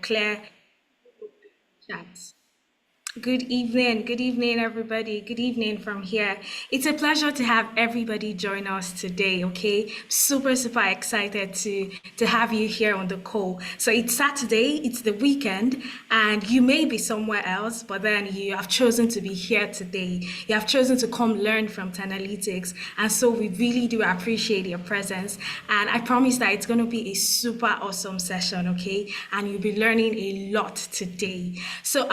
clear chat. Good evening, everybody. Good evening from here. It's a pleasure to have everybody join us today. Okay, super excited to have you here on the call. So it's Saturday, it's the weekend, and you may be somewhere else, but then you have chosen to be here today. You have chosen to come learn from Tanalytics, and so we really do appreciate your presence. And I promise that it's going to be a super awesome session. Okay, and you'll be learning a lot today. So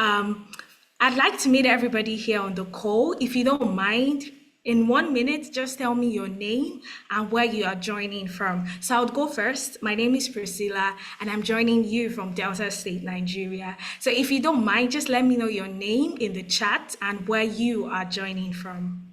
I'd like to meet everybody here on the call. If you don't mind, in 1 minute, just tell me your name and where you are joining from. So I'll go first. My name is Priscilla, and I'm joining you from Delta State, Nigeria. So if you don't mind, just let me know your name in the chat and where you are joining from.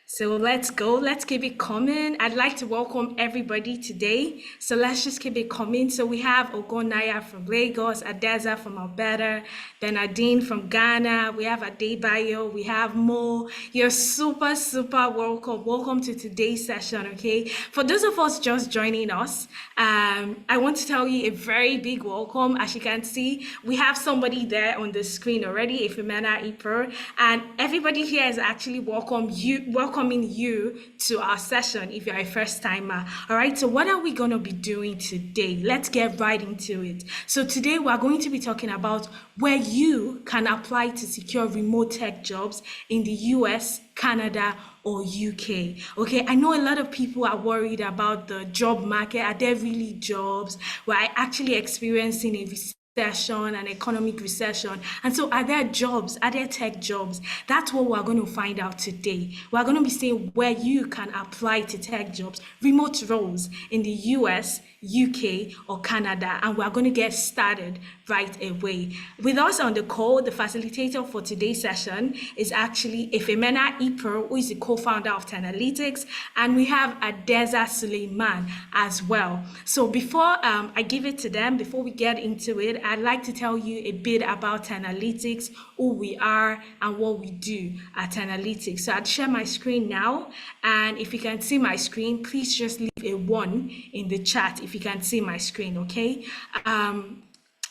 So let's go. Let's keep it coming. I'd like to welcome everybody today. So let's just keep it coming. So we have Ogonaya from Lagos, Adeza from Alberta, Bernardine from Ghana. We have Adebayo. We have Mo. You're super welcome. Welcome to today's session, okay? For those of us just joining us, I want to tell you a very big welcome. As you can see, we have somebody there on the screen already, Ifemena Iper, and everybody here is actually welcoming you to our session if you're a first timer. All right, so what are we going to be doing today? Let's get right into it. So today we're going to be talking about where you can apply to secure remote tech jobs in the US, Canada, or UK. Okay, I know a lot of people are worried about the job market. Are there really jobs? We're actually experiencing a recession, an economic recession. And so are there jobs? Are there tech jobs? That's what we're going to find out today. We're going to be seeing where you can apply to tech jobs, remote roles in the US, UK, or Canada, and we're going to get started right away. With us on the call, the facilitator for today's session is actually Ifemena Iper, who is the co-founder of Tanalytics, and we have Adeza Suleiman as well. So before I give it to them, before we get into it, I'd like to tell you a bit about Tanalytics, who we are, and what we do at Tanalytics. So I'd share my screen now, and if you can see my screen, please just leave a 1 in the chat if you can see my screen, okay?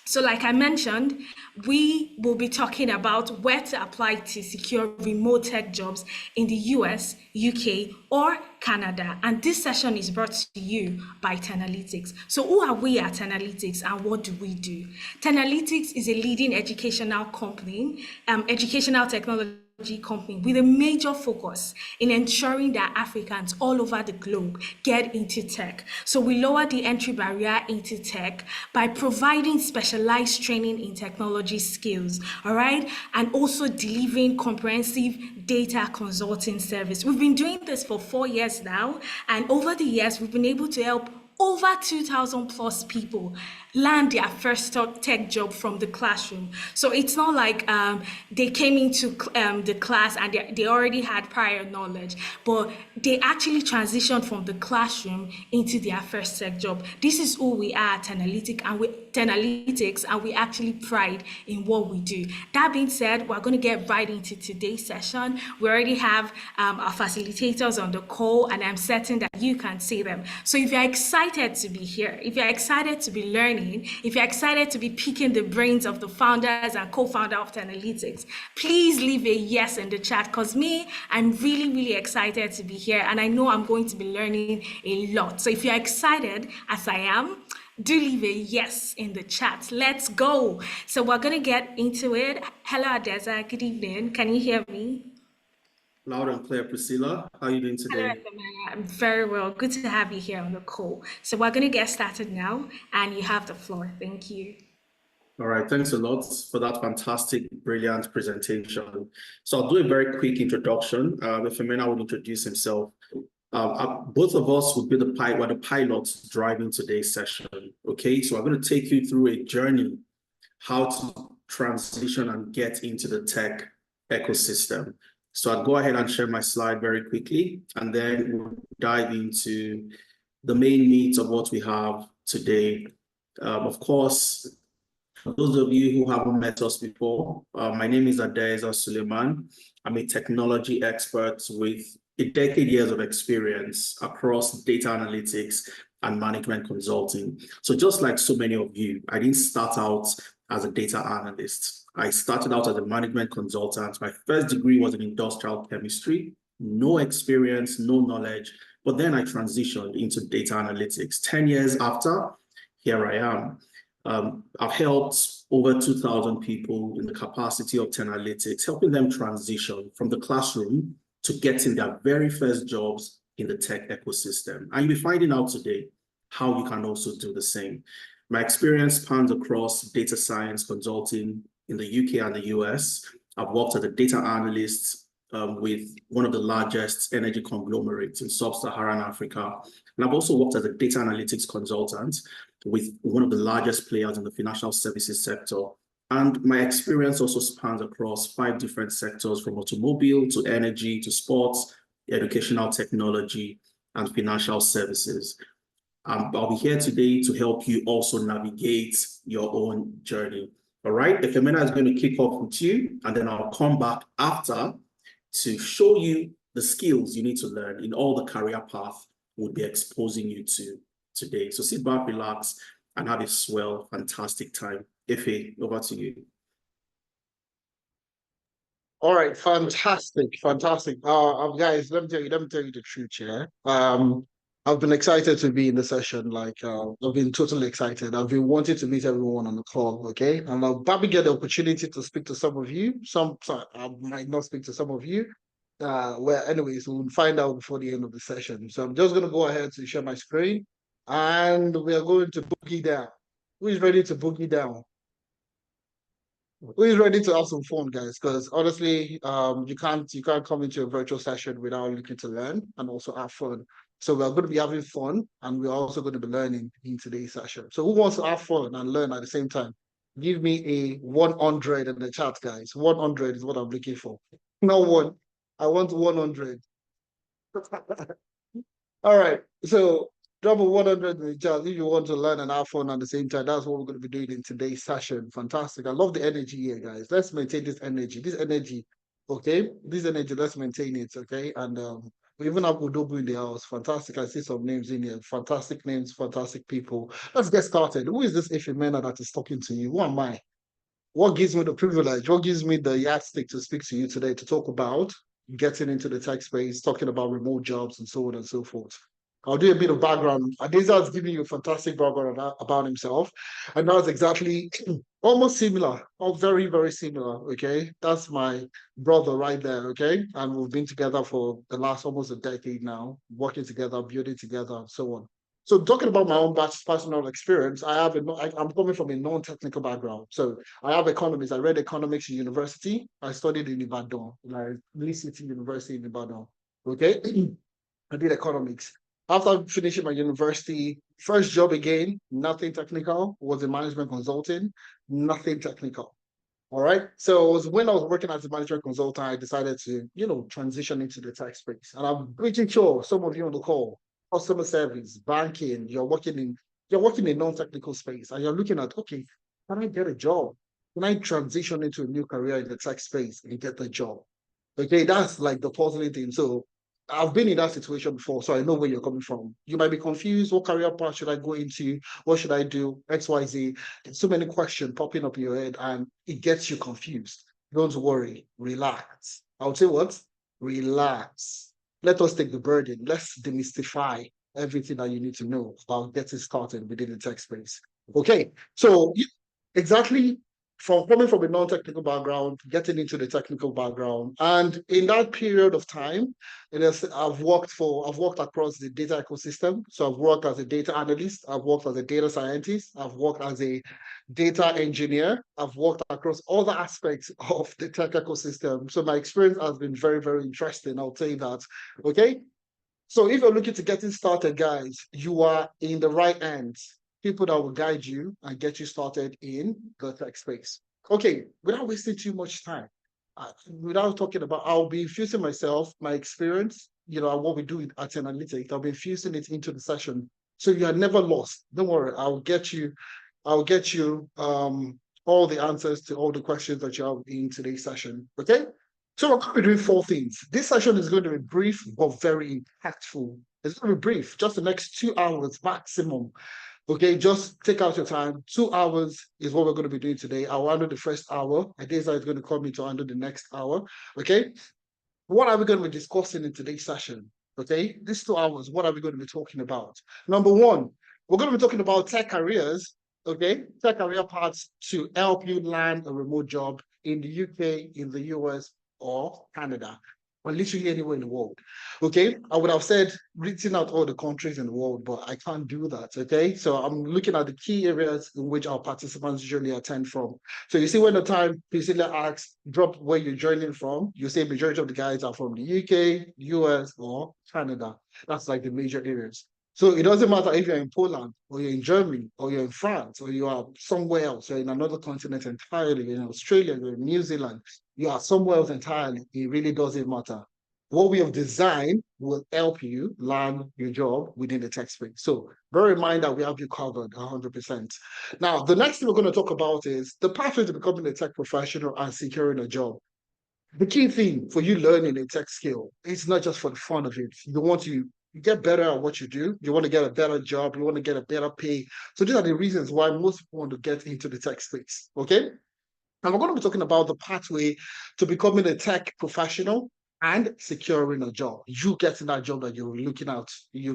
So like I mentioned, we will be talking about where to apply to secure remote tech jobs in the US, UK, or Canada. And this session is brought to you by Tanalytics. So who are we at Tanalytics and what do we do? Tanalytics is a leading educational company, educational technology company with a major focus in ensuring that Africans all over the globe get into tech. So we lower the entry barrier into tech by providing specialized training in technology skills, all right? And also delivering comprehensive data consulting service. We've been doing this for 4 years now, and over the years, we've been able to help over 2,000 plus people land their first tech job from the classroom. So it's not like they came into the class and they already had prior knowledge, but they actually transitioned from the classroom into their first tech job. This is who we are at Tanalytics, and we actually pride in what we do. That being said, we're going to get right into today's session. We already have our facilitators on the call, and I'm certain that you can see them. So if you're excited to be here, if you're excited to be learning, if you're excited to be picking the brains of the founders and co-founder of Tanalytics, please leave a yes in the chat, because I'm really excited to be here, and I know I'm going to be learning a lot. So if you're excited, as I am, do leave a yes in the chat. Let's go. So we're going to get into it. Hello, Adeza. Good evening. Can you hear me? Loud and clear, Priscilla. How are you doing today? Hello, I'm very well. Good to have you here on the call. So we're going to get started now, and you have the floor. Thank you. All right, thanks a lot for that fantastic, brilliant presentation. So I'll do a very quick introduction. Ifemena will introduce himself. Both of us will be the pilots driving today's session. Okay, so I'm going to take you through a journey, how to transition and get into the tech ecosystem. So I'll go ahead and share my slide very quickly, and then we'll dive into the main meat of what we have today. Of course, for those of you who haven't met us before, my name is Adeza Suleiman. I'm a technology expert with a decade years of experience across data analytics and management consulting. So just like so many of you, I didn't start out as a data analyst. I started out as a management consultant. My first degree was in industrial chemistry, no experience, no knowledge, but then I transitioned into data analytics. 10 years after, here I am. I've helped over 2,000 people in the capacity of 10 Analytics, helping them transition from the classroom to getting their very first jobs in the tech ecosystem. And you'll be finding out today how you can also do the same. My experience spans across data science consulting in the UK and the US. I've worked as a data analyst with one of the largest energy conglomerates in sub-Saharan Africa. And I've also worked as a data analytics consultant with one of the largest players in the financial services sector. And my experience also spans across 5 different sectors, from automobile to energy to sports, educational technology, and financial services. I'll be here today to help you also navigate your own journey. All right, Efemena is going to kick off with you, and then I'll come back after to show you the skills you need to learn in all the career path we'll be exposing you to today. So sit back, relax, and have a swell, fantastic time. Efe, over to you. All right, fantastic. Guys, let me tell you the truth, yeah. I've been excited to be in the session. I've been totally excited. I've been wanting to meet everyone on the call, okay? And I'll probably get the opportunity to speak to some of you. I might not speak to some of you. Anyways, we'll find out before the end of the session. So I'm just gonna go ahead to share my screen, and we are going to boogie down. Who is ready to boogie down? Who is ready to have some fun, guys? Because honestly, you can't come into a virtual session without looking to learn and also have fun. So we're going to be having fun, and we're also going to be learning in today's session. So who wants to have fun and learn at the same time? Give me a 100 in the chat, guys. 100 is what I'm looking for. No one. I want 100. All right. So drop a 100 in the chat if you want to learn and have fun at the same time. That's what we're going to be doing in today's session. Fantastic. I love the energy here, guys. Let's maintain this energy. Okay? This energy, let's maintain it, okay? And we even have Udobu in the house. Fantastic. I see some names in here. Fantastic names, fantastic people. Let's get started. Who is this Ifemena that is talking to you? Who am I? What gives me the privilege? What gives me the yardstick to speak to you today to talk about getting into the tech space, talking about remote jobs and so on and so forth? I'll do a bit of background. Adesa is giving you a fantastic background about himself. And that's exactly almost similar, or very, very similar, okay? That's my brother right there, okay? And we've been together for the last almost a decade now, working together, building together, and so on. So talking about my own personal experience, I'm coming from a non-technical background. So I have economics. I read economics in university. I studied in Ibadan, like Lee City University in Ibadan, okay? I did economics. After finishing my university, first job again, nothing technical, was in management consulting, nothing technical. All right. So it was when I was working as a management consultant, I decided to, transition into the tech space. And I'm pretty sure some of you on the call, customer service, banking, you're working in non-technical space, and you're looking at, okay, can I get a job? Can I transition into a new career in the tech space and get the job? Okay, that's like the puzzling thing. So I've been in that situation before, so I know where you're coming from. You might be confused. What career path should I go into? What should I do? X, Y, Z. So many questions popping up in your head, and it gets you confused. Don't worry. Relax. I would say what? Relax. Let us take the burden. Let's demystify everything that you need to know about getting started within the tech space. Okay, so exactly. From coming from a non-technical background, getting into the technical background, and in that period of time, I've worked across the data ecosystem. So I've worked as a data analyst, I've worked as a data scientist, I've worked as a data engineer, I've worked across all the aspects of the tech ecosystem. So my experience has been very, very interesting. I'll tell you that. Okay. So if you're looking to getting started, guys, you are in the right hands. People that will guide you and get you started in the tech space. Okay, without wasting too much time, without talking about, I'll be infusing myself, my experience, and what we do at Analytics, I'll be infusing it into the session. So you are never lost. Don't worry, I'll get you all the answers to all the questions that you have in today's session. Okay? So we're going to be doing 4 things. This session is going to be brief but very impactful. It's going to be brief, just the next 2 hours maximum. Okay, just take out your time. 2 hours is what we're going to be doing today. I'll handle the first hour. Adesa is going to call me to handle the next hour. Okay, what are we going to be discussing in today's session? Okay, these 2 hours, what are we going to be talking about? Number one, we're going to be talking about tech careers. Okay, tech career paths to help you land a remote job in the UK, in the US, or Canada, or literally anywhere in the world. Okay, I would have said written out all the countries in the world, but I can't do that. Okay, so I'm looking at the key areas in which our participants usually attend from. So you see, when the time Priscilla asks, drop where you're joining from, you say majority of the guys are from the UK, US, or Canada. That's like the major areas. So it doesn't matter if you're in Poland, or you're in Germany, or you're in France, or you are somewhere else, you're in another continent entirely, you're in Australia, you're in New Zealand, you are somewhere else entirely. It really doesn't matter. What we have designed will help you land your job within the tech space. So bear in mind that we have you covered 100%. Now, the next thing we're going to talk about is the pathway to becoming a tech professional and securing a job. The key thing for you learning a tech skill, it's not just for the fun of it. You want to get better at what you do. You want to get a better job. You want to get a better pay. So these are the reasons why most people want to get into the tech space. Okay. And we're going to be talking about the pathway to becoming a tech professional and securing a job. You getting that job that you've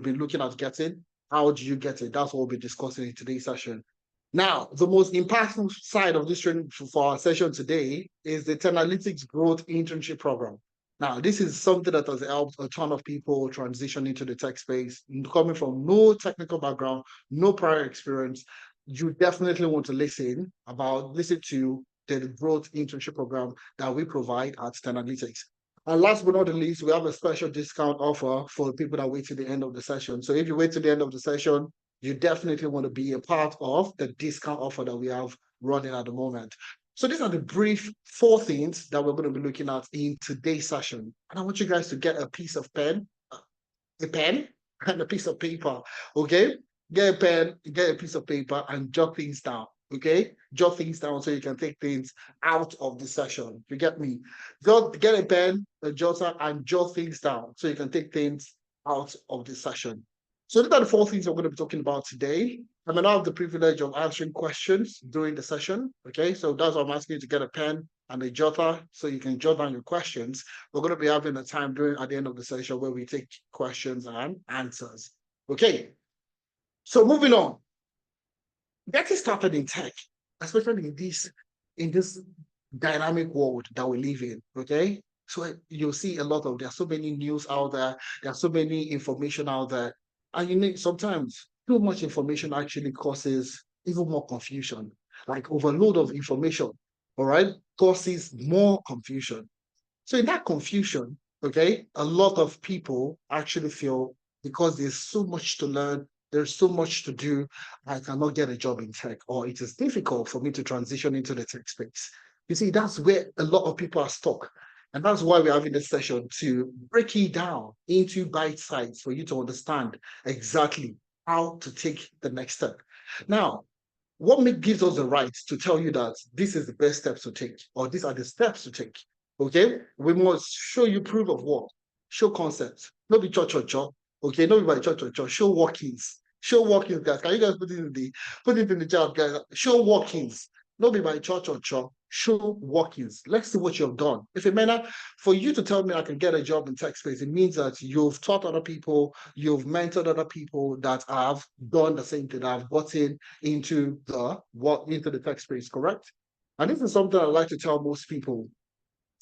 been looking at getting. How do you get it? That's what we'll be discussing in today's session. Now, the most impactful side of this training for our session today is the Tenalytics Growth Internship Program. Now, this is something that has helped a ton of people transition into the tech space, coming from no technical background, no prior experience. You definitely want to listen to the growth internship program that we provide at Tenalytics. And last but not the least, we have a special discount offer for people that wait to the end of the session. So if you wait to the end of the session, you definitely want to be a part of the discount offer that we have running at the moment. So these are the brief 4 things that we're going to be looking at in today's session. And I want you guys to get a pen and a piece of paper, okay? Get a pen, get a piece of paper and jot things down, okay? Jot things down so you can take things out of the session. You get me? Get a pen, a jotter, and jot things down so you can take things out of the session. So these are the 4 things we're going to be talking about today. I may not have the privilege of answering questions during the session, okay? So that's why I'm asking you to get a pen and a jotter so you can jot down your questions. We're going to be having a time at the end of the session where we take questions and answers, okay? So moving on, getting started in tech, especially in this dynamic world that we live in, okay? So you'll see there's so many news out there, there's so many information out there, and sometimes too much information actually causes even more confusion. Like overload of information, all right, causes more confusion. So in that confusion, okay, a lot of people actually feel because there's so much to learn, there's so much to do, I cannot get a job in tech, or it is difficult for me to transition into the tech space. You see, that's where a lot of people are stuck. And that's why we're having this session to break it down into bite size for you to understand exactly how to take the next step. Now, what gives us the right to tell you that this is the best steps to take, or these are the steps to take? Okay, we must show you proof of work, show concepts, not be cho. Okay, not be by cho. Show workings, guys. Can you guys put it in the chat, guys? Show workings, not be by cho. Show workings. Let's see what you've done. If it meant for you to tell me I can get a job in tech space, it means that you've taught other people, you've mentored other people that have done the same thing, that have gotten into the tech space, correct? And this is something I like to tell most people.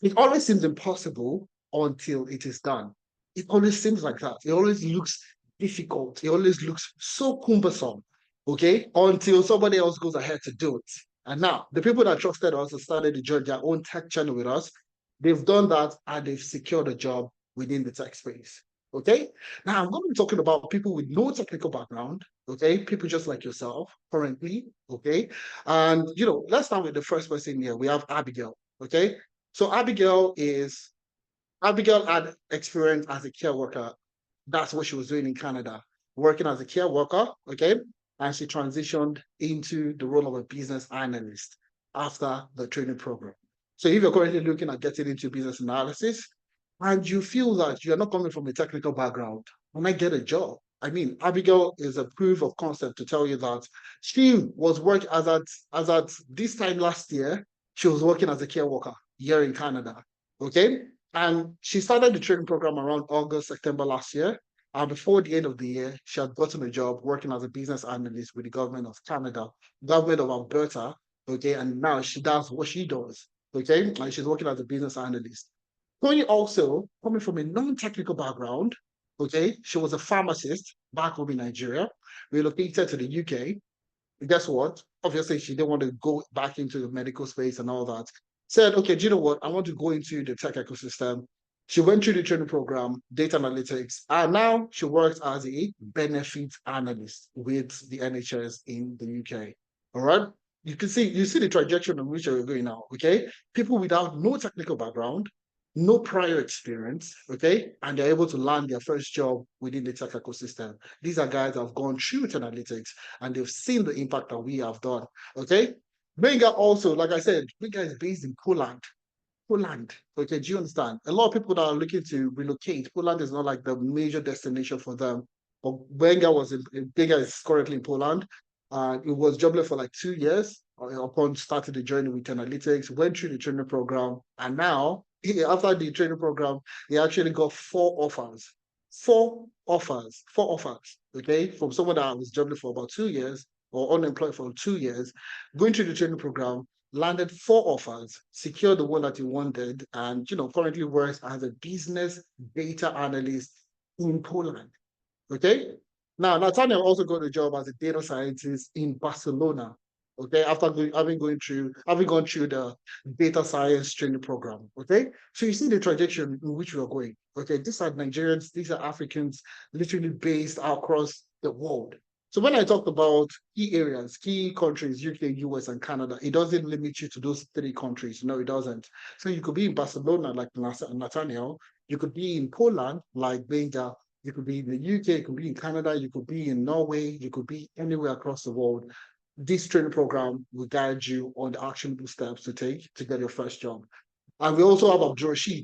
It always seems impossible until it is done. It always seems like that. It always looks difficult. It always looks so cumbersome, okay? Until somebody else goes ahead to do it. And now, the people that trusted us and started to join their own tech channel with us, they've done that and they've secured a job within the tech space, okay? Now, I'm going to be talking about people with no technical background, okay? People just like yourself currently, okay? And, let's start with the first person here. We have Abigail, okay? So Abigail had experience as a care worker. That's what she was doing in Canada, working as a care worker, okay? And she transitioned into the role of a business analyst after the training program. So if you're currently looking at getting into business analysis and you feel that you're not coming from a technical background, when I get a job. I mean, Abigail is a proof of concept to tell you that she was working as at this time last year, she was working as a care worker here in Canada. Okay. And she started the training program around August, September last year. And before the end of the year, she had gotten a job working as a business analyst with the government of Canada, government of Alberta. Okay. And now she does what she does. Okay. And she's working as a business analyst. Tony also, coming from a non-technical background, okay, she was a pharmacist back home in Nigeria, relocated to the UK. And guess what? Obviously, she didn't want to go back into the medical space and all that. Said, okay, do you know what? I want to go into the tech ecosystem. She went through the training program, data analytics, and now she works as a benefits analyst with the NHS in the UK. All right. You see the trajectory on which we're going now. Okay. People without no technical background, no prior experience, okay, and they're able to land their first job within the tech ecosystem. These are guys that have gone through analytics and they've seen the impact that we have done, okay? Benga also, like I said, Benga is based in Poland. Poland, okay, do you understand? A lot of people that are looking to relocate, Poland is not like the major destination for them. But Benga is currently in Poland. It was jobless for like 2 years upon starting the journey with analytics, went through the training program, and now after the training program, he actually got 4 offers. 4 offers, okay, from someone that was jobless for about 2 years or unemployed for 2 years, going through the training program, landed 4 offers, secured the one that he wanted, and currently works as a business data analyst in Poland. Okay. Now, Nathaniel also got a job as a data scientist in Barcelona. Okay, after having gone through the data science training program. Okay, so you see the trajectory in which we are going. Okay, these are Nigerians, these are Africans, literally based across the world. So when I talk about key areas, key countries, UK, US, and Canada, it doesn't limit you to those 3 countries. No, it doesn't. So you could be in Barcelona like Nathaniel, you could be in Poland like Benga, you could be in the UK, you could be in Canada, you could be in Norway, you could be anywhere across the world. This training program will guide you on the actionable steps to take to get your first job. And we also have Abdurrashid,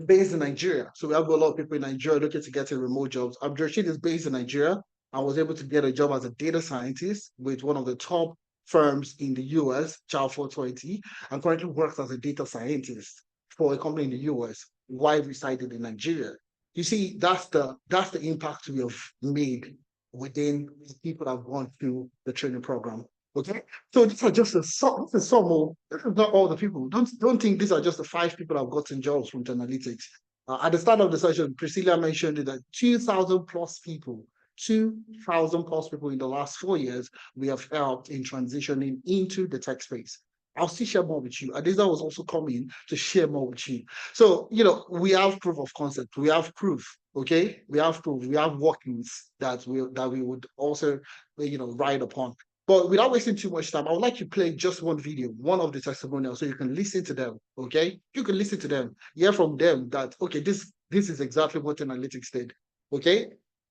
based in Nigeria. So we have a lot of people in Nigeria looking to get remote jobs. Abdurrashid is based in Nigeria and was able to get a job as a data scientist with one of the top firms in the US, Chow 420, and currently works as a data scientist for a company in the US, while residing in Nigeria. You see, that's the impact we have made within the people that have gone through the training program. Okay, so these are just this is not all the people. Don't think these are just the 5 people that have gotten jobs from analytics. At the start of the session, Priscilla mentioned that 2,000 plus people, 2,000 plus people in the last 4 years, we have helped in transitioning into the tech space. I'll still share more with you. Adeza was also coming to share more with you. So, we have proof of concept. We have proof, okay? We have proof. We have workings that we would also, ride upon. But without wasting too much time, I would like to play just one video, one of the testimonials, so you can listen to them, okay? You can listen to them, hear from them that, okay, this is exactly what analytics did, okay?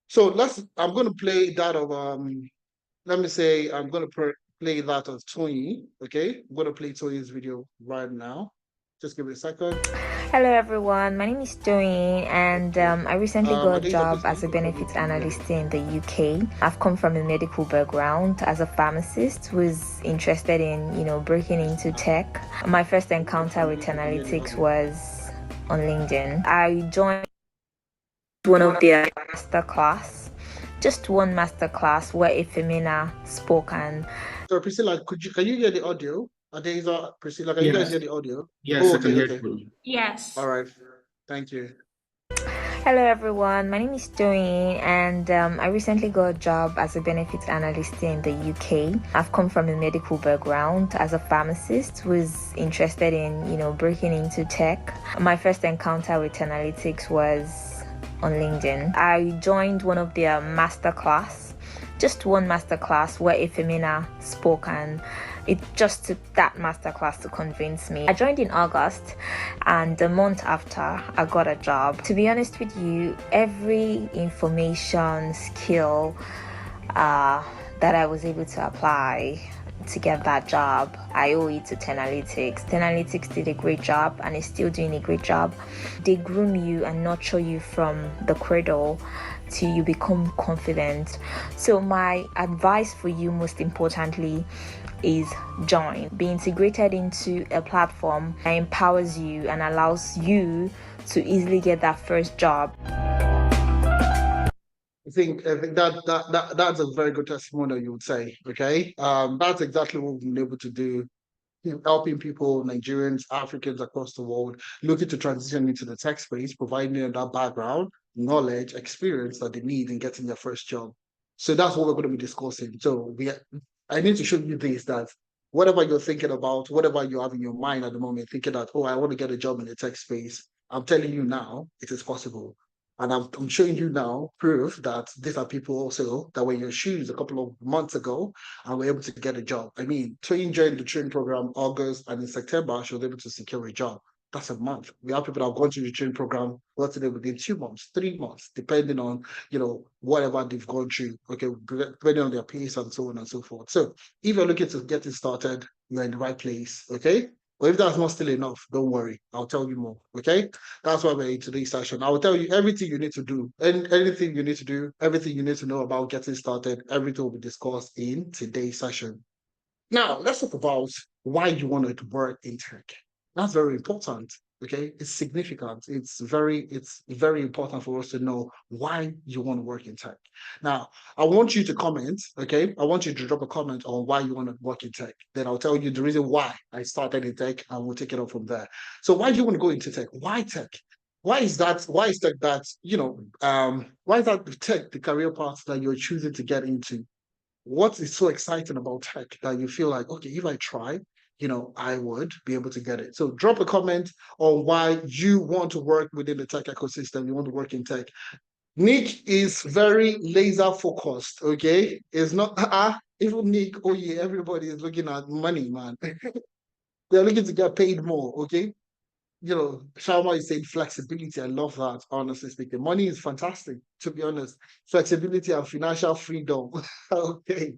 So I'm going to play that of, let me say, I'm going to play that of Tony, okay? I'm going to play Tony's video right now. Just give it a second. Hello everyone, my name is Joey and I recently got a job as a benefits analyst in the UK. I've come from a medical background as a pharmacist who is interested in, breaking into tech. My first encounter with analytics was on LinkedIn. I joined one of their masterclass, just one masterclass where a Femina spoke and... So Priscilla, can you hear the audio? Adeza, Priscilla, can you guys hear the audio? Yes, I can hear you. Yes. All right. Thank you. Hello everyone, my name is Joey and I recently got a job as a benefits analyst in the UK. I've come from a medical background as a pharmacist who is interested in, breaking into tech. My first encounter with analytics was on LinkedIn. I joined one of their masterclass, just one masterclass where a Femina spoke and it just took that masterclass to convince me. I joined in August and a month after I got a job. To be honest with you, every information skill that I was able to apply to get that job, I owe it to Tenalytics. Tenalytics did a great job and is still doing a great job. They groom you and nurture you from the cradle till you become confident. So my advice for you, most importantly, is join. Be integrated into a platform that empowers you and allows you to easily get that first job. I think that's a very good testimonial, you would say. Okay, that's exactly what we've been able to do, helping people, Nigerians, Africans across the world, looking to transition into the tech space, providing them that background, knowledge, experience that they need in getting their first job. So that's what we're going to be discussing. I need to show you this, that whatever you're thinking about, whatever you have in your mind at the moment, thinking that, oh, I want to get a job in the tech space, I'm telling you now, it is possible. And I'm showing you now proof that these are people also that were in your shoes a couple of months ago and were able to get a job. I mean, Twin joined the training program August, and in September, she was able to secure a job. That's a month. We have people that have gone through the training program, gotten it within 2 months, 3 months, depending on, whatever they've gone through, okay, depending on their pace and so on and so forth. So if you're looking to get it started, you're in the right place, okay? But if that's not still enough, don't worry. I'll tell you more, okay? That's why we're in today's session. I will tell you everything you need to do, and anything you need to do, everything you need to know about getting started, everything will be discussed in today's session. Now, let's talk about why you want to work in tech. That's very important, okay? It's significant. It's very important for us to know why you want to work in tech. Now, I want you to comment, okay? I want you to drop a comment on why you want to work in tech. Then I'll tell you the reason why I started in tech, and we'll take it up from there. So why do you want to go into tech? Why tech? Why is that? Why is tech that, why is that tech the career path that you're choosing to get into? What is so exciting about tech that you feel like, okay, if I try, I would be able to get it? So drop a comment on why you want to work within the tech ecosystem, you want to work in tech. Nick is very laser focused, okay? It's not, even Nick, oh yeah, everybody is looking at money, man. They're looking to get paid more, okay? Sharma is saying flexibility. I love that, honestly speaking. Money is fantastic, to be honest. Flexibility and financial freedom. Okay.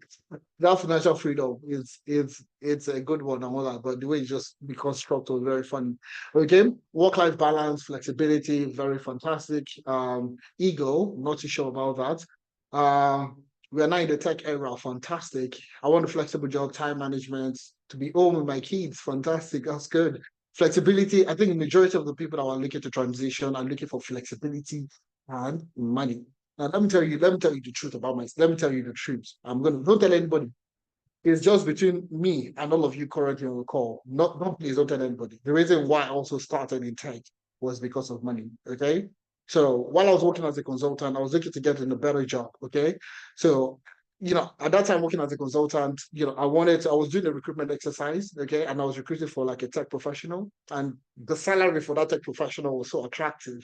That financial freedom it's a good one and all that, but the way it just be constructed was very fun. Okay. Work-life balance, flexibility, very fantastic. Ego, not too sure about that. We are now in the tech era, fantastic. I want a flexible job, time management, to be home with my kids, fantastic, that's good. Flexibility, I think the majority of the people that are looking to transition are looking for flexibility and money. Now, let me tell you the truth about myself. Let me tell you the truth. Don't tell anybody. It's just between me and all of you currently on the call. Please don't tell anybody. The reason why I also started in tech was because of money, okay? So while I was working as a consultant, I was looking to get in a better job, okay? So at that time working as a consultant, I was doing a recruitment exercise, okay? And I was recruiting for like a tech professional, and the salary for that tech professional was so attractive.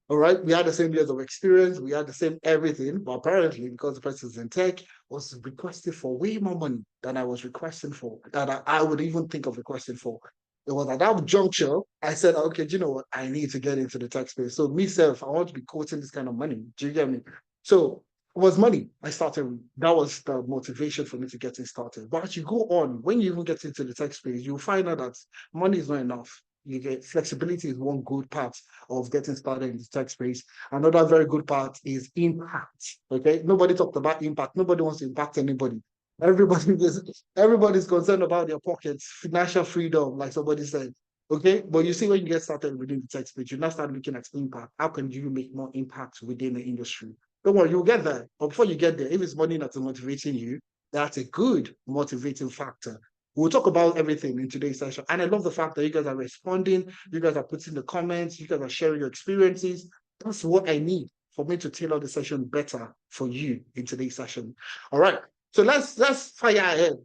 All right, we had the same years of experience, we had the same everything, but apparently because the person's in tech, was requesting for way more money than I was requesting for, that I would even think of requesting for. It was at that juncture, I said, okay, do you know what? I need to get into the tech space. So myself, I want to be quoting this kind of money. Do you get me? So it was money. That was the motivation for me to get it started. But as you go on, when you even get into the tech space, you'll find out that money is not enough. You get flexibility is one good part of getting started in the tech space. Another very good part is impact. Okay, nobody talked about impact. Nobody wants to impact anybody. Everybody's concerned about their pockets, financial freedom, like somebody said. Okay, but you see, when you get started within the tech space, you now start looking at impact. How can you make more impact within the industry? Don't worry, you'll get there. But before you get there, if it's money that's motivating you, that's a good motivating factor. We'll talk about everything in today's session. And I love the fact that you guys are responding, you guys are putting the comments, you guys are sharing your experiences. That's what I need for me to tailor the session better for you in today's session. All right. So let's fire ahead.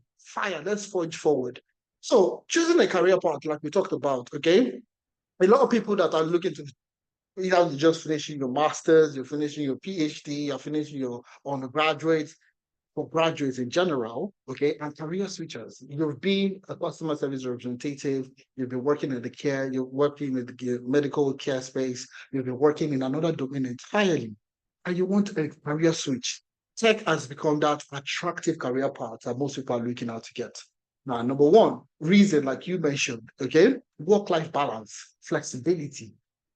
Let's forge forward. So choosing a career path, like we talked about, okay? A lot of people that are looking to you're just finishing your master's, you're finishing your PhD, you're finishing your undergraduate, for graduates in general, okay, and career switchers. You've been a customer service representative, you've been working in the care, you're working in the medical care space, you've been working in another domain entirely, and you want a career switch. Tech has become that attractive career path that most people are looking out to get. Now, number one reason, like you mentioned, okay, work-life balance, flexibility,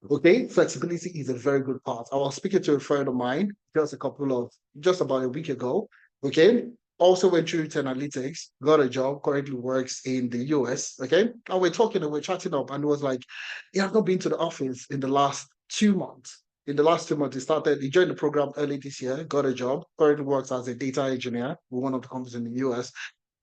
Okay, flexibility is a very good part. I was speaking to a friend of mine just about a week ago. Okay, also went through analytics, got a job, currently works in the US. Okay, and we're talking and we're chatting up, and it was like, he has not been to the office in the last 2 months. In the last 2 months, he joined the program early this year, got a job, currently works as a data engineer with one of the companies in the US.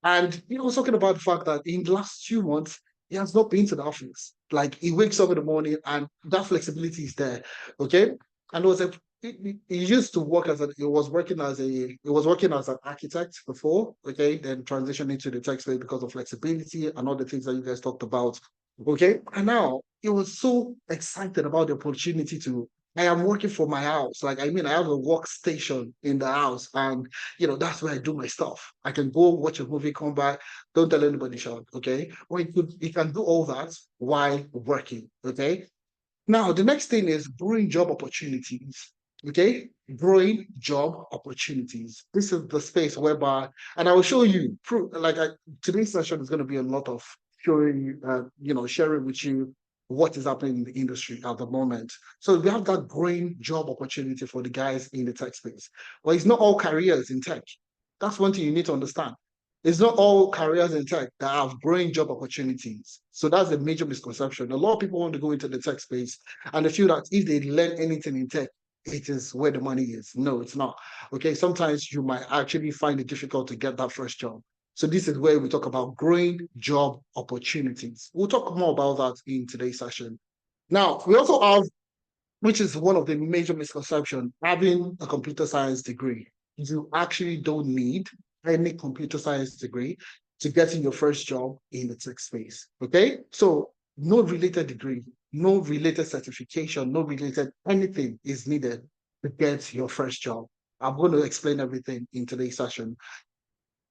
And was talking about the fact that in the last 2 months, he has not been to the office. Like he wakes up in the morning and that flexibility is there. Okay. And it was he used to work he was working as an architect before, okay, then transitioned into the tech space because of flexibility and all the things that you guys talked about. Okay. And now he was so excited about the opportunity to I am working for my house. Like, I mean, I have a workstation in the house, and that's where I do my stuff. I can go watch a movie, come back, don't tell anybody, Sean. Okay. Or you can do all that while working. Okay. Now, the next thing is growing job opportunities. Okay. Growing job opportunities. This is the space whereby, and I will show you, today's session is going to be a lot of showing, sharing with you what is happening in the industry at the moment. So we have that growing job opportunity for the guys in the tech space. Well, it's not all careers in tech. That's one thing you need to understand. It's not all careers in tech that have growing job opportunities. So that's a major misconception. A lot of people want to go into the tech space and they feel that if they learn anything in tech, it is where the money is. No, it's not. Okay, sometimes you might actually find it difficult to get that first job. So this is where we talk about growing job opportunities. We'll talk more about that in today's session. Now, we also have, which is one of the major misconceptions, having a computer science degree. You actually don't need any computer science degree to get in your first job in the tech space. Okay, so no related degree, no related certification, no related anything is needed to get your first job. I'm going to explain everything in today's session.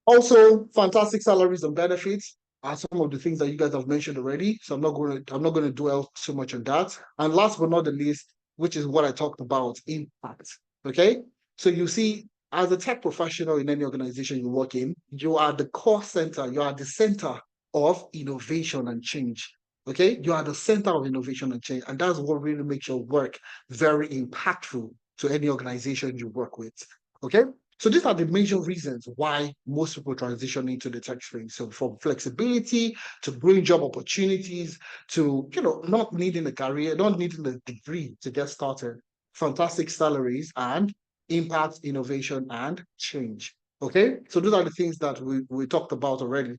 Also, fantastic salaries and benefits are some of the things that you guys have mentioned already. So I'm not going to dwell so much on that. And last but not the least, which is what I talked about, impact. Okay. So you see, as a tech professional in any organization you work in, you are the core center, you are the center of innovation and change. Okay. You are the center of innovation and change. And that's what really makes your work very impactful to any organization you work with. Okay. So these are the major reasons why most people transition into the tech space. So from flexibility to growing job opportunities to, not needing a career, not needing a degree to get started, fantastic salaries and impact, innovation, and change. Okay, so those are the things that we talked about already.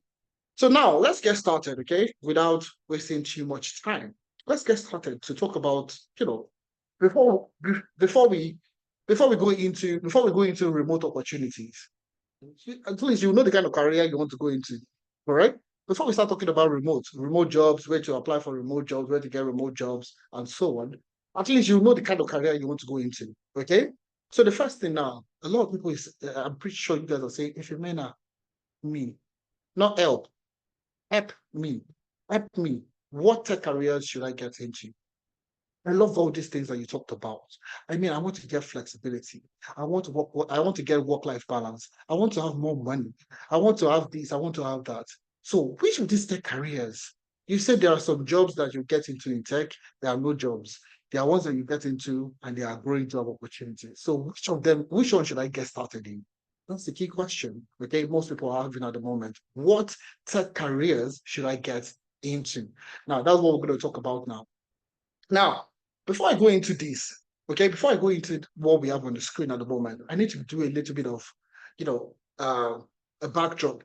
So now let's get started, okay, without wasting too much time. Let's get started to talk about, before we go into remote opportunities, at least you know the kind of career you want to go into, correct? Before we start talking about remote jobs, where to apply for remote jobs, where to get remote jobs, and so on, at least you know the kind of career you want to go into, okay? So the first thing now, a lot of people I'm pretty sure you guys are saying, if you may not me, not help me, help me. What tech careers should I get into? I love all these things that you talked about. I mean, I want to get flexibility. I want to get work-life balance. I want to have more money. I want to have this. I want to have that. So which of these tech careers? You said there are some jobs that you get into in tech. There are no jobs. There are ones that you get into and there are growing job opportunities. So which one should I get started in? That's the key question. Okay, most people are having at the moment. What tech careers should I get into? Now, that's what we're going to talk about now. Now, before I go into this, okay, before I go into what we have on the screen at the moment, I need to do a little bit of, a backdrop,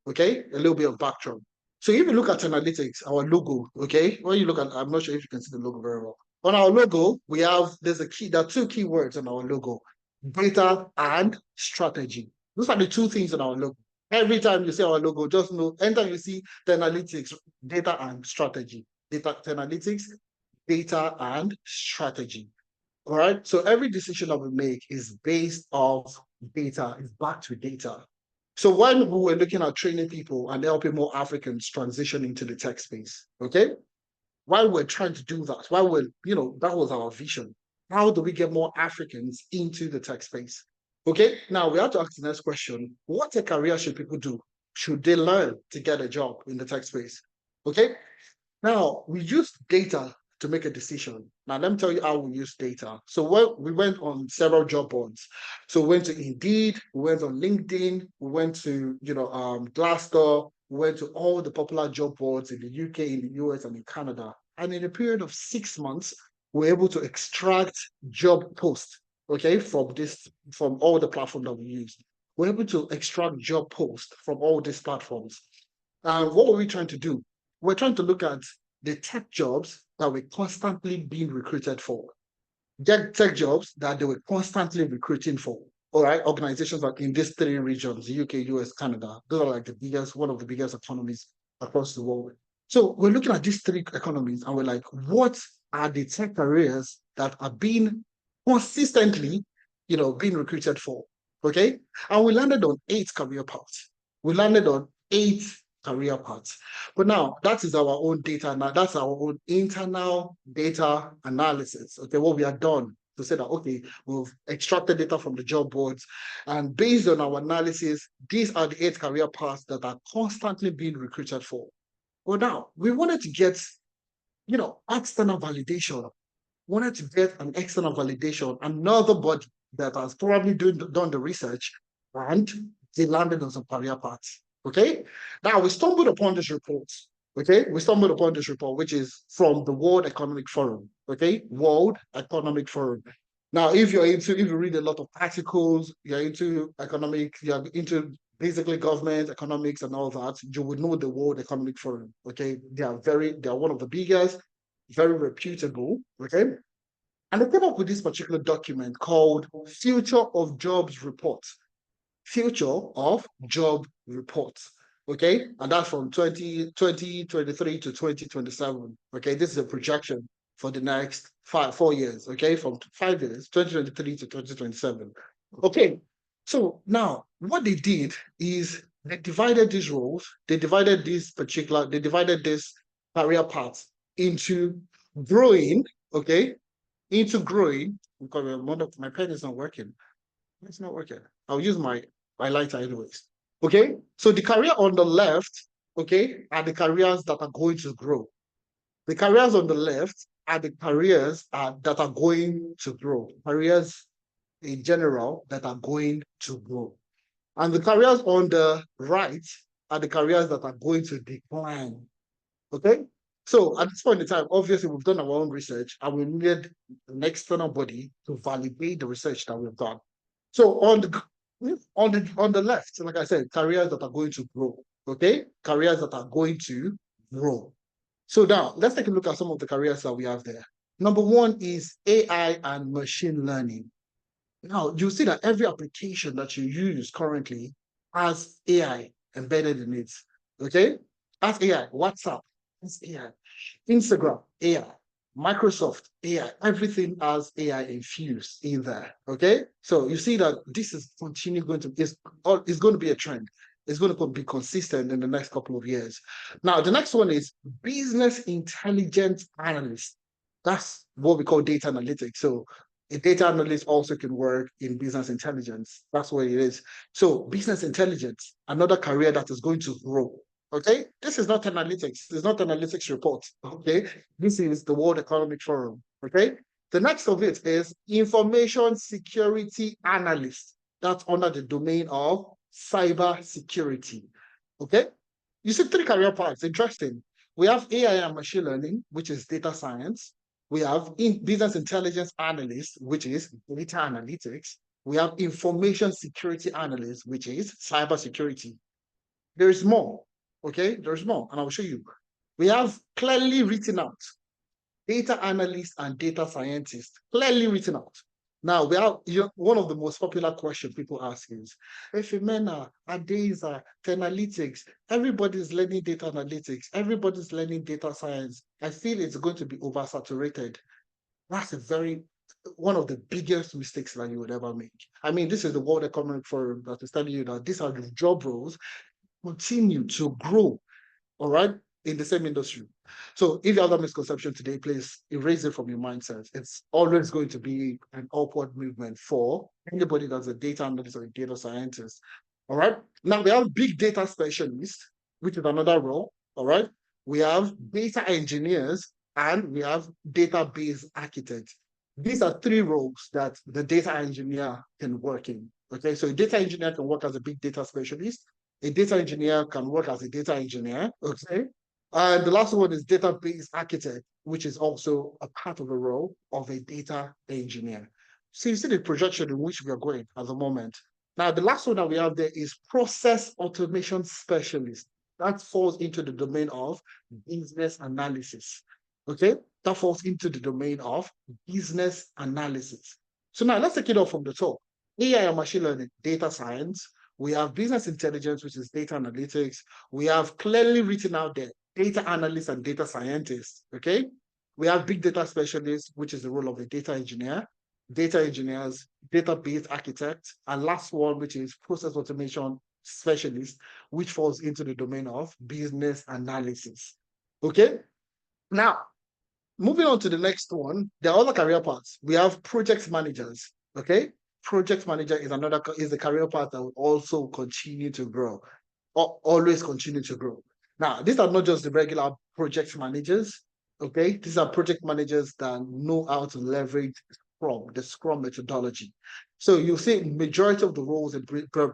okay, a little bit of backdrop. So if you look at analytics, our logo, okay, when you look at, I'm not sure if you can see the logo very well. On our logo, there are two key words on our logo, data and strategy. Those are the two things on our logo. Every time you see our logo, just know, anytime you see the analytics, data and strategy, analytics, data and strategy. All right. So every decision that we make is based off data, is back to data. So when we were looking at training people and helping more Africans transition into the tech space, okay, while we're trying to do that, that was our vision. How do we get more Africans into the tech space? Okay, now we have to ask the next question. What a career should people do? Should they learn to get a job in the tech space? Okay, now we use data to make a decision. Now, let me tell you how we use data. So we went on several job boards. So we went to Indeed, we went on LinkedIn, we went to Glassdoor, we went to all the popular job boards in the UK, in the US, and in Canada. And in a period of 6 months, we're able to extract job posts, okay, from all the platforms that we use. We're able to extract job posts from all these platforms. And what were we trying to do? We're trying to look at the tech jobs that we're constantly being recruited for. Tech jobs that they were constantly recruiting for. All right, organizations like in these 3 regions, UK, US, Canada, those are like one of the biggest economies across the world. So we're looking at these 3 economies and we're like, what are the tech careers that are being consistently, being recruited for? Okay. And we landed on 8 career paths. We landed on 8 career paths. But now that is our own data. Now that's our own internal data analysis. Okay, what we have done to say that, okay, we've extracted data from the job boards, and based on our analysis, these are the 8 career paths that are constantly being recruited for. Well, now we wanted to get, external validation. Wanted to get an external validation, another body that has probably done the research, and they landed on some career paths. Okay. Now we stumbled upon this report. Okay, we stumbled upon this report, which is from the World Economic Forum. Okay, World Economic Forum. Now, if you read a lot of articles, you're into economics, you're into basically government, economics, and all that, you would know the World Economic Forum. Okay, they are one of the biggest, very reputable. Okay, and they came up with this particular document called Future of Jobs Report. Future of Job Reports. Okay, and that's from 2023 to 2027. Okay, this is a projection for the next 4 years. Okay, from 5 years, 2023 to 2027. Okay, so now what they did is they divided these roles, they divided this career paths into growing, okay, into growing, because my pen is not working. It's not working. I'll use my lighter anyways. Okay, so the career on the left, okay, are the careers that are going to grow. The careers on the left are the careers that are going to grow. Careers in general that are going to grow. And the careers on the right are the careers that are going to decline. Okay, so at this point in time, obviously we've done our own research and we needed an external body to validate the research that we've done. So on the left, like I said, careers that are going to grow. Okay, careers that are going to grow. So now let's take a look at some of the careers that we have there. Number 1 is AI and machine learning. Now you see that every application that you use currently has AI embedded in it. Okay, has AI. WhatsApp has AI. Instagram, AI. Microsoft, AI, everything has AI infused in there. Okay, so you see that this is going to be a trend. It's going to be consistent in the next couple of years. Now, the next one is business intelligence analyst. That's what we call data analytics. So a data analyst also can work in business intelligence. That's what it is. So business intelligence, another career that is going to grow. Okay, this is not analytics. It's not analytics report. Okay, this is the World Economic Forum. Okay, the next of it is information security analyst. That's under the domain of cyber security. Okay, you see 3 career paths. Interesting. We have AI and machine learning, which is data science. We have business intelligence analyst, which is data analytics. We have information security analyst, which is cyber security. There is more. Okay, there's more, and I'll show you. We have clearly written out data analyst and data scientist, clearly written out. Now, we have one of the most popular questions people ask is, Efimena, Adeza, Analytics, everybody's learning data analytics, everybody's learning data science. I feel it's going to be oversaturated. That's one of the biggest mistakes that you would ever make. I mean, this is the World Economic Forum that is telling you that these are the job roles continue to grow, all right, in the same industry. So if you have that misconception today, please erase it from your mindset. It's always going to be an upward movement for anybody that's a data analyst or a data scientist. All right. Now we have big data specialist, which is another role. All right. We have data engineers and we have database architect. These are three roles that the data engineer can work in. Okay, so a data engineer can work as a big data specialist. A data engineer can work as a data engineer. Okay, and the last one is database architect, which is also a part of the role of a data engineer. So you see the projection in which we are going at the moment. Now, the last one that we have there is process automation specialist. That falls into the domain of business analysis. Okay, that falls into the domain of business analysis. So now let's take it off from the top. AI and machine learning, data science. We have business intelligence, which is data analytics. We have clearly written out there data analysts and data scientists. Okay, we have big data specialists, which is the role of a data engineer, data engineers, database architect, and last one, which is process automation specialist, which falls into the domain of business analysis. Okay, now moving on to the next one, there are other career paths. We have project managers. Okay, project manager is the career path that will also continue to grow, or always continue to grow. Now, these are not just the regular project managers. Okay, these are project managers that know how to leverage the Scrum methodology. So you see majority of the roles in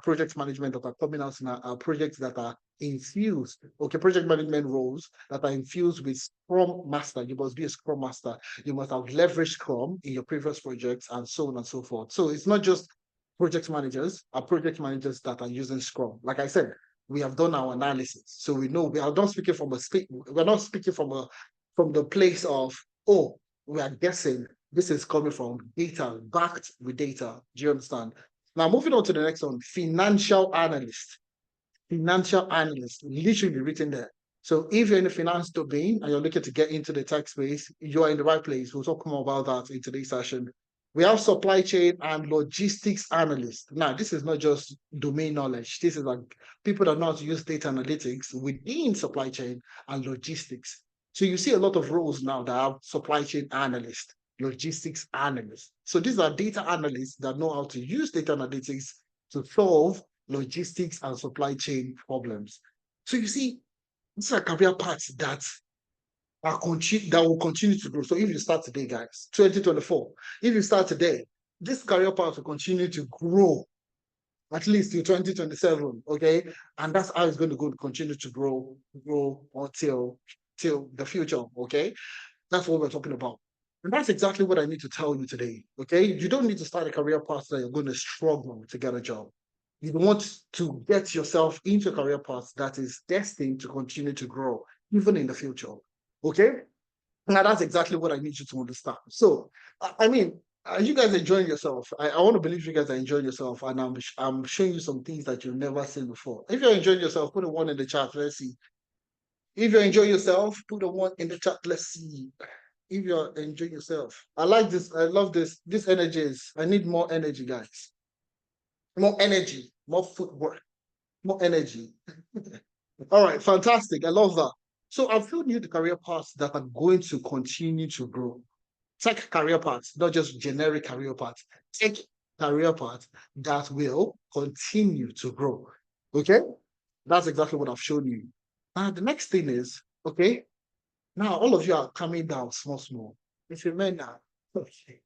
project management that are coming out now are projects that are infused, okay, project management roles that are infused with Scrum Master. You must be a Scrum Master. You must have leveraged Scrum in your previous projects and so on and so forth. So it's not just project managers that are using Scrum. Like I said, we have done our analysis. So we know we are not speaking from from the place of, oh, we are guessing. This is coming from data, backed with data. Do you understand? Now, moving on to the next one, financial analyst. Financial analyst, literally written there. So if you're in the finance domain and you're looking to get into the tech space, you're in the right place. We'll talk more about that in today's session. We have supply chain and logistics analyst. Now, this is not just domain knowledge. This is like people that know how to use data analytics within supply chain and logistics. So you see a lot of roles now that have supply chain analyst, logistics analyst. So these are data analysts that know how to use data analytics to solve logistics and supply chain problems. So you see, these are career paths that will continue to grow. So if you start today, guys, 2024, if you start today, this career path will continue to grow at least till 2027, okay? And that's how it's going to continue to grow until the future, okay? That's what we're talking about. And that's exactly what I need to tell you today, okay? You don't need to start a career path that you're going to struggle to get a job. You want to get yourself into a career path that is destined to continue to grow, even in the future, okay? Now, that's exactly what I need you to understand. So, I mean, are you guys enjoying yourself? I want to believe you guys are enjoying yourself, and I'm showing you some things that you've never seen before. If you're enjoying yourself, put a 1 in the chat. Let's see. If you're enjoying yourself, put a 1 in the chat. Let's see. If you're enjoying yourself. I like this. I love this. This energy is, I need more energy, guys. More energy, more footwork, more energy. All right, fantastic. I love that. So I've shown you the career paths that are going to continue to grow. Tech career paths, not just generic career paths. Tech career paths that will continue to grow. Okay? That's exactly what I've shown you. Now, the next thing is, okay, now all of you are coming down small. If you meant that, okay,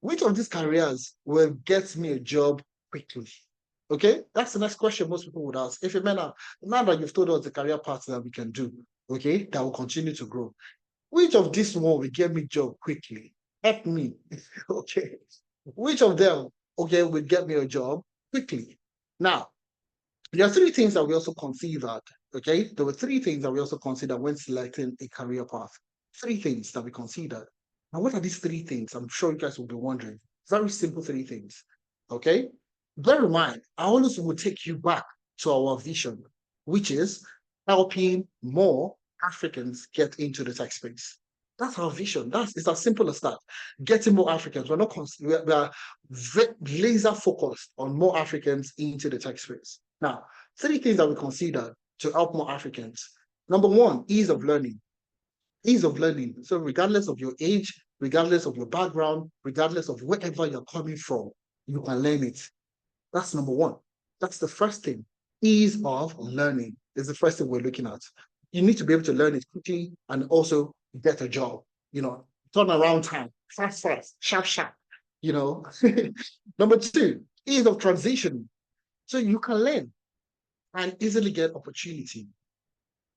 which of these careers will get me a job quickly? Okay, that's the next question most people would ask. If you meant that, now that you've told us the career paths that we can do, okay, that will continue to grow, which of these one will get me job quickly? Help me, okay? Which of them, okay, will get me a job quickly? Now, there are 3 things that we also considered, okay? There were 3 things that we also considered when selecting a career path. 3 things that we considered. Now, what are these 3 things? I'm sure you guys will be wondering. Very simple 3 things, okay? Bear in mind, I always will take you back to our vision, which is helping more Africans get into the tech space. That's our vision. It's as simple as that. Getting more Africans. We are laser focused on more Africans into the tech space. Now, 3 things that we consider to help more Africans. Number 1, ease of learning. Ease of learning. So regardless of your age, regardless of your background, regardless of wherever you're coming from, you can learn it. That's number 1. That's the first thing. Ease of learning is the first thing we're looking at. You need to be able to learn it quickly and also get a job, turnaround time, fast, sharp, sharp, you know. Number two, ease of transition. So you can learn and easily get opportunity.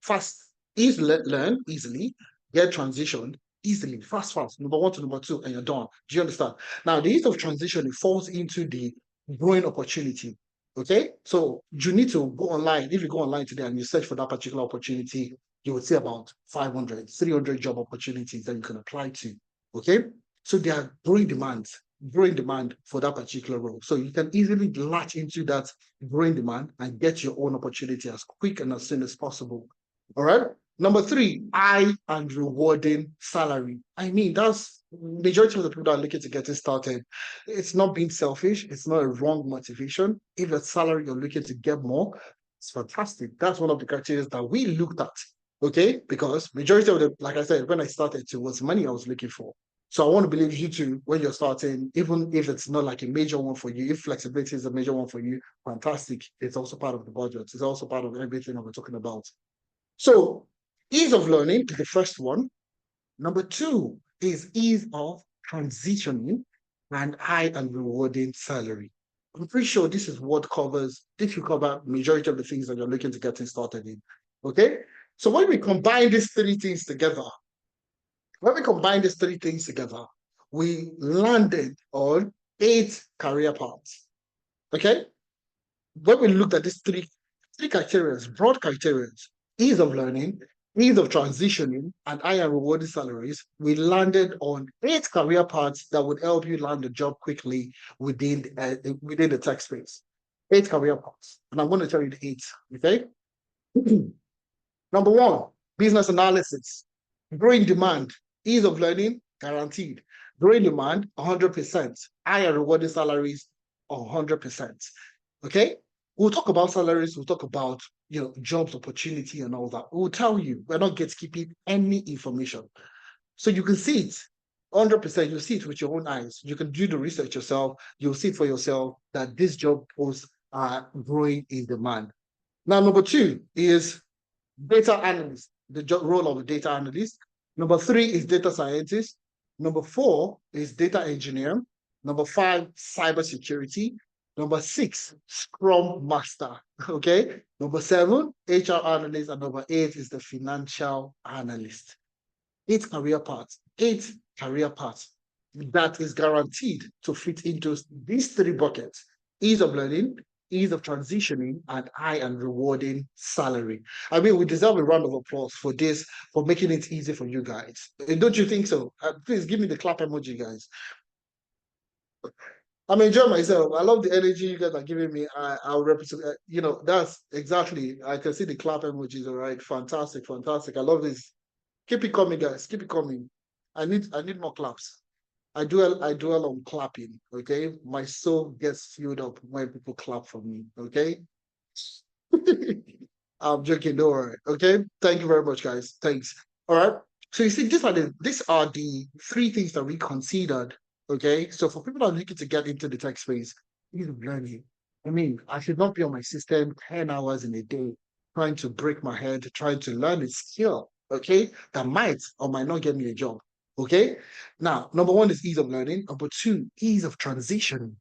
Fast, learn easily, get transition easily, fast. Number one to number two, and you're done. Do you understand? Now, the ease of transition, it falls into the growing opportunity. Okay, so you need to go online. If you go online today and you search for that particular opportunity, you will see about 500, 300 job opportunities that you can apply to. Okay, so there are growing demand for that particular role. So you can easily latch into that growing demand and get your own opportunity as quick and as soon as possible. All right. Number three, high and rewarding salary. I mean, that's majority of the people that are looking to get it started. It's not being selfish. It's not a wrong motivation. If the salary you're looking to get more, it's fantastic. That's one of the criteria that we looked at. Okay, because majority of the, like I said, when I started, it was money I was looking for. So I want to believe you too, when you're starting, even if it's not like a major one for you, if flexibility is a major one for you, fantastic. It's also part of the budget. It's also part of everything that we're talking about. So ease of learning is the first one. Number two is ease of transitioning and high and rewarding salary. I'm pretty sure this will cover majority of the things that you're looking to get started in. Okay. So when we combine these three things together, we landed on 8 career paths. Okay. When we looked at these three criteria, broad criteria, ease of learning, ease of transitioning, and higher rewarding salaries, we landed on 8 career paths that would help you land a job quickly within the tech space. 8 career paths. And I'm going to tell you the 8, okay? Number one, business analysis. Growing demand, ease of learning, guaranteed. Growing demand, 100%. Higher rewarding salaries, 100%. Okay? We'll talk about salaries, we'll talk about jobs, opportunity, and all that. We'll tell you, we're not gatekeeping any information. So you can see it 100%, you'll see it with your own eyes. You can do the research yourself, you'll see it for yourself that these job posts are growing in demand. Now, number two is data analyst, the role of a data analyst. Number three is data scientist. Number four is data engineer. Number five, cybersecurity. Number six, Scrum Master. Okay. Number seven, HR analyst. And number 8 is the financial analyst. 8 career paths. 8 career paths that is guaranteed to fit into these 3 buckets: ease of learning, ease of transitioning, and high and rewarding salary. I mean, we deserve a round of applause for this, for making it easy for you guys. Don't you think so? Please give me the clap emoji, guys. I'm enjoying myself. I love the energy you guys are giving me. I'll represent, that's exactly, I can see the clap emojis, all right? Fantastic. I love this. Keep it coming, guys. Keep it coming. I need more claps. I dwell on clapping, okay? My soul gets filled up when people clap for me, okay? I'm joking, don't worry, okay? Thank you very much, guys. Thanks. All right. So you see, these are the 3 things that we considered. Okay, so for people that are looking to get into the tech space, ease of learning. I mean, I should not be on my system 10 hours in a day trying to break my head, trying to learn a skill, okay, that might or might not get me a job. Okay, now, number 1 is ease of learning. Number 2, ease of transition.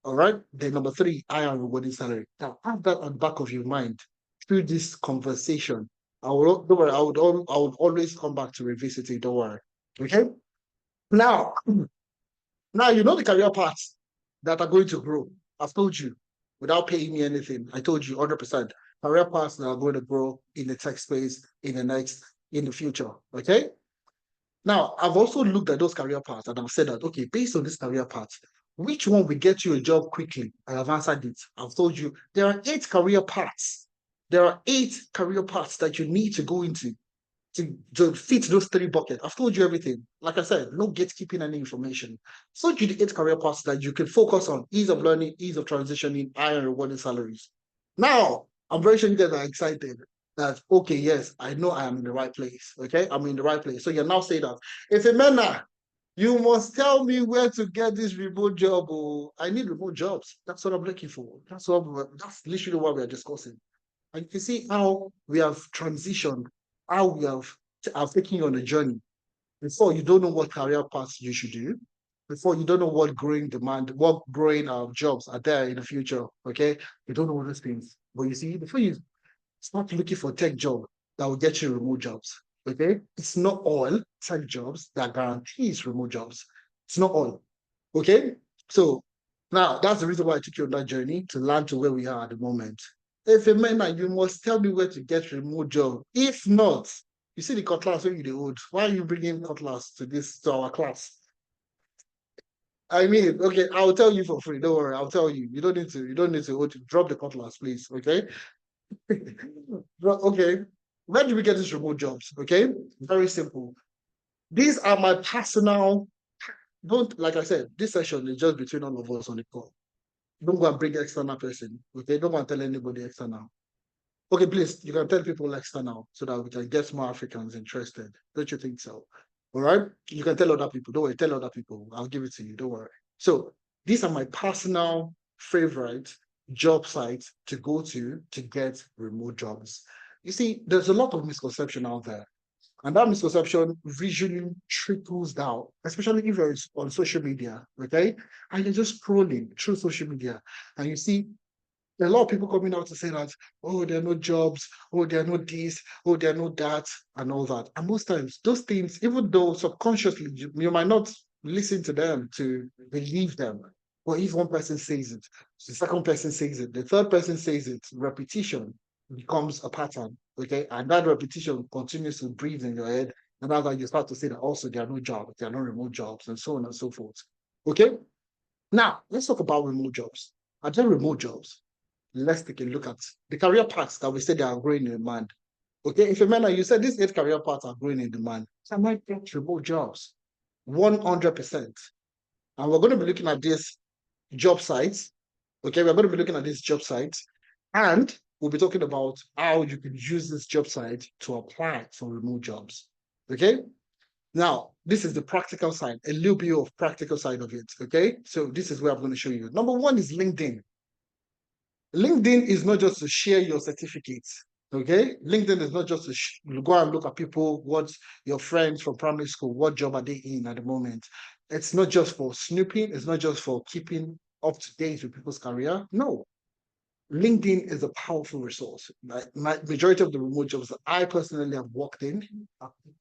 All right, then number 3, higher rewarding salary. Now, have that on the back of your mind through this conversation. Don't worry, I would always come back to revisit it, don't worry. Okay, now you know the career paths that are going to grow. I've told you without paying me anything. I told you 100%. Career paths that are going to grow in the tech space in the future. Okay. Now, I've also looked at those career paths and I've said that, okay, based on this career path, which one will get you a job quickly? I have answered it. I've told you there are 8 career paths. There are 8 career paths that you need to go into to fit those 3 buckets. I've told you everything. Like I said, no gatekeeping any information. So you the 8 career paths that you can focus on: ease of learning, ease of transitioning, high and rewarding salaries. Now, I'm very sure you guys are excited that, okay, yes, I know I am in the right place. Okay, I'm in the right place. So you're now saying that, if a man, you must tell me where to get this remote job. Oh, I need remote jobs. That's what I'm looking for. That's literally what we are discussing. And you can see how we have transitioned, how we have I've taken you on a journey. Before, you don't know what career paths you should do. Before, you don't know what growing demand, what growing jobs are there in the future. Okay, you don't know all those things. But you see, before you start looking for tech job that will get you remote jobs. Okay, it's not all tech jobs that guarantees remote jobs. It's not all. Okay, so now that's the reason why I took you on that journey to land to where we are at the moment. If a man, you must tell me where to get remote job. If not, you see the cutlass when you the old. Why are you bringing cutlass to our class? I mean, okay, I'll tell you for free. Don't worry, I'll tell you. You don't need to drop the cutlass, please. Okay. Okay. Where do we get these remote jobs? Okay, very simple. These are my personal. Don't, like I said, this session is just between all of us on the call. Don't go and bring external person. Okay, don't go and tell anybody external. Okay, please, you can tell people external so that we can get more Africans interested. Don't you think so? All right, you can tell other people. Don't worry, tell other people. I'll give it to you. Don't worry. So these are my personal favorite job sites to go to get remote jobs. You see, there's a lot of misconception out there. And that misconception visually trickles down, especially if you're on social media, okay? And you're just scrolling through social media and you see a lot of people coming out to say that, oh, there are no jobs, oh, there are no this, oh, there are no that, and all that. And most times, those things, even though subconsciously you might not listen to them to believe them, but if one person says it, the second person says it, the third person says it, repetition becomes a pattern, okay? And that repetition continues to breathe in your head. And that's how you start to say that also there are no jobs, there are no remote jobs, and so on and so forth. Okay? Now, let's talk about remote jobs. Are there remote jobs? Let's take a look at the career paths that we said they are growing in demand. Okay, if you said these 8 career paths are growing in demand, so I might get remote jobs, 100%. And we're going to be looking at these job sites. Okay, we're going to be looking at these job sites, and we'll be talking about how you can use this job site to apply for remote jobs. Okay, now this is the practical side, a little bit of practical side of it. Okay, so this is where I'm going to show you. Number one is LinkedIn. LinkedIn is not just to share your certificates, okay? LinkedIn is not just to go and look at people, what your friends from primary school, what job are they in at the moment. It's not just for snooping. It's not just for keeping up to date with people's career. No. LinkedIn is a powerful resource. My majority of the remote jobs that I personally have worked in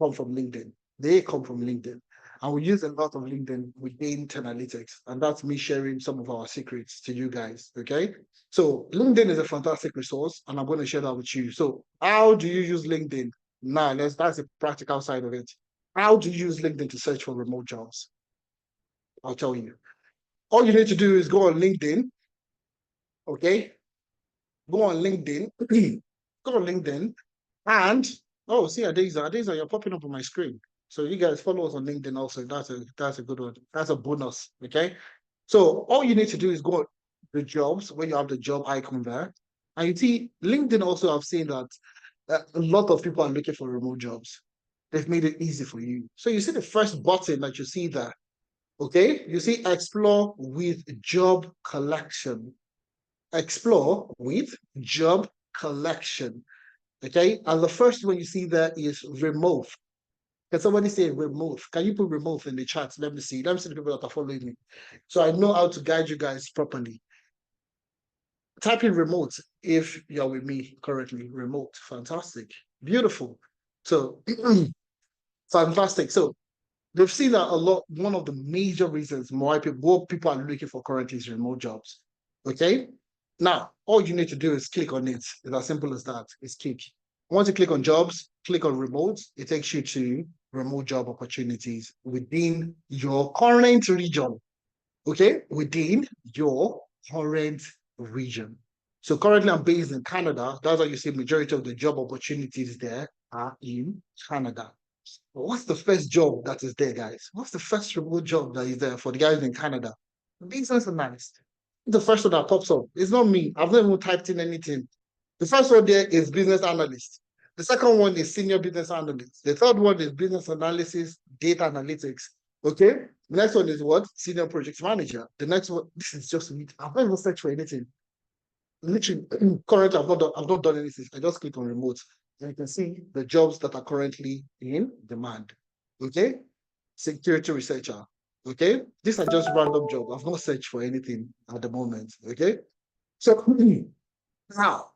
come from LinkedIn. They come from LinkedIn. And we use a lot of LinkedIn within Tenalytics. And that's me sharing some of our secrets to you guys, okay? So LinkedIn is a fantastic resource, and I'm going to share that with you. So how do you use LinkedIn? Now, that's the practical side of it. How do you use LinkedIn to search for remote jobs? I'll tell you. All you need to do is go on LinkedIn, okay? Go on LinkedIn, go on LinkedIn, and oh, see, Adeza, you're popping up on my screen. So you guys follow us on LinkedIn also. That's a good one. That's a bonus. Okay. So all you need to do is go the jobs where you have the job icon there. And you see, LinkedIn also have seen that a lot of people are looking for remote jobs. They've made it easy for you. So you see the first button that you see there. Okay. You see explore with job collection. Explore with job collection. Okay. And the first one you see there is remote. Can somebody say remote? Can you put remote in the chat? Let me see. Let me see the people that are following me. So I know how to guide you guys properly. Type in remote if you're with me currently. Remote. Fantastic. Beautiful. So fantastic. So they've seen that a lot. One of the major reasons why people are looking for currently is remote jobs. Okay. Now, all you need to do is click on it. It's as simple as that. It's click. Once you click on jobs, click on remote, it takes you to remote job opportunities within your current region. Okay, within your current region. So currently I'm based in Canada. That's why you see majority of the job opportunities there are in Canada. But what's the first job that is there, guys? What's the first remote job that is there for the guys in Canada? Business analyst. The first one that pops up. It's not me. I've not even typed in anything. The first one there is business analyst. The second one is senior business analyst. The third one is business analysis, data analytics. Okay. The next one is what? Senior project manager. The next one, this is just me. I've not even searched for anything. Literally, currently, I've not done anything. I just click on remote. You can see the jobs that are currently in demand. Okay, security researcher. Okay, these are just random jobs. I've not searched for anything at the moment. Okay, so now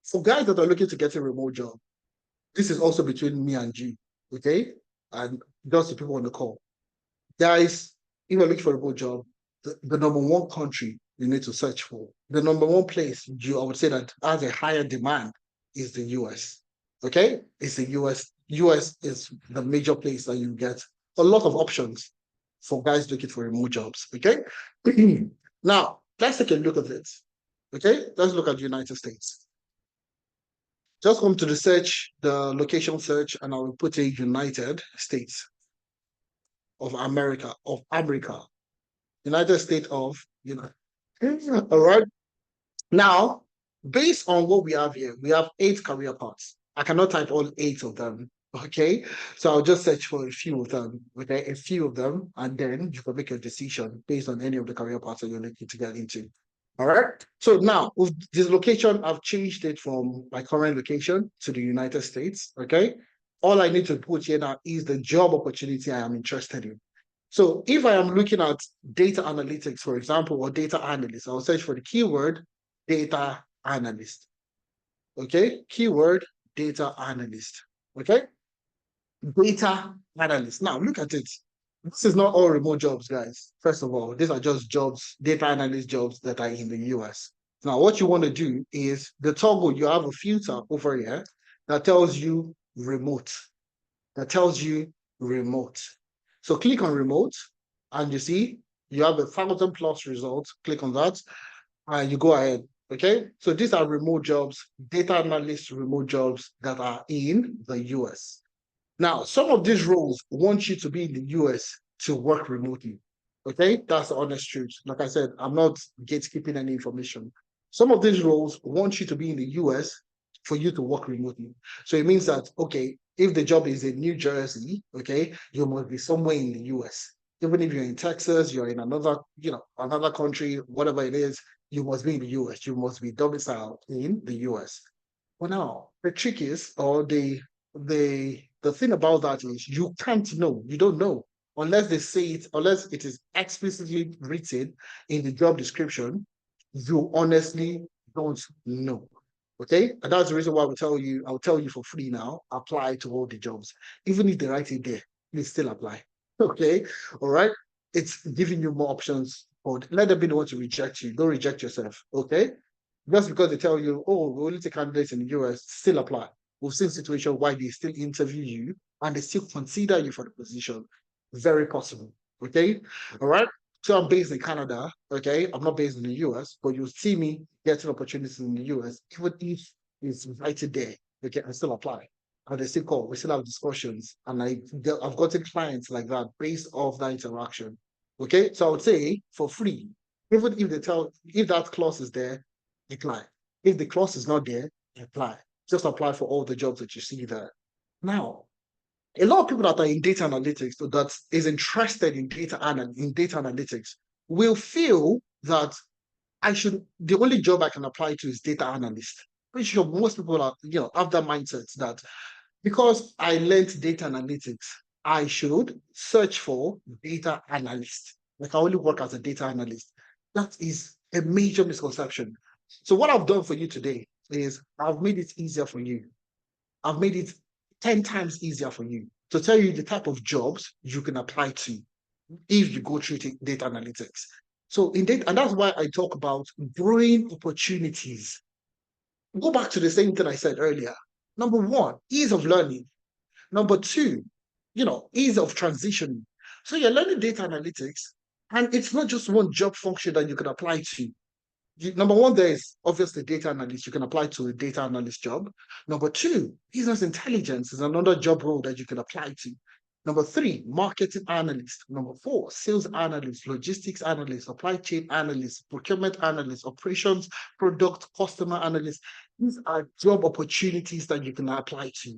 for guys that are looking to get a remote job, this is also between me and G. Okay, and just the people on the call, guys. If you're looking for a remote job, the number one country you need to search for, the number one place I would say that has a higher demand is the US. Okay, it's the US. US is the major place that you get a lot of options for guys looking for remote jobs. Okay, now let's take a look at it. Okay, let's look at the United States. Just come to the search, the location search, and I will put a United States of America, United States of, all right. Now, based on what we have here, we have 8 career paths. I cannot type all 8 of them. Okay, so I'll just search for a few of them. Okay, a few of them, and then you can make a decision based on any of the career paths that you're looking to get into. All right. So now with this location, I've changed it from my current location to the United States. Okay. All I need to put here now is the job opportunity I am interested in. So if I am looking at data analytics, for example, or data analyst, I'll search for the keyword data analyst. Okay, keyword data analyst. Okay, data analyst. Now look at it. This is not all remote jobs, guys. First of all, these are just jobs, data analyst jobs that are in the US. Now, what you want to do is the toggle, you have a filter over here that tells you remote. That tells you remote. So click on remote, and you see you have 1,000+ results. Click on that, and you go ahead. Okay, so these are remote jobs, data analyst remote jobs that are in the US. Now, some of these roles want you to be in the US to work remotely. Okay, that's the honest truth. Like I said, I'm not gatekeeping any information. Some of these roles want you to be in the US for you to work remotely. So it means that, okay, if the job is in New Jersey, okay, you must be somewhere in the US. Even if you're in Texas, you're in another, another country, whatever it is, you must be in the US. You must be domiciled in the US. Well, now the trick is, or the thing about that is you can't know. You don't know unless they say it, unless it is explicitly written in the job description. You honestly don't know. Okay, and that's the reason why I'll tell you for free now. Apply to all the jobs, even if they write it there. You still apply. Okay, all right. It's giving you more options. Or let them be the one to reject you. Don't reject yourself. Okay, just because they tell you, oh, we only take candidates in the US, still apply. We've seen situations why they still interview you and they still consider you for the position. Very possible. Okay, all right. So I'm based in Canada. Okay, I'm not based in the US, but you'll see me getting opportunities in the US, even if it's invited there. Okay, I still apply. And they still call. We still have discussions, and I've gotten clients like that based off that interaction. Okay, so I would say for free, even if if that clause is there, apply. If the clause is not there, apply. Just apply for all the jobs that you see there. Now, a lot of people that are in data analytics, that is interested in data analytics, will feel that the only job I can apply to is data analyst. Pretty sure most people are, have that mindset that because I learned data analytics, I should search for data analyst. Like I only work as a data analyst. That is a major misconception. So what I've done for you today is I've made it easier for you. I've made it 10 times easier for you to tell you the type of jobs you can apply to if you go through data analytics. So and that's why I talk about growing opportunities. Go back to the same thing I said earlier. Number 1, ease of learning. Number 2, ease of transition. So you're learning data analytics, and it's not just one job function that you can apply to. Number 1, there is obviously data analyst. You can apply to a data analyst job. Number 2, business intelligence is another job role that you can apply to. Number 3, marketing analyst. Number 4, sales analyst, logistics analyst, supply chain analyst, procurement analyst, operations, product, customer analyst. These are job opportunities that you can apply to.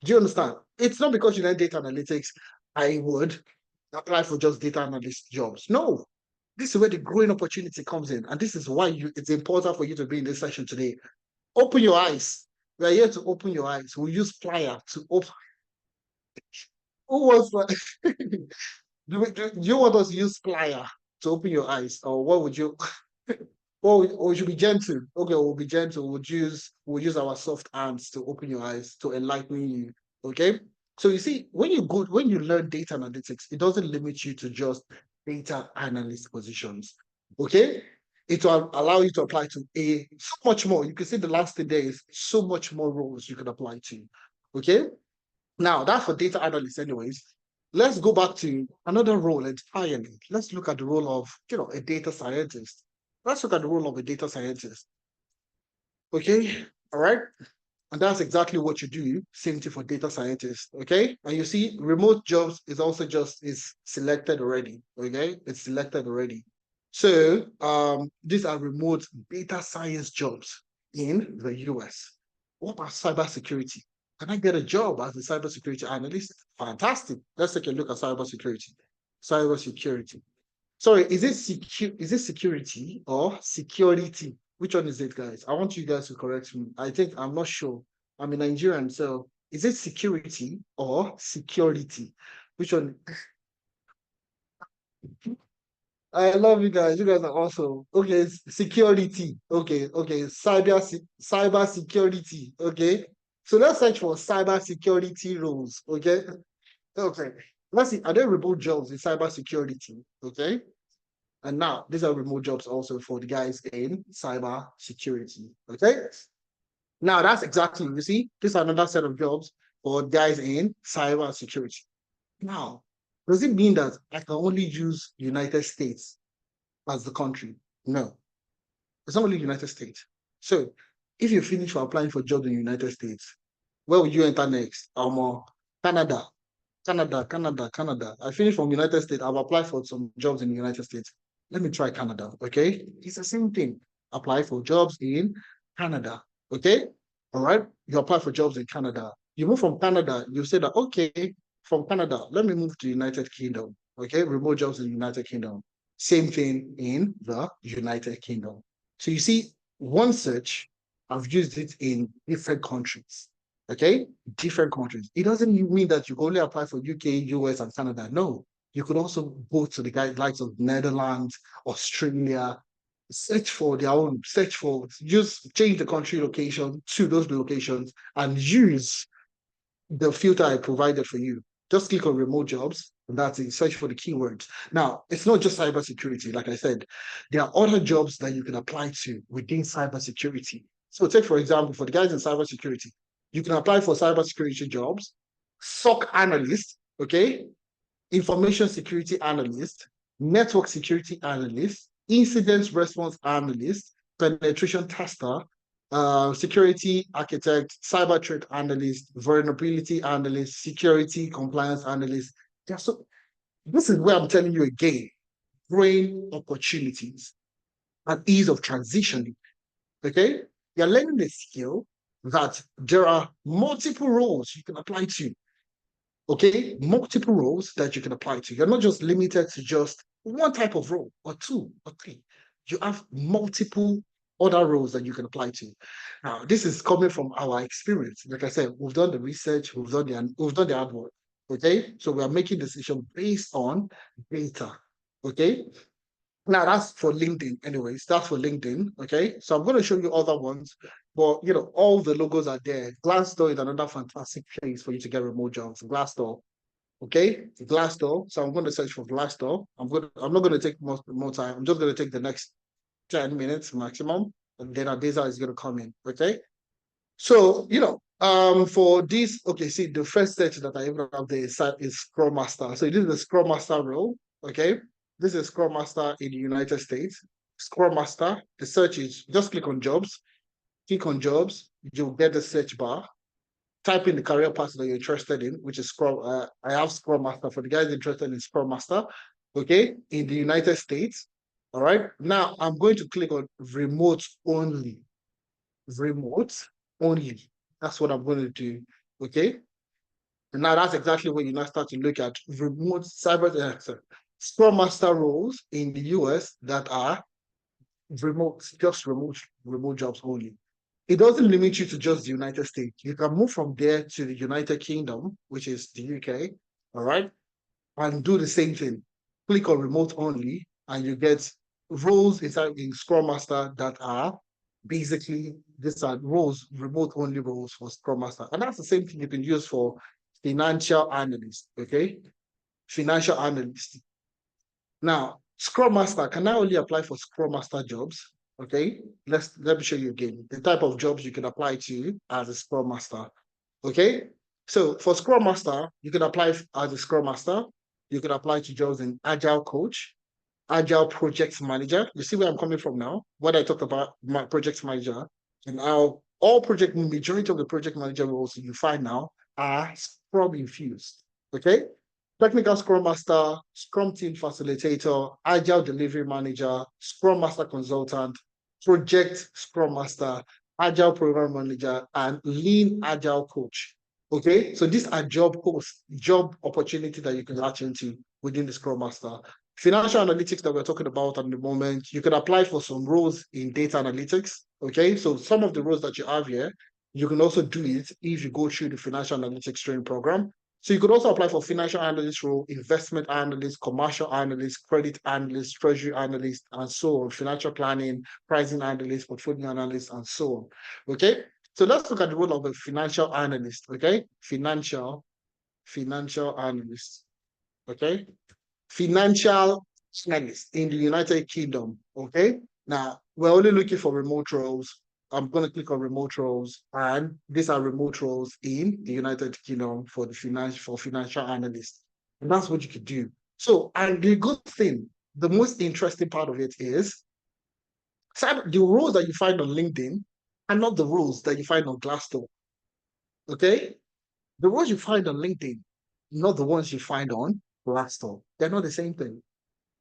Do you understand? It's not because you learn data analytics, I would apply for just data analyst jobs. No. This is where the growing opportunity comes in. And this is why it's important for you to be in this session today. Open your eyes. We are here to open your eyes. We use plier to open. Who was like, do you want us to use plier to open your eyes? Or what would you? Or we should be gentle. Okay, we'll be gentle. We'll use our soft hands to open your eyes, to enlighten you. Okay. So you see, when you learn data analytics, it doesn't limit you to just data analyst positions. Okay. It will allow you to apply to so much more. You can see the last 3 days, so much more roles you can apply to. Okay. Now that's for data analysts, anyways. Let's go back to another role entirely. Let's look at the role of a data scientist. Let's look at the role of a data scientist. Okay, all right. And that's exactly what you do. Same thing for data scientists. Okay. And you see, remote jobs is also is selected already. Okay, it's selected already. So these are remote data science jobs in the US. What about cybersecurity? Can I get a job as a cybersecurity analyst? Fantastic. Let's take a look at cybersecurity. Cybersecurity. Sorry, is it security or security? Which one is it, guys? I want you guys to correct me. I'm not sure. I'm a Nigerian, so is it security or security? Which one? I love you guys. You guys are awesome. Okay, security. Okay. Cyber security. Okay. So let's search for cyber security roles. Okay. Okay. Let's see. Are there remote jobs in cyber security? Okay. And now these are remote jobs also for the guys in cyber security. Okay. Now that's exactly, you see, this is another set of jobs for guys in cyber security. Now, does it mean that I can only use United States as the country? No, it's not only United States. So if you finish for applying for jobs in the United States, where will you enter next? Canada. I finished from United States. I've applied for some jobs in the United States. Let me try Canada. Okay, it's the same thing. Apply for jobs in Canada. Okay, all right. You apply for jobs in Canada. You move from Canada. You say that okay, from Canada, let me move to United Kingdom. Okay, remote jobs in the United Kingdom. Same thing in the United Kingdom. So you see, one search, I've used it in different countries. Okay, different countries. It doesn't mean that you can only apply for UK, US, and Canada. No, you could also go to the likes of Netherlands, Australia, just change the country location to those locations and use the filter I provided for you. Just click on remote jobs, and that's it. Search for the keywords. Now, it's not just cybersecurity. Like I said, there are other jobs that you can apply to within cybersecurity. So take, for example, for the guys in cybersecurity, you can apply for cybersecurity jobs, SOC analyst, okay, information security analyst, network security analyst, incident response analyst, penetration tester, security architect, cyber threat analyst, vulnerability analyst, security compliance analyst. So this is where I'm telling you again, growing opportunities and ease of transitioning. Okay, you're learning the skill that there are multiple roles you can apply to. Okay, multiple roles that you can apply to. You're not just limited to just one type of role or two or three. You have multiple other roles that you can apply to. Now, this is coming from our experience. Like I said, we've done the research, we've done the hard work. Okay, so we are making decisions based on data. Okay, now that's for LinkedIn, anyways. That's for LinkedIn. Okay, so I'm going to show you other ones, but all the logos are there. Glassdoor is another fantastic place for you to get remote jobs. Glassdoor. Okay, Glassdoor. So I'm going to search for Glassdoor. I'm not going to take more time. I'm just going to take the next 10 minutes maximum, and then Adeza is going to come in. Okay, so for this, okay, see the first search that I even have there is Scrum Master. So this is the Scrum Master role. Okay, this is Scrum Master in the United States. Scrum Master. The search is just click on jobs. Click on jobs. You'll get the search bar. Type in the career path that you're interested in, which is Scrum. I have Scrum Master for the guys interested in Scrum Master. Okay, in the United States. All right. Now I'm going to click on remote only. Remote only. That's what I'm going to do. Okay. And now that's exactly when you now start to look at remote Scrum Master roles in the US that are remote, just remote jobs only. it doesn't limit you to just the United States. You can move from there to the United Kingdom, which is the UK, all right, and do the same thing. Click on remote only, and you get roles inside in Scrum Master that are basically these are roles, remote only roles for Scrum Master. And that's the same thing you can use for financial analyst, okay? Financial analyst. Now, Scrum Master, can I only apply for Scrum Master jobs? Okay, let me show you again the type of jobs you can apply to as a Scrum Master. Okay, so for Scrum Master, you can apply as a Scrum Master. You can apply to jobs in Agile Coach, Agile Project Manager. You see where I'm coming from now? What I talked about my project manager and how majority of the project manager roles you find now are Scrum infused. Okay, Technical Scrum Master, Scrum Team Facilitator, Agile Delivery Manager, Scrum Master Consultant, Project Scrum Master, Agile Program Manager, and Lean Agile Coach. Okay, so these are job opportunity that you can latch into within the Scrum Master. Financial analytics that we're talking about at the moment, you can apply for some roles in data analytics. Okay, so some of the roles that you have here, you can also do it if you go through the financial analytics training program. So you could also apply for financial analyst role, investment analyst, commercial analyst, credit analyst, treasury analyst, and so on, financial planning, pricing analyst, portfolio analyst, and so on. Okay, so let's look at the role of a financial analyst. Okay, financial analyst. Okay, financial analyst in the United Kingdom. Okay, now we're only looking for remote roles. I'm going to click on remote roles, and these are remote roles in the United Kingdom for financial analysts. And that's what you could do. So, and the good thing, the most interesting part of it is the roles that you find on LinkedIn are not the roles that you find on Glassdoor. Okay? The roles you find on LinkedIn, not the ones you find on Glassdoor. They're not the same thing.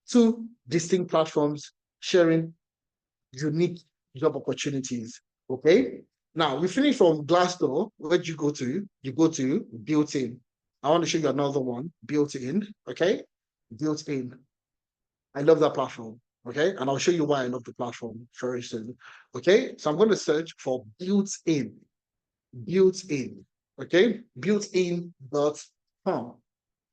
Two distinct platforms sharing unique job opportunities. Okay. Now we finish from Glassdoor. Where do you go to? You go to Built-in. I want to show you another one. Built-in. Okay. Built-in. I love that platform. Okay. And I'll show you why I love the platform very soon. Okay. So I'm going to search for Built-in. Built-in. Okay. Built-in.com.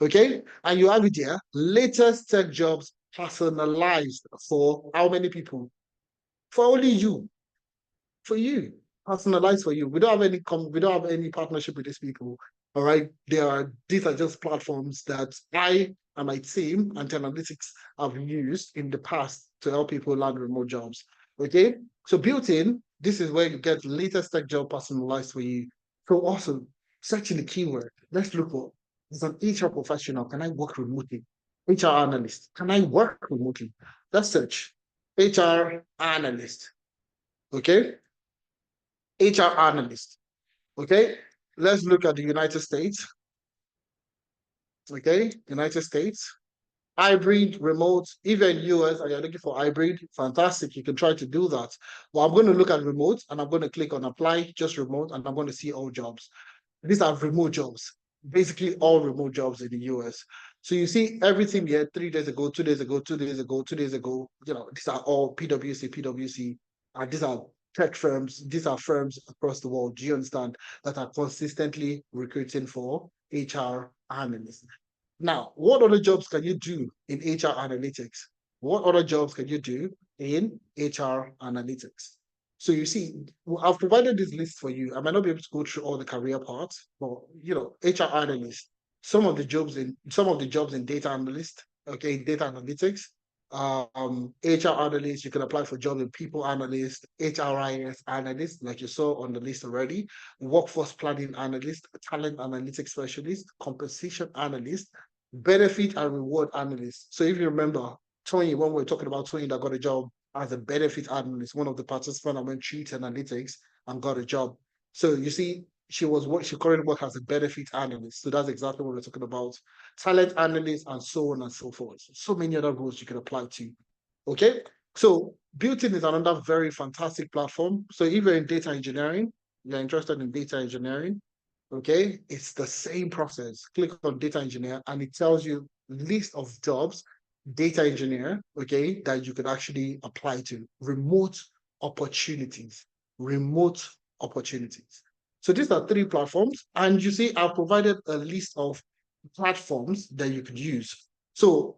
Okay. And you have it here. Latest tech jobs personalized for how many people? For only you, for you, personalized for you. We don't have any partnership with these people. All right, these are just platforms that I and my team and Analytics have used in the past to help people land remote jobs. Okay, so Built-in, this is where you get the latest tech job personalized for you. So also searching the keyword. Let's look for as an HR professional. Can I work remotely? HR analyst. Can I work remotely? Let's search. HR analyst. Okay. HR analyst. Okay. Let's look at the United States. Okay. United States. Hybrid, remote, even US, and you're looking for hybrid, fantastic. You can try to do that. Well, I'm going to look at remote and I'm going to click on apply, just remote, and I'm going to see all jobs. These are remote jobs, basically all remote jobs in the US. So you see everything here 3 days ago, 2 days ago, 2 days ago, 2 days ago, these are all PwC, and these are tech firms, these are firms across the world, do you understand, that are consistently recruiting for HR analysts. Now, what other jobs can you do in HR analytics? What other jobs can you do in HR analytics? So you see, I've provided this list for you. I might not be able to go through all the career parts, but HR analyst, some of the jobs in data analyst, okay, data analytics, HR analyst, you can apply for job in people analyst, HRIS analyst, like you saw on the list already, workforce planning analyst, talent analytics specialist, compensation analyst, benefit and reward analyst. So if you remember, Tony, when we were talking about Tony that got a job as a benefit analyst, one of the participants that went through analytics and got a job. So you see, she currently works as a benefit analyst. So that's exactly what we're talking about. Talent analyst and so on and so forth. So many other roles you can apply to. Okay. So Built-in is another very fantastic platform. So if you're in data engineering, you're interested in data engineering, okay, it's the same process. Click on data engineer and it tells you list of jobs, data engineer, okay, that you could actually apply to. Remote opportunities. Remote opportunities. So these are 3 platforms, and you see I've provided a list of platforms that you could use. So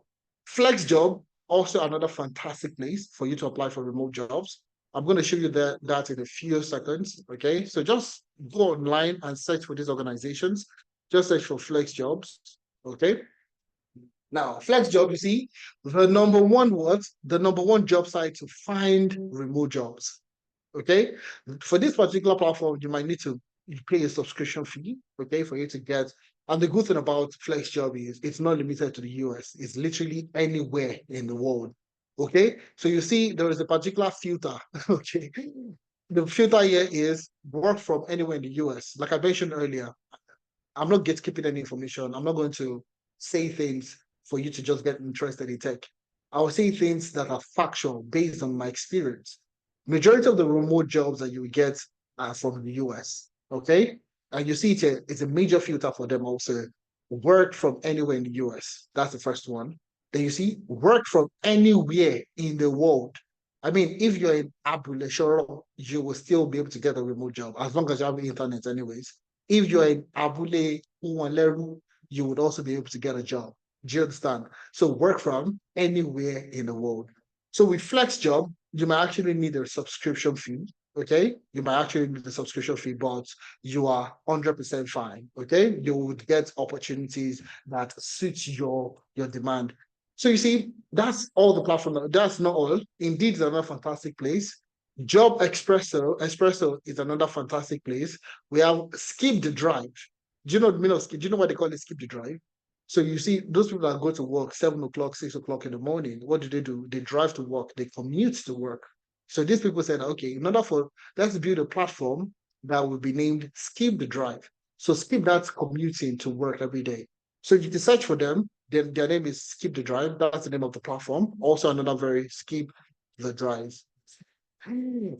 FlexJob, also another fantastic place for you to apply for remote jobs. I'm going to show you that in a few seconds, okay? So just go online and search for these organizations. Just search for FlexJobs, okay? Now, FlexJob, you see, the number one job site to find remote jobs, okay? For this particular platform, you might need to pay a subscription fee, okay, for you to get. And the good thing about FlexJob is it's not limited to the US. It's literally anywhere in the world, okay? So you see there is a particular filter, okay? The filter here is work from anywhere in the US. Like I mentioned earlier, I'm not gatekeeping any information. I'm not going to say things for you to just get interested in tech. I will say things that are factual based on my experience. Majority of the remote jobs that you get are from the US, okay? And you see it's a major filter for them also. Work from anywhere in the US. That's the first one. Then you see work from anywhere in the world. I mean, if you're in Abule, you will still be able to get a remote job as long as you have the internet anyways. If you're in Abule, Uwanleru, you would also be able to get a job. Do you understand? So work from anywhere in the world. So with FlexJob, you might actually need a subscription fee, okay? You might actually need a subscription fee, but you are 100% fine, okay? You would get opportunities that suit your demand. So you see, that's all the platform. That's not all. Indeed, it's another fantastic place. Job Espresso is another fantastic place. We have Skip the Drive. Do you know the meaning of skip? Do you know what they call it? Skip the Drive. So you see, those people that go to work 7 o'clock, 6 o'clock in the morning, what do? They drive to work, they commute to work. So these people said, okay, in order for let's build a platform that will be named Skip the Drive. So Skip that's commuting to work every day. So you can search for them. Their name is Skip the Drive. That's the name of the platform. Also another very Skip the Drive.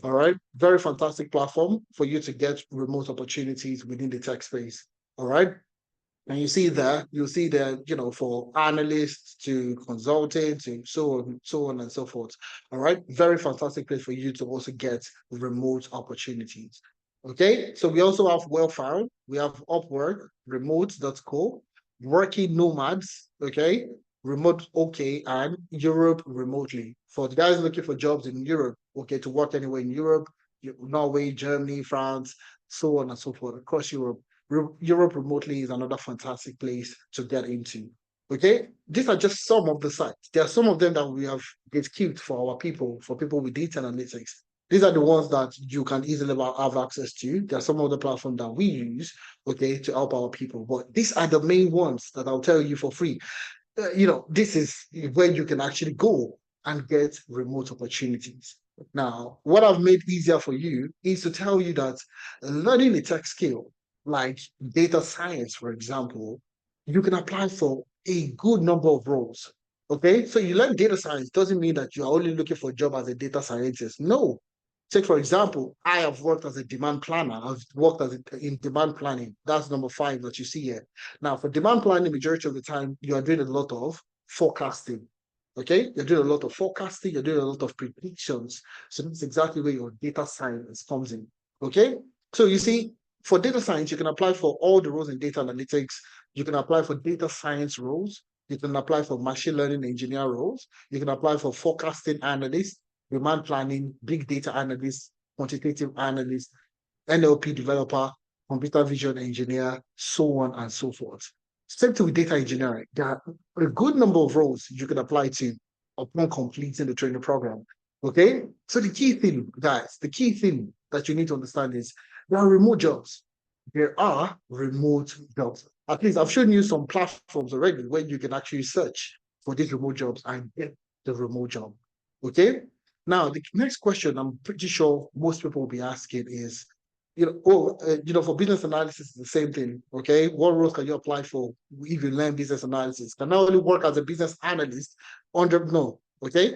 All right, very fantastic platform for you to get remote opportunities within the tech space. All right. And you'll see there, for analysts to consultants to so on and so forth. All right. Very fantastic place for you to also get remote opportunities. Okay. So we also have Wellfound. We have Upwork, remote.co, Working Nomads. Okay. Remote, okay, and Europe remotely. For the guys looking for jobs in Europe, okay, to work anywhere in Europe, Norway, Germany, France, so on and so forth, across Europe. Europe remotely is another fantastic place to get into. Okay, these are just some of the sites. There are some of them that we have gatekept for our people, for people with data analytics. These are the ones that you can easily have access to. There are some of the platforms that we use, okay, to help our people. But these are the main ones that I'll tell you for free. This is where you can actually go and get remote opportunities. Now, what I've made easier for you is to tell you that learning a tech skill like data science, for example, you can apply for a good number of roles. Okay, so you learn data science doesn't mean that you're only looking for a job as a data scientist. No. Take, for example, I have worked as a demand planner. I've worked in demand planning. That's number 5 that you see here. Now, for demand planning, majority of the time, you are doing a lot of forecasting. Okay, you're doing a lot of forecasting, you're doing a lot of predictions. So that's exactly where your data science comes in. Okay, so you see, for data science, you can apply for all the roles in data analytics. You can apply for data science roles. You can apply for machine learning engineer roles. You can apply for forecasting analyst, demand planning, big data analyst, quantitative analyst, NLP developer, computer vision engineer, so on and so forth. Same thing with data engineering. There are a good number of roles you can apply to upon completing the training program. Okay? So the key thing, guys, the key thing that you need to understand is there are remote jobs. There are remote jobs. At least I've shown you some platforms already where you can actually search for these remote jobs and get the remote job. Okay? Now, the next question I'm pretty sure most people will be asking is, for business analysis, it's the same thing. Okay? What roles can you apply for if you learn business analysis? Can not only work as a business analyst okay?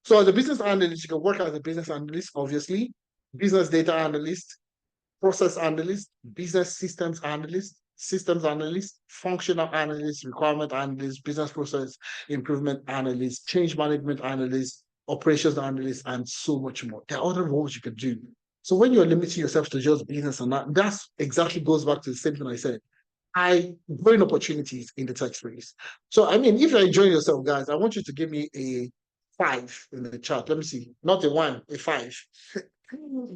So as a business analyst, you can work as a business analyst, obviously, business data analyst, process analyst, business systems analyst, functional analyst, requirement analyst, business process improvement analyst, change management analyst, operations analyst, and so much more. There are other roles you can do. So when you're limiting yourself to just business and that's exactly goes back to the same thing I said. Growing opportunities in the tech space. So, I mean, if you're enjoying yourself, guys, I want you to give me a 5 in the chat. Let me see. Not a 1, a 5.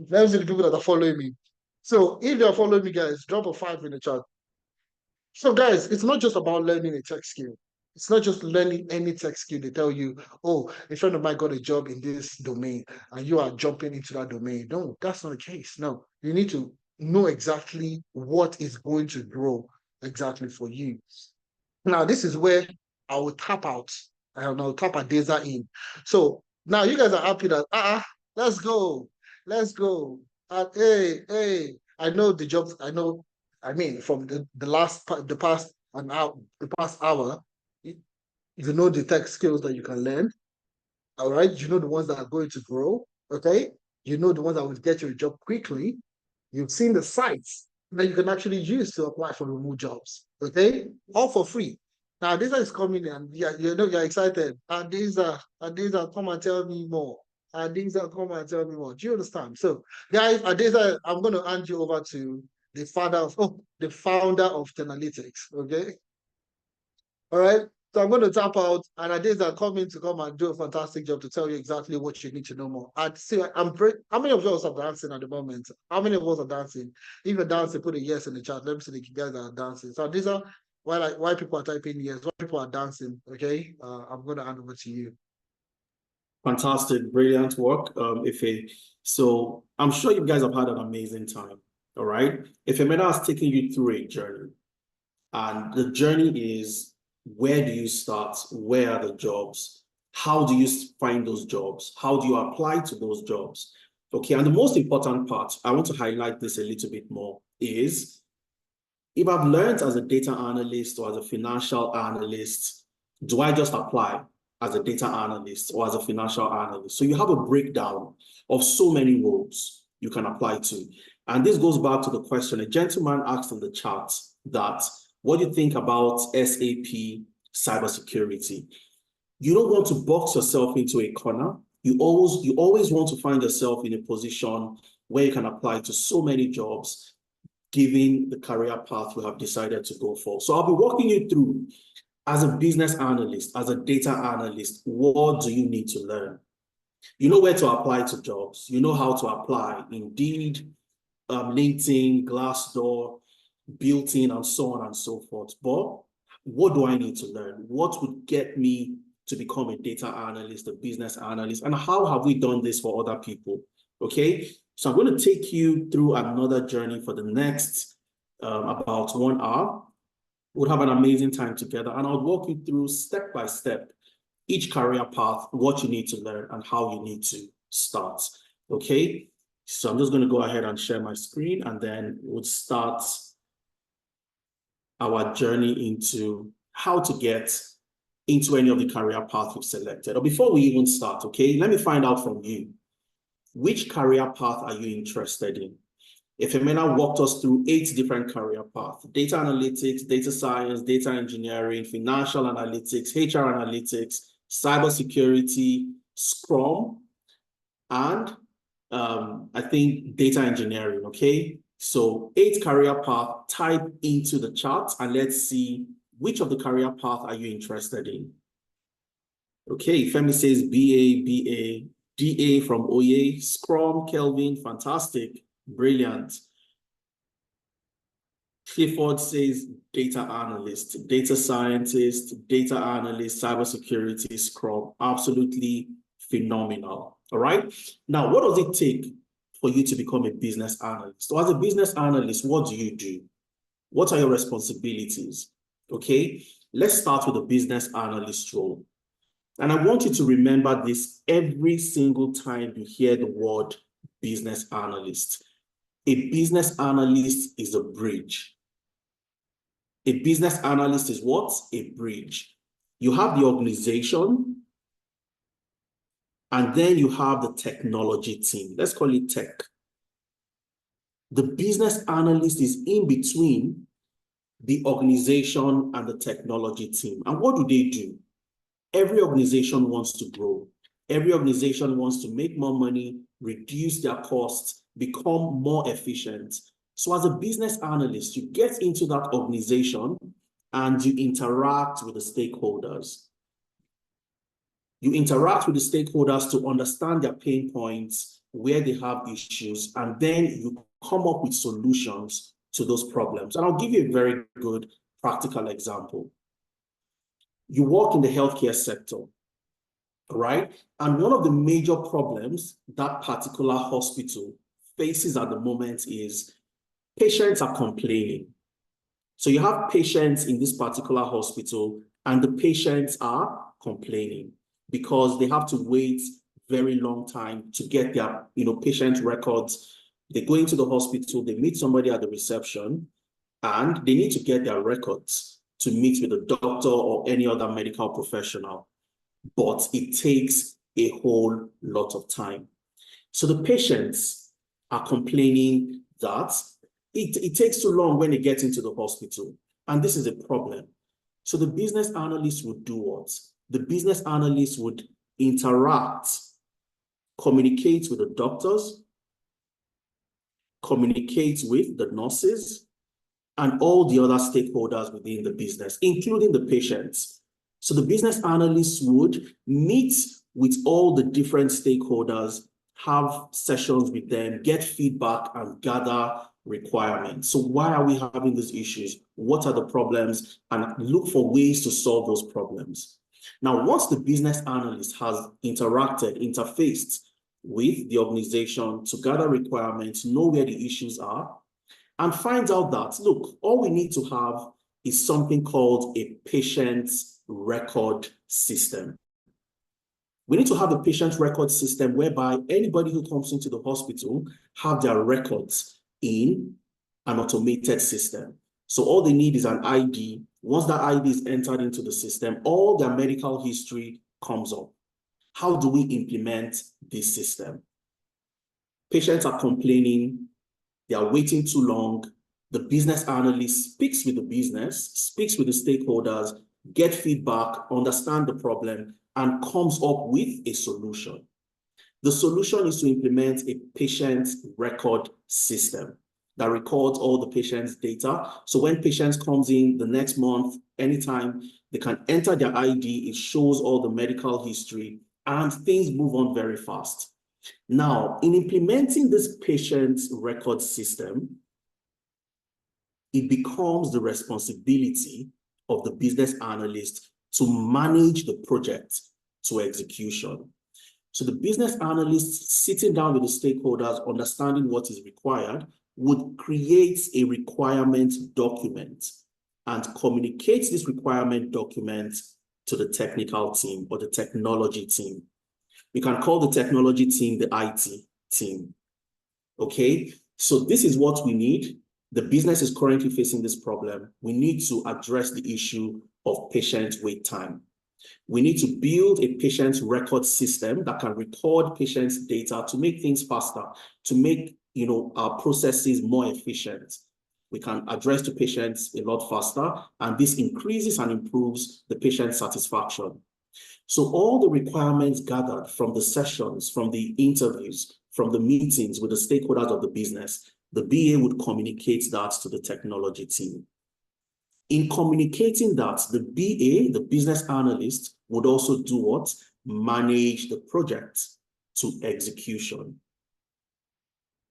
Let me see the people that are following me. So, if you're following me, guys, drop a 5 in the chat. So, guys, it's not just about learning a tech skill. It's not just learning any tech skill. They tell you, oh, a friend of mine got a job in this domain and you are jumping into that domain. No, that's not the case. No, you need to know exactly what is going to grow exactly for you. Now, this is where I will tap out and I'll tap Adeza in. So now you guys are happy that, let's go. Let's go. Hey, I know the jobs, I mean, from the past hour, you know the tech skills that you can learn. All right. You know the ones that are going to grow. Okay. You know the ones that will get you a job quickly. You've seen the sites that you can actually use to apply for remote jobs. Okay. All for free. Now, Adeza is coming in and you're excited. Adeza, come and tell me more. Adeza, come and tell me more. Do you understand? So, guys, Adeza, I'm going to hand you over to the founder of Tenalytics. Okay. All right. So I'm going to tap out, and Adeza coming to come and do a fantastic job to tell you exactly what you need to know more. And see, how many of us are dancing at the moment? How many of us are dancing? If you're dancing, put a yes in the chat. Let me see the guys that are dancing. So Adeza, why people are typing yes, why people are dancing, okay? I'm going to hand over to you. Fantastic, brilliant work, Ife. So I'm sure you guys have had an amazing time, all right? Ifemena has taken you through a journey, and the journey is, where do you start? Where are the jobs? How do you find those jobs? How do you apply to those jobs? Okay, and the most important part, I want to highlight this a little bit more, is if I've learned as a data analyst or as a financial analyst, do I just apply as a data analyst or as a financial analyst? So you have a breakdown of so many roles you can apply to. And this goes back to the question a gentleman asked in the chat that, what do you think about SAP cybersecurity? You don't want to box yourself into a corner. You always want to find yourself in a position where you can apply to so many jobs, given the career path you have decided to go for. So I'll be walking you through, as a business analyst, as a data analyst, what do you need to learn? You know where to apply to jobs. You know how to apply. Indeed, LinkedIn, Glassdoor, Built-in, and so on and so forth. But what do I need to learn? What would get me to become a data analyst, a business analyst, and how have we done this for other people? Okay, so I'm going to take you through another journey for the next about 1 hour. We'll have an amazing time together, and I'll walk you through step by step each career path, what you need to learn, and how you need to start. Okay, so I'm just going to go ahead and share my screen, and then we'll start our journey into how to get into any of the career paths you've selected. Or before we even start, okay, let me find out from you, which career path are you interested in? Ifemena walked us through 8 different career paths: data analytics, data science, data engineering, financial analytics, HR analytics, cybersecurity, Scrum, and I think data engineering, okay? So 8 career paths, type into the chat and let's see which of the career path are you interested in. Okay, Femi says BA, DA from Oye, Scrum, Kelvin, fantastic, brilliant. Clifford says data analyst, data scientist, data analyst, cybersecurity, Scrum, absolutely phenomenal. All right, now what does it take for you to become a business analyst? So as a business analyst, what do you do? What are your responsibilities? Okay, let's start with the business analyst role. And I want you to remember this every single time you hear the word business analyst. A business analyst is a bridge. A business analyst is what? A bridge. You have the organization, and then you have the technology team. Let's call it tech. The business analyst is in between the organization and the technology team. And what do they do? Every organization wants to grow. Every organization wants to make more money, reduce their costs, become more efficient. So as a business analyst, you get into that organization and you interact with the stakeholders. You interact with the stakeholders to understand their pain points, where they have issues, and then you come up with solutions to those problems. And I'll give you a very good practical example. You work in the healthcare sector, right? And one of the major problems that particular hospital faces at the moment is patients are complaining. So you have patients in this particular hospital, and the patients are complaining because they have to wait very long time to get their patient records. They go into the hospital, they meet somebody at the reception, and they need to get their records to meet with a doctor or any other medical professional. But it takes a whole lot of time. So the patients are complaining that it takes too long when they get into the hospital. And this is a problem. So the business analyst would do what? The business analyst would interact, communicate with the doctors, communicate with the nurses, and all the other stakeholders within the business, including the patients. So the business analyst would meet with all the different stakeholders, have sessions with them, get feedback, and gather requirements. So why are we having these issues? What are the problems? And look for ways to solve those problems. Now, once the business analyst has interfaced with the organization to gather requirements, know where the issues are, and find out that, look, all we need to have is something called a patient record system. We need to have a patient record system whereby anybody who comes into the hospital have their records in an automated system. So all they need is an ID. Once that ID is entered into the system, all their medical history comes up. How do we implement this system? Patients are complaining, they are waiting too long. The business analyst speaks with the business, speaks with the stakeholders, get feedback, understand the problem, and comes up with a solution. The solution is to implement a patient record system that records all the patient's data. So when patients comes in the next month, anytime, they can enter their ID, it shows all the medical history, and things move on very fast. Now, in implementing this patient record system, it becomes the responsibility of the business analyst to manage the project to execution. So the business analyst sitting down with the stakeholders, understanding what is required, would create a requirement document and communicate this requirement document to the technical team or the technology team. We can call the technology team the IT team. Okay, so this is what we need. The business is currently facing this problem. We need to address the issue of patient wait time. We need to build a patient record system that can record patients' data to make things faster, to make our processes more efficient. We can address the patients a lot faster, and this increases and improves the patient satisfaction. So all the requirements gathered from the sessions, from the interviews, from the meetings with the stakeholders of the business, the BA would communicate that to the technology team. In communicating that, the BA, the business analyst, would also do what? Manage the project to execution.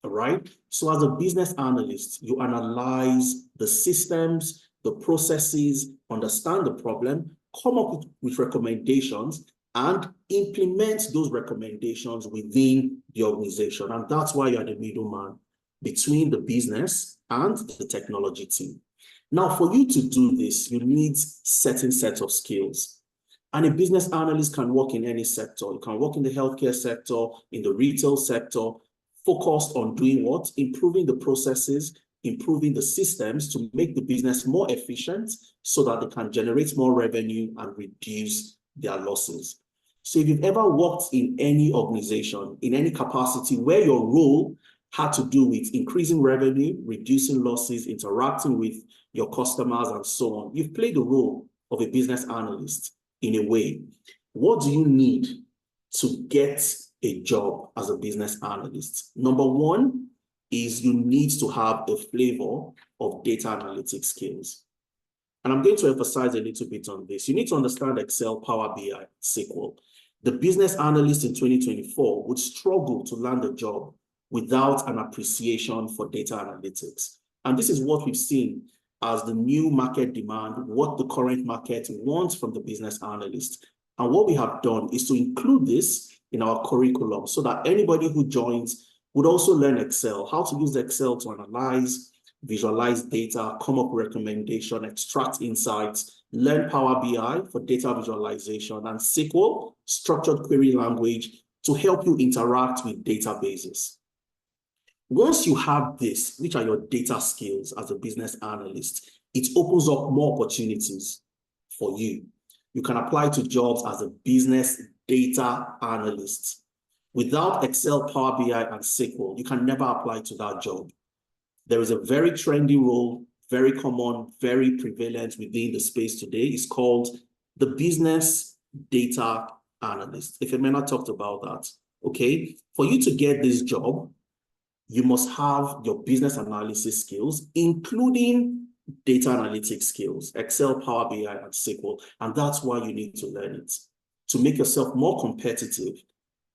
All right? So as a business analyst, you analyze the systems, the processes, understand the problem, come up with recommendations, and implement those recommendations within the organization. And that's why you're the middleman between the business and the technology team. Now, for you to do this, you need certain sets of skills. And a business analyst can work in any sector. You can work in the healthcare sector, in the retail sector, focused on doing what? Improving the processes, improving the systems to make the business more efficient so that they can generate more revenue and reduce their losses. So if you've ever worked in any organization, in any capacity where your role had to do with increasing revenue, reducing losses, interacting with your customers, and so on, you've played the role of a business analyst in a way. What do you need to get a job as a business analyst? Number one, is you need to have a flavor of data analytics skills. And I'm going to emphasize a little bit on this. You need to understand Excel, Power BI, SQL. The business analyst in 2024 would struggle to land a job without an appreciation for data analytics. And this is what we've seen as the new market demand, what the current market wants from the business analyst. And what we have done is to include this in our curriculum so that anybody who joins would also learn Excel, how to use Excel to analyze, visualize data, come up with recommendation, extract insights, learn Power BI for data visualization, and SQL, structured query language, to help you interact with databases. Once you have this, which are your data skills as a business analyst, it opens up more opportunities for you. You can apply to jobs as a business data analyst. Without Excel, Power BI, and SQL, you can never apply to that job. There is a very trendy role, very common, very prevalent within the space today. It's called the business data analyst. If Emena talked about that, okay? For you to get this job, you must have your business analysis skills, including data analytics skills, Excel, Power BI, and SQL. And that's why you need to learn it, to make yourself more competitive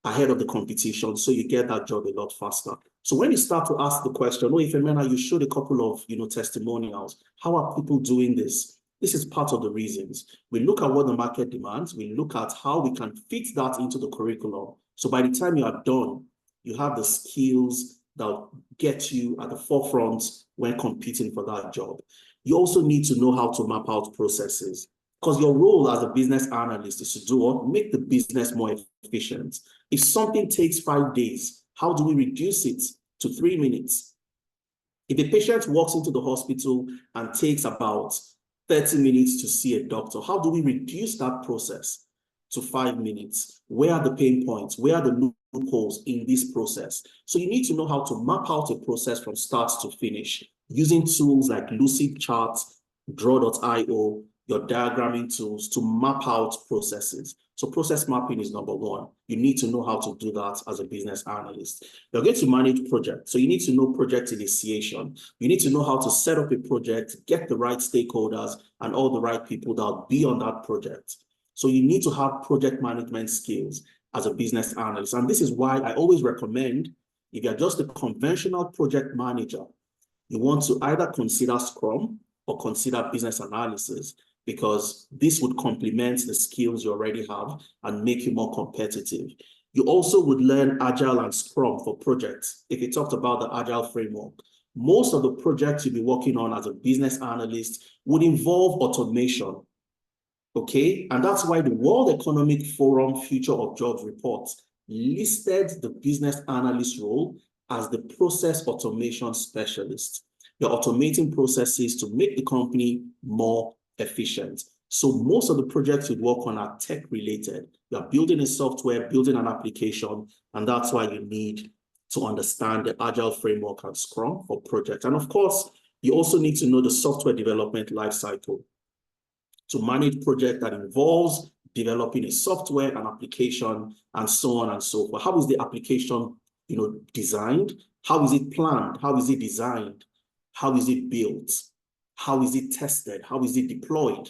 ahead of the competition, so you get that job a lot faster. So when you start to ask the question, oh, if Emena, you showed a couple of testimonials, how are people doing this? This is part of the reasons. We look at what the market demands, we look at how we can fit that into the curriculum. So by the time you are done, you have the skills that get you at the forefront when competing for that job. You also need to know how to map out processes, because your role as a business analyst is to do what? Make the business more efficient. If something takes 5 days, how do we reduce it to 3 minutes? If a patient walks into the hospital and takes about 30 minutes to see a doctor, how do we reduce that process to 5 minutes? Where are the pain points? Where are the loopholes in this process? So you need to know how to map out a process from start to finish using tools like Lucidchart, Draw.io, your diagramming tools to map out processes. So process mapping is number one. You need to know how to do that as a business analyst. You're going to manage projects. So you need to know project initiation. You need to know how to set up a project, get the right stakeholders and all the right people that will be on that project. So you need to have project management skills as a business analyst. And this is why I always recommend, if you're just a conventional project manager, you want to either consider Scrum or consider business analysis, because this would complement the skills you already have and make you more competitive. You also would learn Agile and Scrum for projects. If you talked about the Agile framework, most of the projects you'll be working on as a business analyst would involve automation, okay? And that's why the World Economic Forum Future of Jobs report listed the business analyst role as the process automation specialist. You're automating processes to make the company more efficient. So most of the projects you work on are tech related. You're building a software, building an application, and that's why you need to understand the Agile framework and Scrum for projects. And of course, you also need to know the software development lifecycle to manage project that involves developing a software, an application, and so on and so forth. How is the application, designed? How is it planned? How is it designed? How is it built? How is it tested? How is it deployed?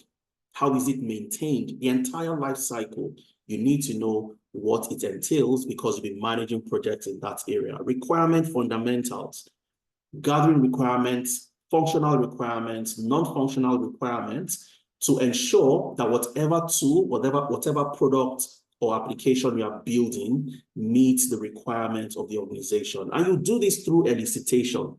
How is it maintained? The entire life cycle, you need to know what it entails, because you'll be managing projects in that area. Requirement fundamentals, gathering requirements, functional requirements, non-functional requirements, to ensure that whatever tool, whatever product or application you are building meets the requirements of the organization. And you do this through elicitation,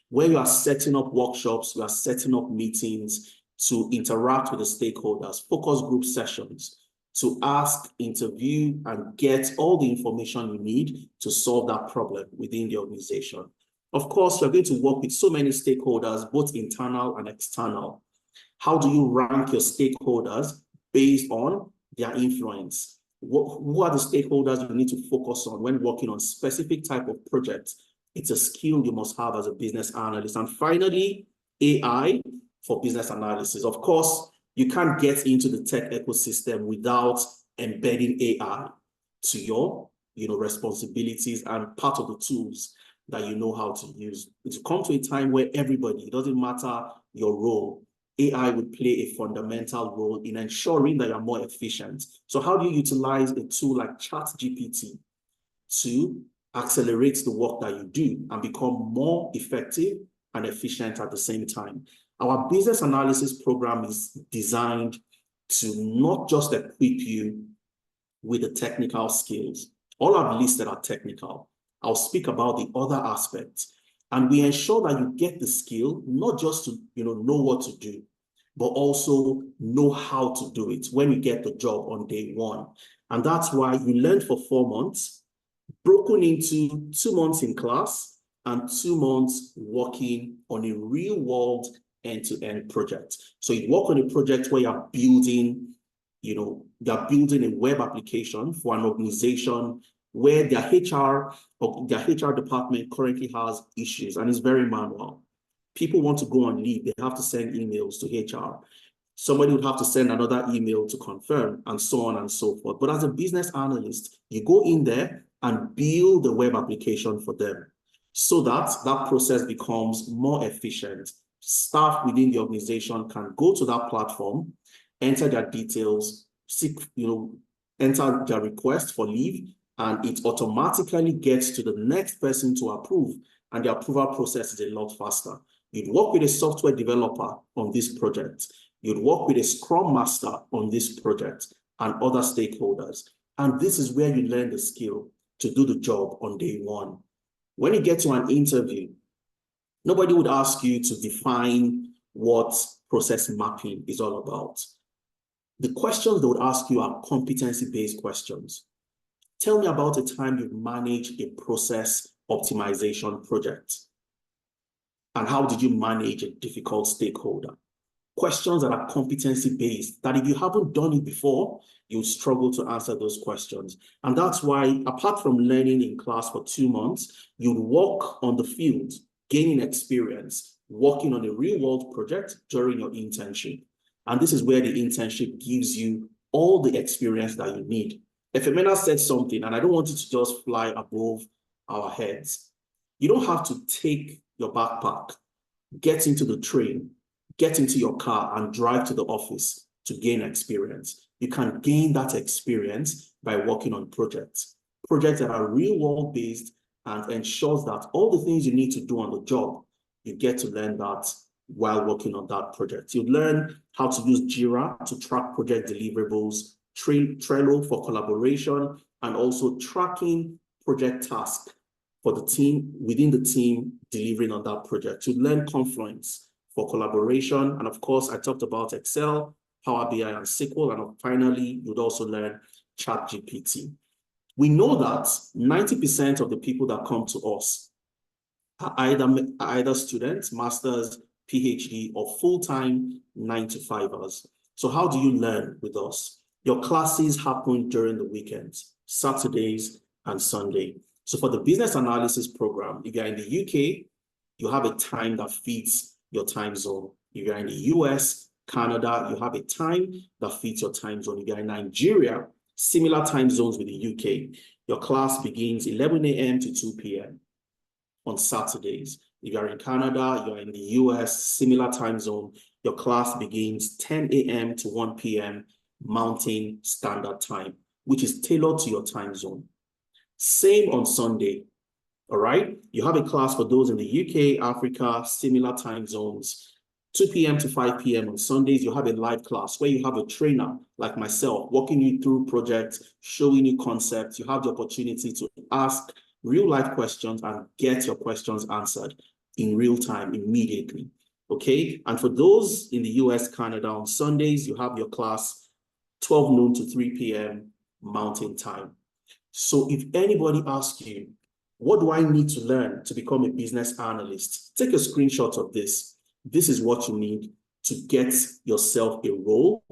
where you are setting up workshops, you are setting up meetings to interact with the stakeholders, focus group sessions, to ask, interview, and get all the information you need to solve that problem within the organization. Of course, you're going to work with so many stakeholders, both internal and external. How do you rank your stakeholders based on their influence? Who are the stakeholders you need to focus on when working on specific type of projects? It's a skill you must have as a business analyst. And finally, AI for business analysis. Of course, you can't get into the tech ecosystem without embedding AI to your responsibilities and part of the tools that you know how to use. It's come to a time where everybody, it doesn't matter your role, AI would play a fundamental role in ensuring that you're more efficient. So how do you utilize a tool like ChatGPT to accelerate the work that you do and become more effective and efficient at the same time? Our business analysis program is designed to not just equip you with the technical skills. All I've listed are technical. I'll speak about the other aspects. And we ensure that you get the skill, not just to know what to do, but also know how to do it when you get the job on day one. And that's why you learn for 4 months, broken into 2 months in class and 2 months working on a real world end-to-end project. So you work on a project where you're building, you're building a web application for an organization where their HR department currently has issues and is very manual. People want to go on leave, they have to send emails to HR. Somebody would have to send another email to confirm, and so on and so forth. But as a business analyst, you go in there and build the web application for them so that that process becomes more efficient. Staff within the organization can go to that platform, enter their details, enter their request for leave, and it automatically gets to the next person to approve, and the approval process is a lot faster. You'd work with a software developer on this project. You'd work with a Scrum Master on this project and other stakeholders. And this is where you learn the skill to do the job on day one. When you get to an interview, nobody would ask you to define what process mapping is all about. The questions they would ask you are competency-based questions. Tell me about a time you've managed a process optimization project. And how did you manage a difficult stakeholder? Questions that are competency-based, that if you haven't done it before, you'll struggle to answer those questions. And that's why, apart from learning in class for 2 months, you'd work on the field, gaining experience, working on a real-world project during your internship. And this is where the internship gives you all the experience that you need. Efemena said something, and I don't want it to just fly above our heads. You don't have to take your backpack, get into the train, get into your car and drive to the office to gain experience. You can gain that experience by working on projects that are real world based and ensures that all the things you need to do on the job, you get to learn that while working on that project. You learn how to use Jira to track project deliverables, Trello for collaboration, and also tracking project tasks for the team, within the team delivering on that project. You learn Confluence for collaboration. And of course, I talked about Excel, Power BI, and SQL. And finally, you'd also learn ChatGPT. We know that 90% of the people that come to us are either students, masters, PhD, or full-time 9-to-5ers. So how do you learn with us? Your classes happen during the weekends, Saturdays and Sunday. So for the business analysis program, if you're in the UK, you have a time that fits your time zone. If you're in the US, Canada, you have a time that fits your time zone. If you're in Nigeria, similar time zones with the UK. Your class begins 11 a.m. to 2 p.m. on Saturdays. If you're in Canada, you're in the US, similar time zone. Your class begins 10 a.m. to 1 p.m. Mountain Standard Time, which is tailored to your time zone. Same on Sunday, all right? You have a class for those in the UK, Africa, similar time zones, 2 p.m. to 5 p.m. on Sundays. You have a live class where you have a trainer like myself walking you through projects, showing you concepts. You have the opportunity to ask real life questions and get your questions answered in real time, immediately, okay? And for those in the US, Canada, on Sundays, you have your class 12 noon to 3 p.m. Mountain Time. So if anybody asks you, what do I need to learn to become a business analyst? Take a screenshot of this. This is what you need to get yourself a role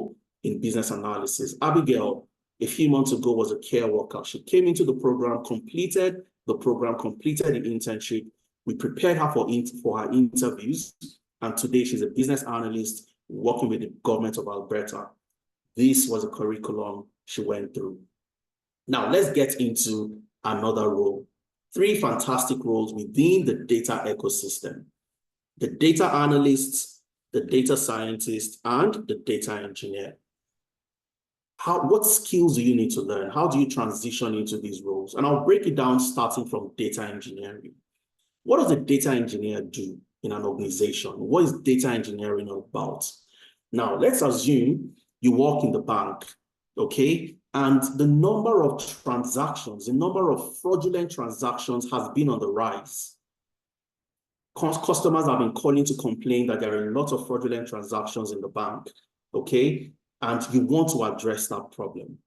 in business analysis. Abigail, a few months ago, was a care worker. She came into the program, completed the internship. We prepared her for her interviews, and today she's a business analyst working with the government of Alberta. This was a curriculum she went through. Now, let's get into another role. Three fantastic roles within the data ecosystem: the data analysts, the data scientist, and the data engineer. What skills do you need to learn? How do you transition into these roles? And I'll break it down starting from data engineering. What does a data engineer do in an organization? What is data engineering all about? Now, let's assume you work in the bank, okay? And the number of transactions, the number of fraudulent transactions has been on the rise. Customers have been calling to complain that there are a lot of fraudulent transactions in the bank, okay? And you want to address that problem.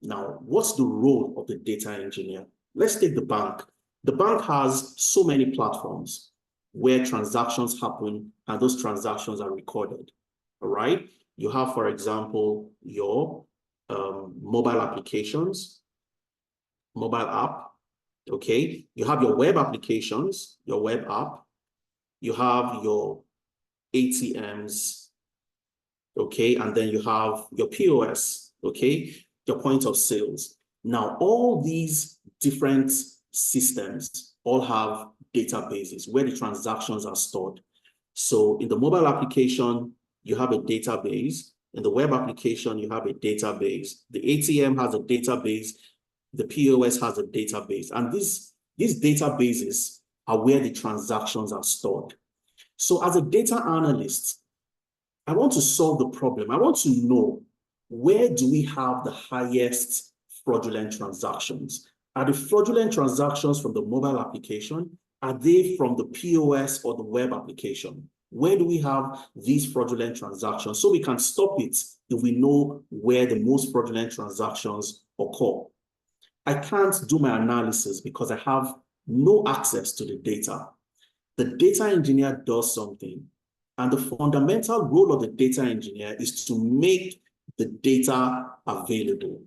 Now, what's the role of the data engineer? Let's take the bank. The bank has so many platforms where transactions happen and those transactions are recorded, all right? You have, for example, your mobile applications, mobile app, okay? You have your web applications, your web app. You have your ATMs, okay? And then you have your POS, okay? Your point of sales. Now, all these different systems all have databases where the transactions are stored. So in the mobile application, you have a database. In the web application, you have a database. The ATM has a database. The POS has a database. And these databases are where the transactions are stored. So as a data analyst, I want to solve the problem. I want to know, where do we have the highest fraudulent transactions? Are the fraudulent transactions from the mobile application? Are they from the POS or the web application? Where do we have these fraudulent transactions so we can stop it if we know where the most fraudulent transactions occur? I can't do my analysis because I have no access to the data. The data engineer does something, and the fundamental role of the data engineer is to make the data available.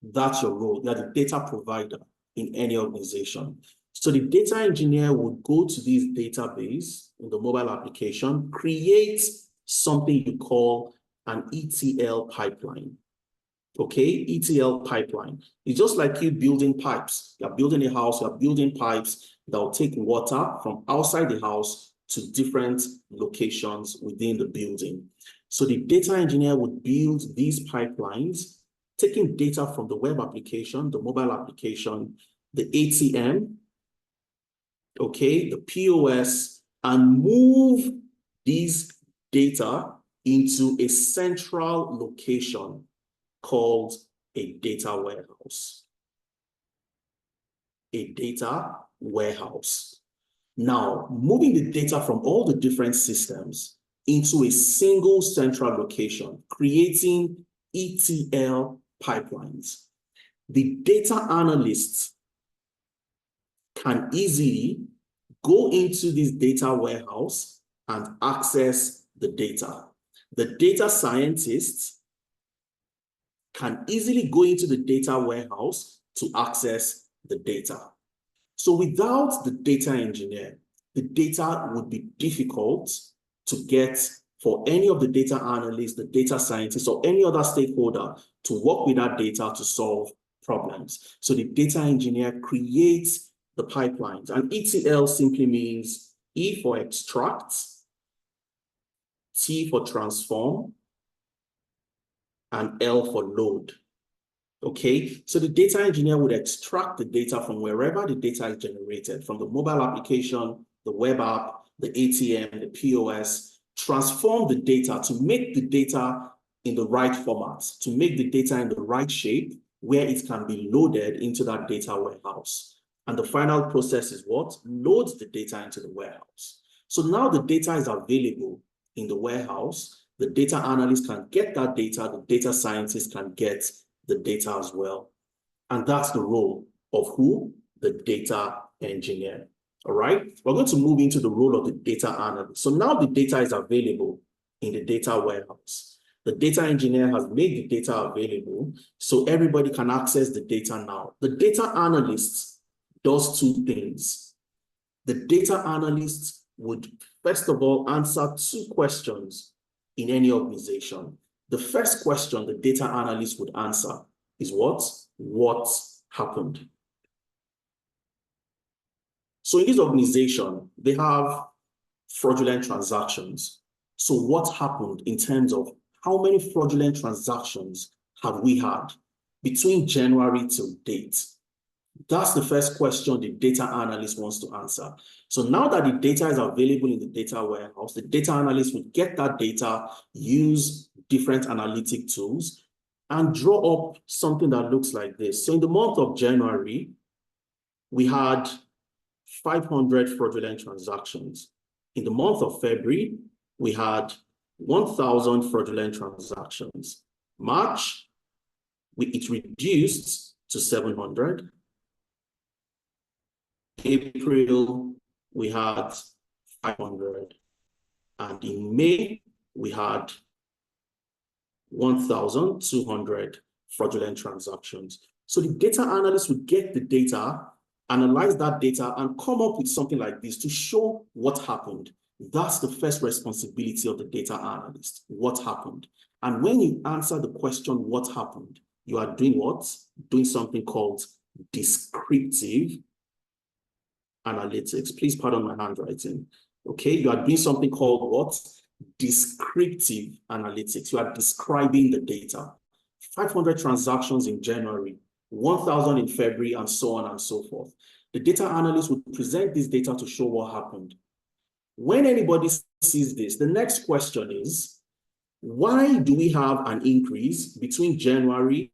That's your role. You're the data provider in any organization. So the data engineer would go to this database in the mobile application, create something you call an ETL pipeline. Okay, ETL pipeline. It's just like you building pipes. You're building a house, you're building pipes that will take water from outside the house to different locations within the building. So the data engineer would build these pipelines, taking data from the web application, the mobile application, the ATM, okay, the POS, and move these data into a central location called a data warehouse. A data warehouse. Now, moving the data from all the different systems into a single central location, creating ETL pipelines. The data analysts can easily go into this data warehouse and access the data. The data scientists can easily go into the data warehouse to access the data. So without the data engineer, the data would be difficult to get for any of the data analysts, the data scientists, or any other stakeholder to work with that data to solve problems. So the data engineer creates the pipelines. And ETL simply means E for extract, T for transform, and L for load. Okay, so the data engineer would extract the data from wherever the data is generated, from the mobile application, the web app, the ATM, the POS, transform the data to make the data in the right format, to make the data in the right shape where it can be loaded into that data warehouse. And the final process is what? Loads the data into the warehouse. So now the data is available in the warehouse. The data analyst can get that data, the data scientist can get the data as well. And that's the role of who? The data engineer. All right, we're going to move into the role of the data analyst. So now the data is available in the data warehouse. The data engineer has made the data available so everybody can access the data now. The data analyst does two things. The data analyst would, first of all, answer two questions in any organization. The first question the data analyst would answer is what happened? So in this organization, they have fraudulent transactions. So what happened in terms of how many fraudulent transactions have we had between January till date? That's the first question the data analyst wants to answer. So now that the data is available in the data warehouse, the data analyst will get that data, use different analytic tools, and draw up something that looks like this. So in the month of January, we had 500 fraudulent transactions. In the month of February, we had 1,000 fraudulent transactions. March, it reduced to 700. April, we had 500. And in May, we had 1,200 fraudulent transactions. So the data analyst would get the data, analyze that data, and come up with something like this to show what happened. That's the first responsibility of the data analyst, what happened. And when you answer the question, what happened, you are doing what? Doing something called descriptive analytics. Please pardon my handwriting. Okay, you are doing something called what? Descriptive analytics. You are describing the data. 500 transactions in January, 1,000 in February, and so on and so forth. The data analyst would present this data to show what happened. When anybody sees this, the next question is, why do we have an increase between January?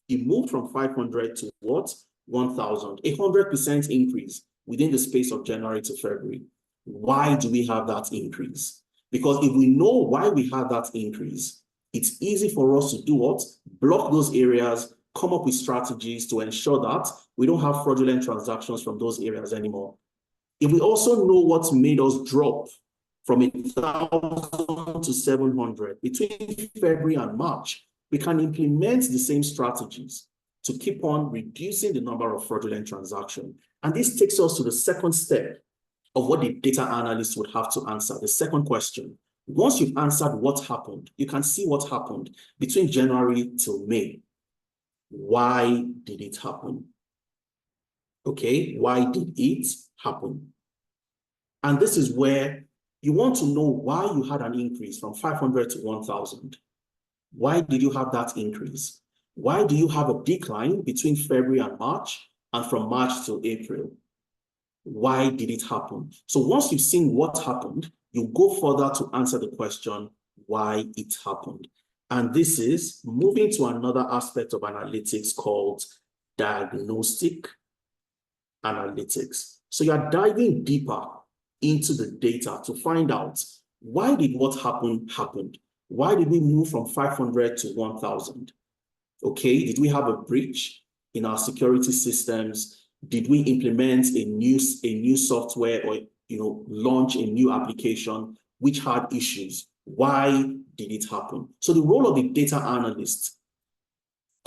It moved from 500 to what? 1,000, 100% increase within the space of January to February. Why do we have that increase? Because if we know why we have that increase, it's easy for us to do what? Block those areas, come up with strategies to ensure that we don't have fraudulent transactions from those areas anymore. If we also know what made us drop from 1,000 to 700 between February and March, we can implement the same strategies to keep on reducing the number of fraudulent transactions. And this takes us to the second step of what the data analyst would have to answer, the second question. Once you've answered what happened, you can see what happened between January till May. Why did it happen? Okay, why did it happen? And this is where you want to know why you had an increase from 500 to 1,000. Why did you have that increase? Why do you have a decline between February and March and from March till April? Why did it happen? So once you've seen what happened, you go further to answer the question, why it happened. And this is moving to another aspect of analytics called diagnostic analytics. So you're diving deeper into the data to find out, why did what happened? Why did we move from 500 to 1,000? Okay, did we have a breach in our security systems? Did we implement a new software or launch a new application which had issues? Why did it happen? So the role of the data analyst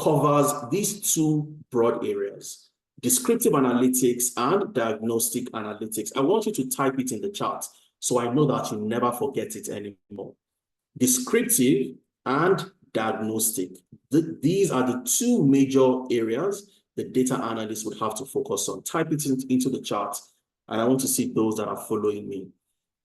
covers these two broad areas, descriptive analytics and diagnostic analytics. I want you to type it in the chat so I know that you never forget it anymore. Descriptive and diagnostic. These are the two major areas the data analyst would have to focus on. Type it into the chat, and I want to see those that are following me.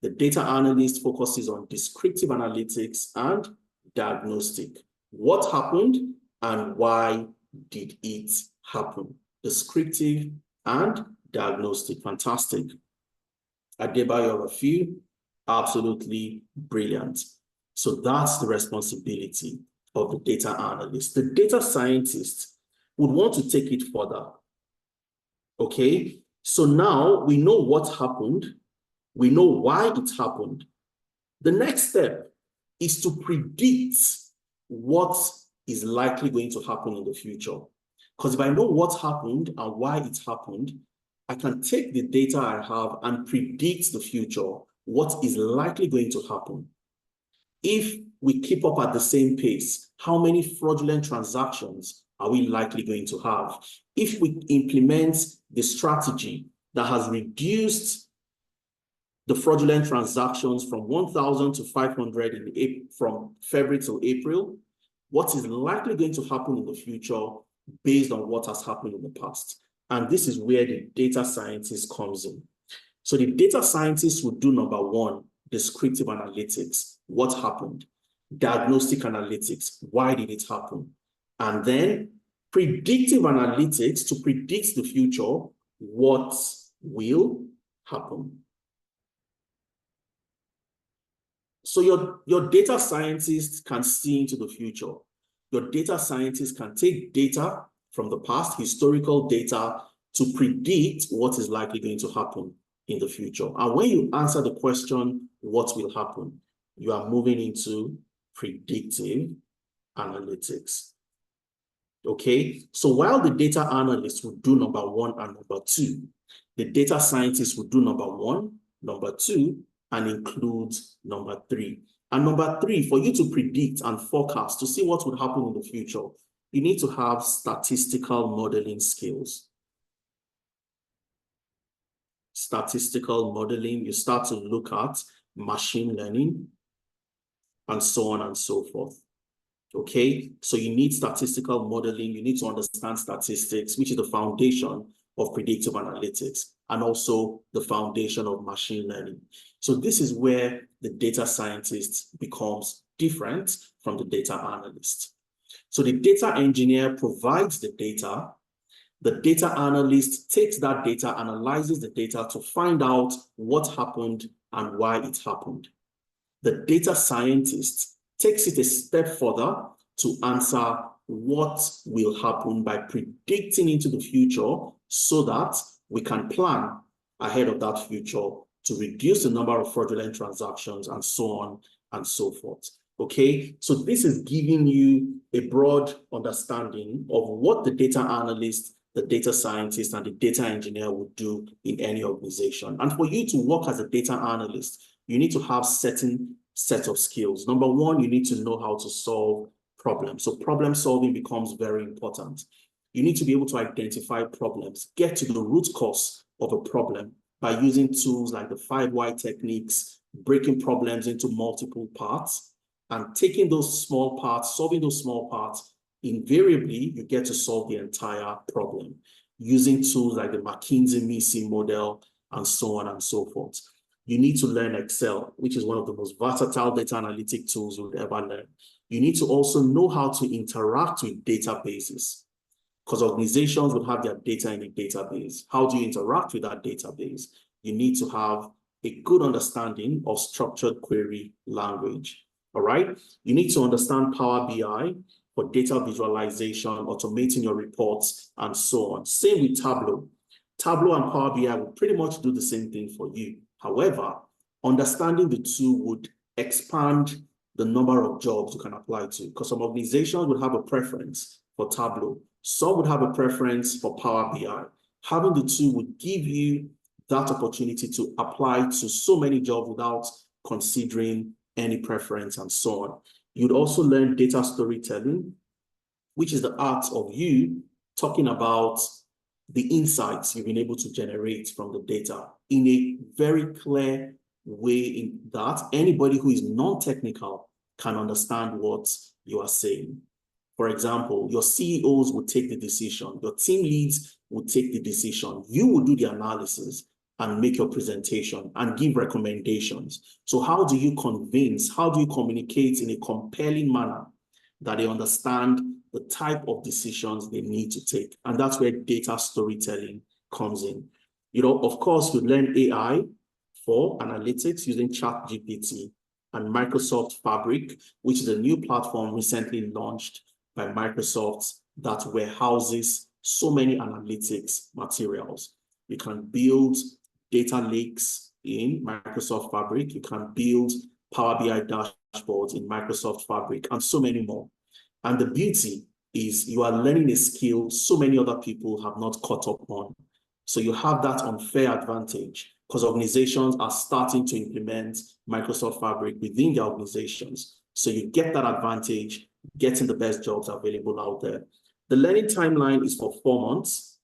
The data analyst focuses on descriptive analytics and diagnostic. What happened and why did it happen? Descriptive and diagnostic. Fantastic. Adebayo Rafiu, absolutely brilliant. So that's the responsibility of the data analyst. The data scientist would want to take it further. Okay, so now we know what happened. We know why it happened. The next step is to predict what is likely going to happen in the future. Because if I know what happened and why it happened, I can take the data I have and predict the future, what is likely going to happen. If we keep up at the same pace, how many fraudulent transactions are we likely going to have? If we implement the strategy that has reduced the fraudulent transactions from 1,000 to 500 from February to April, what is likely going to happen in the future based on what has happened in the past? And this is where the data scientist comes in. So the data scientist would do number one, descriptive analytics. What happened? Diagnostic analytics. Why did it happen? And then predictive analytics to predict the future. What will happen? So your data scientist can see into the future. Your data scientist can take data from the past, historical data, to predict what is likely going to happen in the future. And when you answer the question, what will happen, you are moving into predictive analytics. Okay, so while the data analyst will do number one and number two, the data scientist will do number one, number two, and includes number three. And number three, for you to predict and forecast to see what would happen in the future, you need to have statistical modeling skills. Statistical modeling, you start to look at machine learning and so on and so forth. Okay, so you need statistical modeling, you need to understand statistics, which is the foundation of predictive analytics, and also the foundation of machine learning. So this is where the data scientist becomes different from the data analyst. So the data engineer provides the data. The data analyst takes that data, analyzes the data to find out what happened and why it happened. The data scientist takes it a step further to answer what will happen by predicting into the future so that we can plan ahead of that future to reduce the number of fraudulent transactions and so on and so forth. Okay, so this is giving you a broad understanding of what the data analyst, the data scientist, and the data engineer would do in any organization. And for you to work as a data analyst, you need to have certain set of skills. Number one, you need to know how to solve problems. So problem solving becomes very important. You need to be able to identify problems, get to the root cause of a problem by using tools like the 5 why techniques, breaking problems into multiple parts, and taking those small parts, solving those small parts. Invariably, you get to solve the entire problem using tools like the McKinsey-Mason model and so on and so forth. You need to learn Excel, which is one of the most versatile data analytic tools you'll ever learn. You need to also know how to interact with databases, because organizations would have their data in a database. How do you interact with that database? You need to have a good understanding of structured query language. All right. You need to understand Power BI for data visualization, automating your reports, and so on. Same with Tableau. Tableau and Power BI will pretty much do the same thing for you. However, understanding the two would expand the number of jobs you can apply to, because some organizations would have a preference for Tableau. Some would have a preference for Power BI. Having the two would give you that opportunity to apply to so many jobs without considering any preference and so on. You'd also learn data storytelling, which is the art of you talking about the insights you've been able to generate from the data in a very clear way, in that anybody who is non-technical can understand what you are saying. For example, your CEOs will take the decision, your team leads will take the decision, you will do the analysis and make your presentation and give recommendations. So how do you convince, how do you communicate in a compelling manner that they understand the type of decisions they need to take? And that's where data storytelling comes in. You know, of course, you learn AI for analytics using ChatGPT and Microsoft Fabric, which is a new platform recently launched by Microsoft that warehouses so many analytics materials. You can build data lakes in Microsoft Fabric. You can build Power BI dashboards in Microsoft Fabric, and so many more. And the beauty is you are learning a skill so many other people have not caught up on. So you have that unfair advantage because organizations are starting to implement Microsoft Fabric within their organizations. So you get that advantage, getting the best jobs available out there. The learning timeline is for 4 months.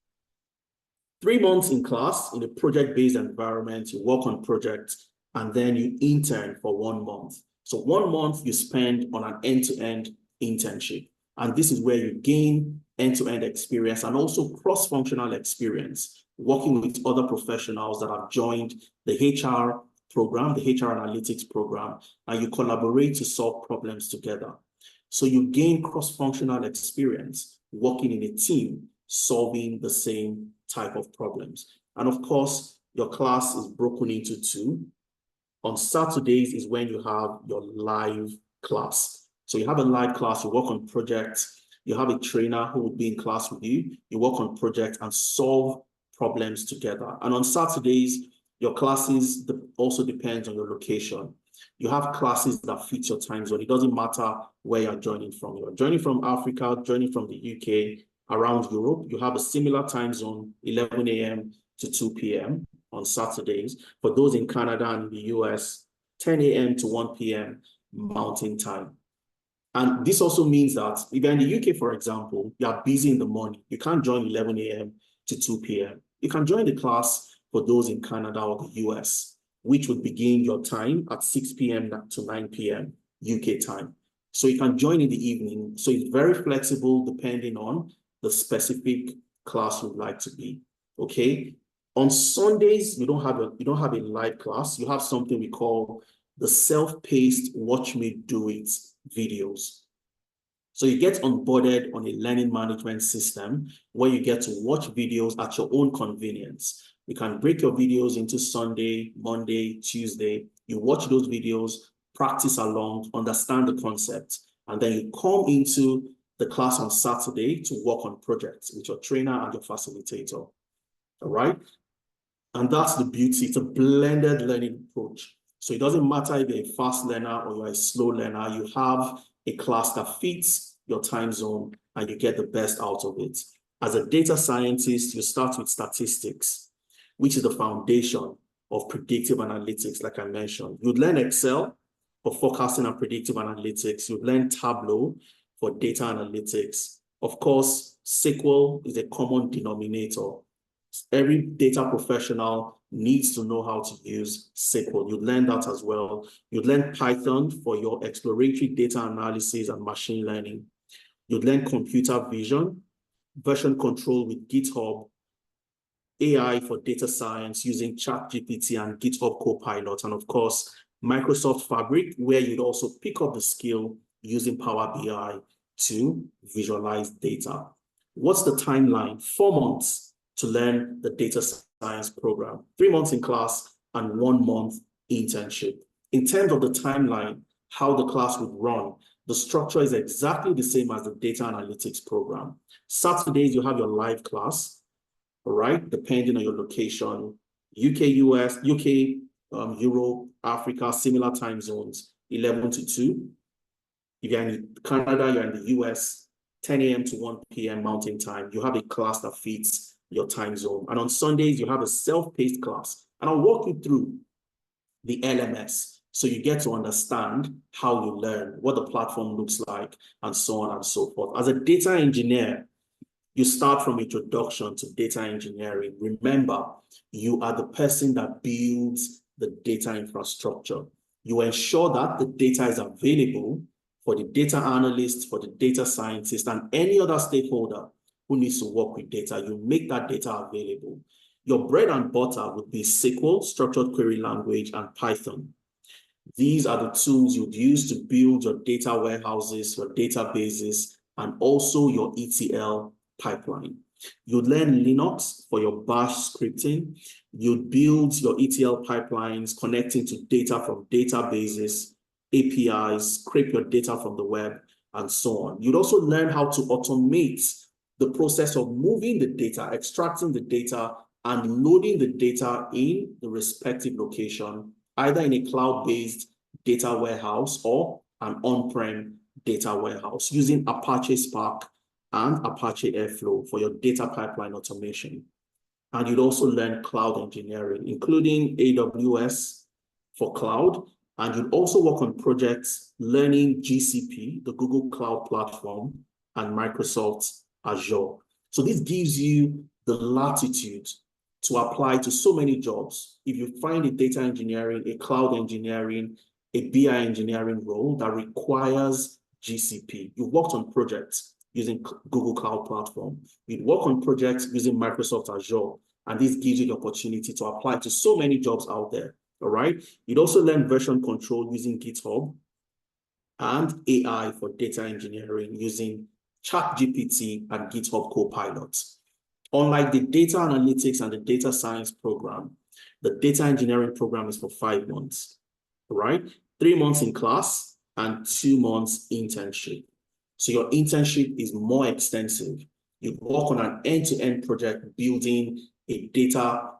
3 months in class in a project-based environment, you work on projects, and then you intern for 1 month. So 1 month you spend on an end-to-end internship. And this is where you gain end-to-end experience and also cross-functional experience, working with other professionals that have joined the HR program, the HR analytics program, and you collaborate to solve problems together. So you gain cross-functional experience working in a team, solving the same type of problems. And of course, your class is broken into two. On Saturdays is when you have your live class. So you have a live class, you work on projects, you have a trainer who will be in class with you, you work on projects and solve problems together. And on Saturdays, your classes also depends on your location. You have classes that fit your time zone. It doesn't matter where you're joining from. You're joining from Africa, joining from the UK, around Europe. You have a similar time zone, 11 a.m. to 2 p.m. on Saturdays. For those in Canada and the US, 10 a.m. to 1 p.m. Mountain Time. And this also means that if you're in the UK, for example, you are busy in the morning. You can't join 11 a.m. to 2 p.m. You can join the class for those in Canada or the US, which would begin your time at 6 p.m. to 9 p.m. UK time. So you can join in the evening. So it's very flexible depending on the specific class you'd like to be, okay? On Sundays, you don't have a live class. You have something we call the self-paced watch me do it videos. So you get onboarded on a learning management system where you get to watch videos at your own convenience. You can break your videos into Sunday, Monday, Tuesday. You watch those videos, practice along, understand the concept, and then you come into the class on Saturday to work on projects with your trainer and your facilitator, all right? And that's the beauty. It's a blended learning approach. So it doesn't matter if you're a fast learner or you're a slow learner, you have a class that fits your time zone and you get the best out of it. As a data scientist, you start with statistics, which is the foundation of predictive analytics, like I mentioned. You'd learn Excel for forecasting and predictive analytics. You'd learn Tableau for data analytics. Of course, SQL is a common denominator. Every data professional needs to know how to use SQL. You'd learn that as well. You'd learn Python for your exploratory data analysis and machine learning. You'd learn computer vision, version control with GitHub, AI for data science using ChatGPT and GitHub Copilot, and of course, Microsoft Fabric, where you'd also pick up the skill using Power BI to visualize data. What's the timeline? 4 months to learn the data science program, 3 months in class and 1 month internship. In terms of the timeline, how the class would run, the structure is exactly the same as the data analytics program. Saturdays, you have your live class, all right, depending on your location, UK, US, UK, Europe, Africa, similar time zones, 11 to 2. If you're in Canada, you're in the US, 10 a.m. to 1 p.m. Mountain Time. You have a class that fits your time zone. And on Sundays, you have a self-paced class. And I'll walk you through the LMS so you get to understand how you learn, what the platform looks like, and so on and so forth. As a data engineer, you start from introduction to data engineering. Remember, you are the person that builds the data infrastructure. You ensure that the data is available for the data analyst, for the data scientist, and any other stakeholder who needs to work with data. You make that data available. Your bread and butter would be SQL, structured query language, and Python. These are the tools you'd use to build your data warehouses, your databases, and also your ETL pipeline. You'd learn Linux for your bash scripting. You'd build your ETL pipelines connecting to data from databases, APIs, scrape your data from the web, and so on. You'd also learn how to automate the process of moving the data, extracting the data, and loading the data in the respective location, either in a cloud-based data warehouse or an on-prem data warehouse using Apache Spark and Apache Airflow for your data pipeline automation. And you'd also learn cloud engineering, including AWS for cloud. And you'd also work on projects learning GCP, the Google Cloud Platform, and Microsoft Azure. So this gives you the latitude to apply to so many jobs. If you find a data engineering, a cloud engineering, a BI engineering role that requires GCP. You've worked on projects using Google Cloud Platform. You'd work on projects using Microsoft Azure, and this gives you the opportunity to apply to so many jobs out there, all right? You'd also learn version control using GitHub and AI for data engineering using ChatGPT and GitHub Copilot. Unlike the data analytics and the data science program, the data engineering program is for 5 months, right? 3 months in class and 2 months internship. So your internship is more extensive. You work on an end-to-end project building a data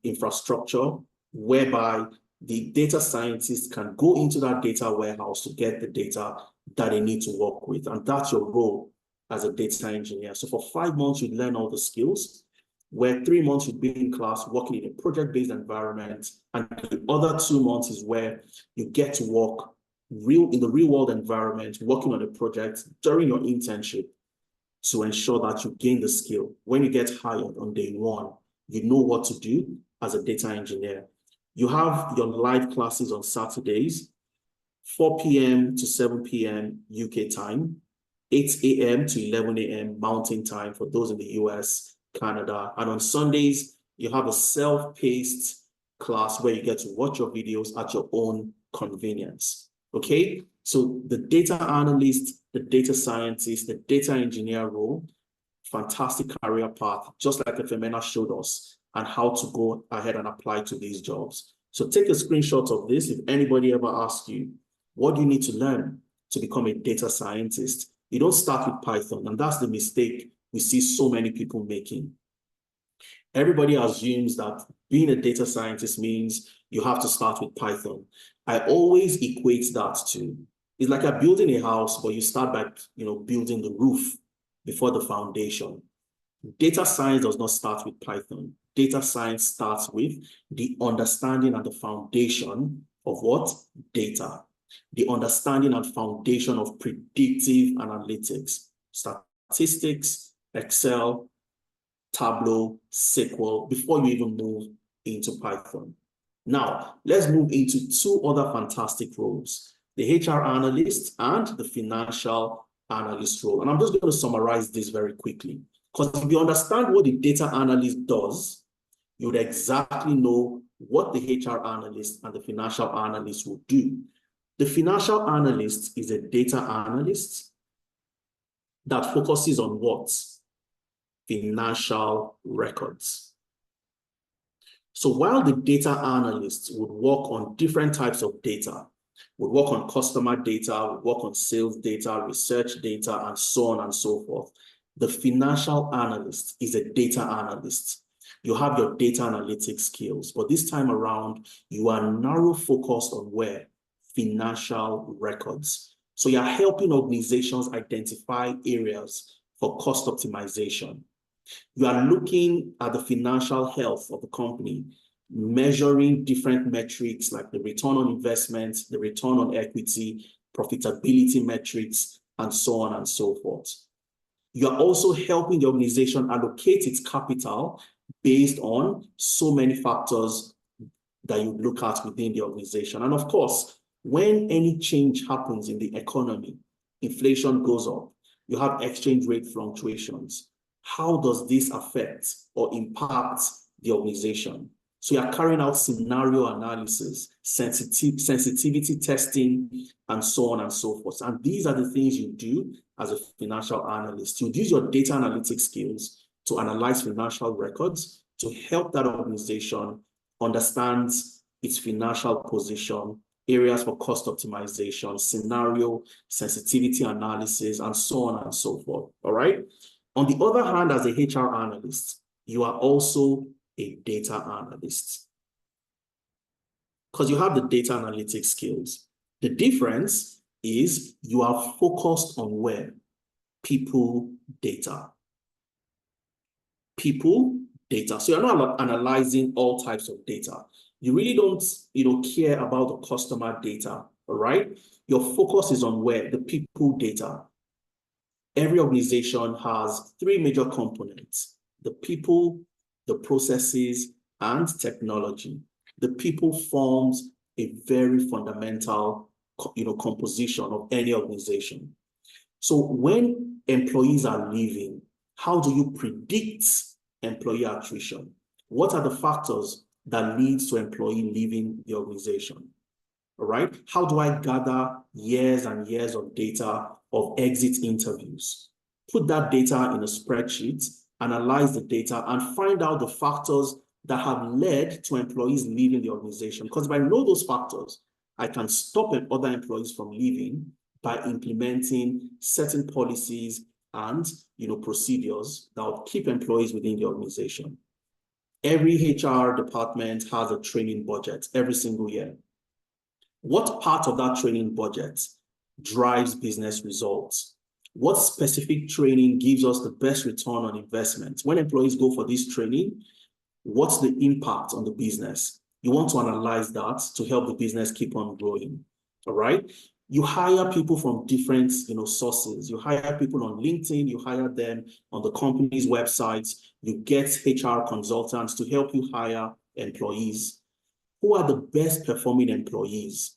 infrastructure whereby the data scientists can go into that data warehouse to get the data that they need to work with. And that's your role as a data engineer. So for 5 months, you learn all the skills, where 3 months you'd be in class working in a project-based environment. And the other 2 months is where you get to work in the real world environment, working on a project during your internship to ensure that you gain the skill. When you get hired on day one, you know what to do as a data engineer. You have your live classes on Saturdays, 4 p.m. to 7 p.m. UK time, 8 a.m. to 11 a.m. Mountain time for those in the US, Canada. And on Sundays, you have a self-paced class where you get to watch your videos at your own convenience. Okay, so the data analyst, the data scientist, the data engineer role, fantastic career path, just like Femena showed us, and how to go ahead and apply to these jobs. So take a screenshot of this. If anybody ever asks you, what do you need to learn to become a data scientist? You don't start with Python, and that's the mistake we see so many people making. Everybody assumes that being a data scientist means you have to start with Python. I always equate that to, it's like you're building a house, but you start by building the roof before the foundation. Data science does not start with Python. Data science starts with the understanding and the foundation of what? Data. The understanding and foundation of predictive analytics, statistics, Excel, Tableau, SQL, before you even move into Python. Now, let's move into 2 other fantastic roles, the HR analyst and the financial analyst role. And I'm just going to summarize this very quickly, because if you understand what the data analyst does, you would exactly know what the HR analyst and the financial analyst will do. The financial analyst is a data analyst that focuses on what? Financial records. So while the data analyst would work on different types of data, would work on customer data, would work on sales data, research data, and so on and so forth, the financial analyst is a data analyst. You have your data analytics skills, but this time around, you are narrow focused on where? Financial records. So you're helping organizations identify areas for cost optimization. You are looking at the financial health of the company, measuring different metrics like the return on investment, the return on equity, profitability metrics, and so on and so forth. You are also helping the organization allocate its capital based on so many factors that you look at within the organization. And of course, when any change happens in the economy, inflation goes up, you have exchange rate fluctuations. How does this affect or impact the organization? So you are carrying out scenario analysis, sensitivity testing, and so on and so forth. And these are the things you do as a financial analyst. You use your data analytics skills to analyze financial records to help that organization understand its financial position, areas for cost optimization, scenario, sensitivity analysis, and so on and so forth. All right. On the other hand, as a HR analyst, you are also a data analyst because you have the data analytics skills. The difference is you are focused on where? People data. People data. So you're not analyzing all types of data. You really don't care about the customer data, all right? Your focus is on where? The people data. Every organization has 3 major components: the people, the processes, and technology. The people forms a very fundamental composition of any organization. So when employees are leaving, how do you predict employee attrition? What are the factors that leads to employee leaving the organization? All right. How do I gather years and years of data of exit interviews? Put that data in a spreadsheet, analyze the data, and find out the factors that have led to employees leaving the organization. Because if I know those factors, I can stop other employees from leaving by implementing certain policies and procedures that will keep employees within the organization. Every HR department has a training budget every single year. What part of that training budget drives business results? What specific training gives us the best return on investment? When employees go for this training, what's the impact on the business? You want to analyze that to help the business keep on growing. All right. You hire people from different sources. You hire people on LinkedIn, you hire them on the company's websites, you get HR consultants to help you hire employees. Who are the best performing employees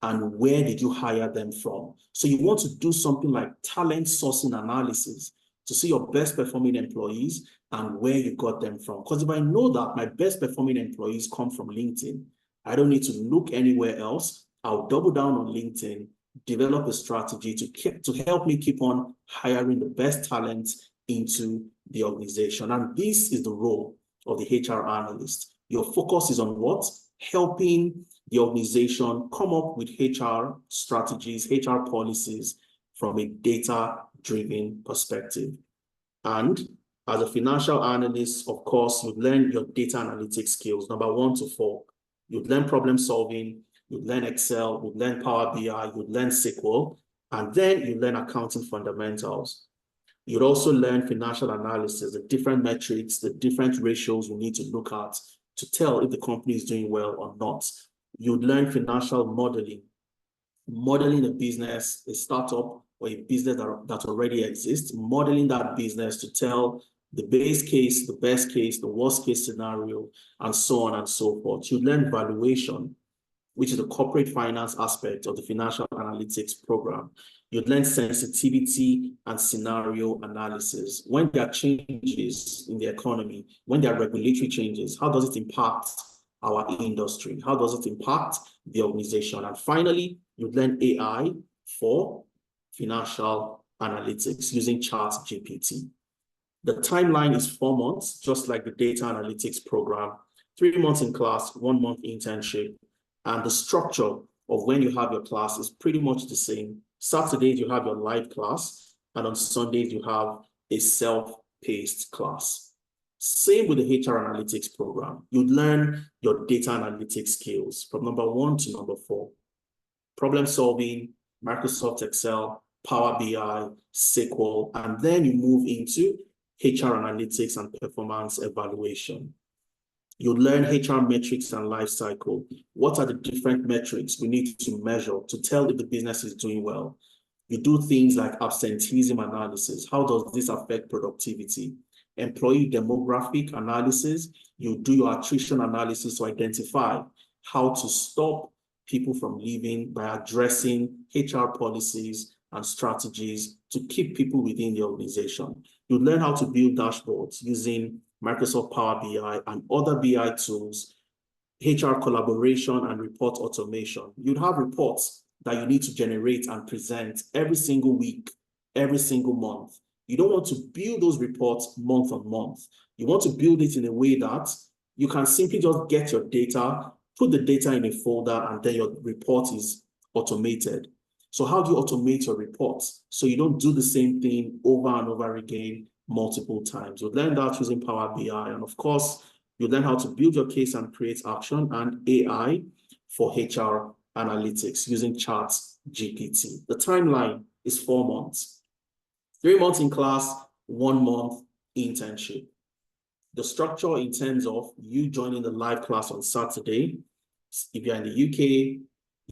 and where did you hire them from? So you want to do something like talent sourcing analysis to see your best performing employees and where you got them from. Because if I know that my best performing employees come from LinkedIn, I don't need to look anywhere else. I'll double down on LinkedIn, develop a strategy to help me keep on hiring the best talent into the organization. And this is the role of the HR analyst. Your focus is on what? Helping the organization come up with HR strategies, HR policies from a data-driven perspective. And as a financial analyst, of course, you learn your data analytics skills, number 1 to 4. You learn problem solving, you learn Excel, you learn Power BI, you learn SQL, and then you learn accounting fundamentals. You'd also learn financial analysis, the different metrics, the different ratios you need to look at to tell if the company is doing well or not. You'd learn financial modeling a business, a startup, or a business that already exists, modeling that business to tell the base case, the best case, the worst case scenario, and so on and so forth. You learn valuation, which is the corporate finance aspect of the financial analytics program. You'd learn sensitivity and scenario analysis. When there are changes in the economy, when there are regulatory changes, how does it impact our industry? How does it impact the organization? And finally, you'd learn AI for financial analytics using ChatGPT. The timeline is 4 months, just like the data analytics program, 3 months in class, 1 month internship. And the structure of when you have your class is pretty much the same. Saturdays, you have your live class, and on Sundays, you have a self-paced class. Same with the HR analytics program. You'd learn your data analytics skills from number 1 to number 4. Problem solving, Microsoft Excel, Power BI, SQL, and then you move into HR analytics and performance evaluation. You learn HR metrics and life cycle. What are the different metrics we need to measure to tell if the business is doing well? You do things like absenteeism analysis. How does this affect productivity? Employee demographic analysis. You do your attrition analysis to identify how to stop people from leaving by addressing HR policies and strategies to keep people within the organization. You learn how to build dashboards using Microsoft Power BI and other BI tools, HR collaboration and report automation. You'd have reports that you need to generate and present every single week, every single month. You don't want to build those reports month on month. You want to build it in a way that you can simply just get your data, put the data in a folder, and then your report is automated. So how do you automate your reports so you don't do the same thing over and over again multiple times? You learn that using Power BI, and of course, you learn how to build your case and create action, and AI for HR analytics using ChatGPT. The timeline is 4 months. 3 months in class, 1 month internship. The structure in terms of you joining the live class on Saturday, if you're in the UK,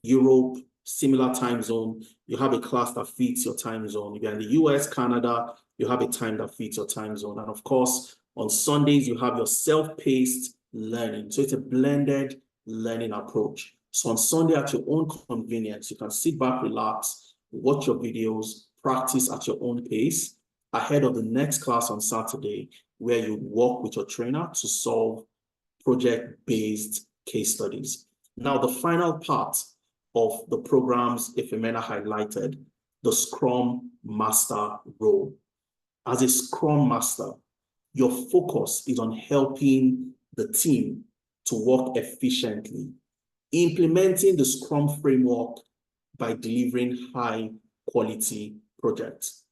Europe, similar time zone, you have a class that fits your time zone. If you're in the US, Canada, you have a time that fits your time zone. And of course, on Sundays, you have your self-paced learning. So it's a blended learning approach. So on Sunday, at your own convenience, you can sit back, relax, watch your videos, practice at your own pace ahead of the next class on Saturday, where you work with your trainer to solve project-based case studies. Now, the final part of the programs Ifemena highlighted, the Scrum Master role. As a Scrum Master, your focus is on helping the team to work efficiently, implementing the Scrum framework by delivering high-quality projects.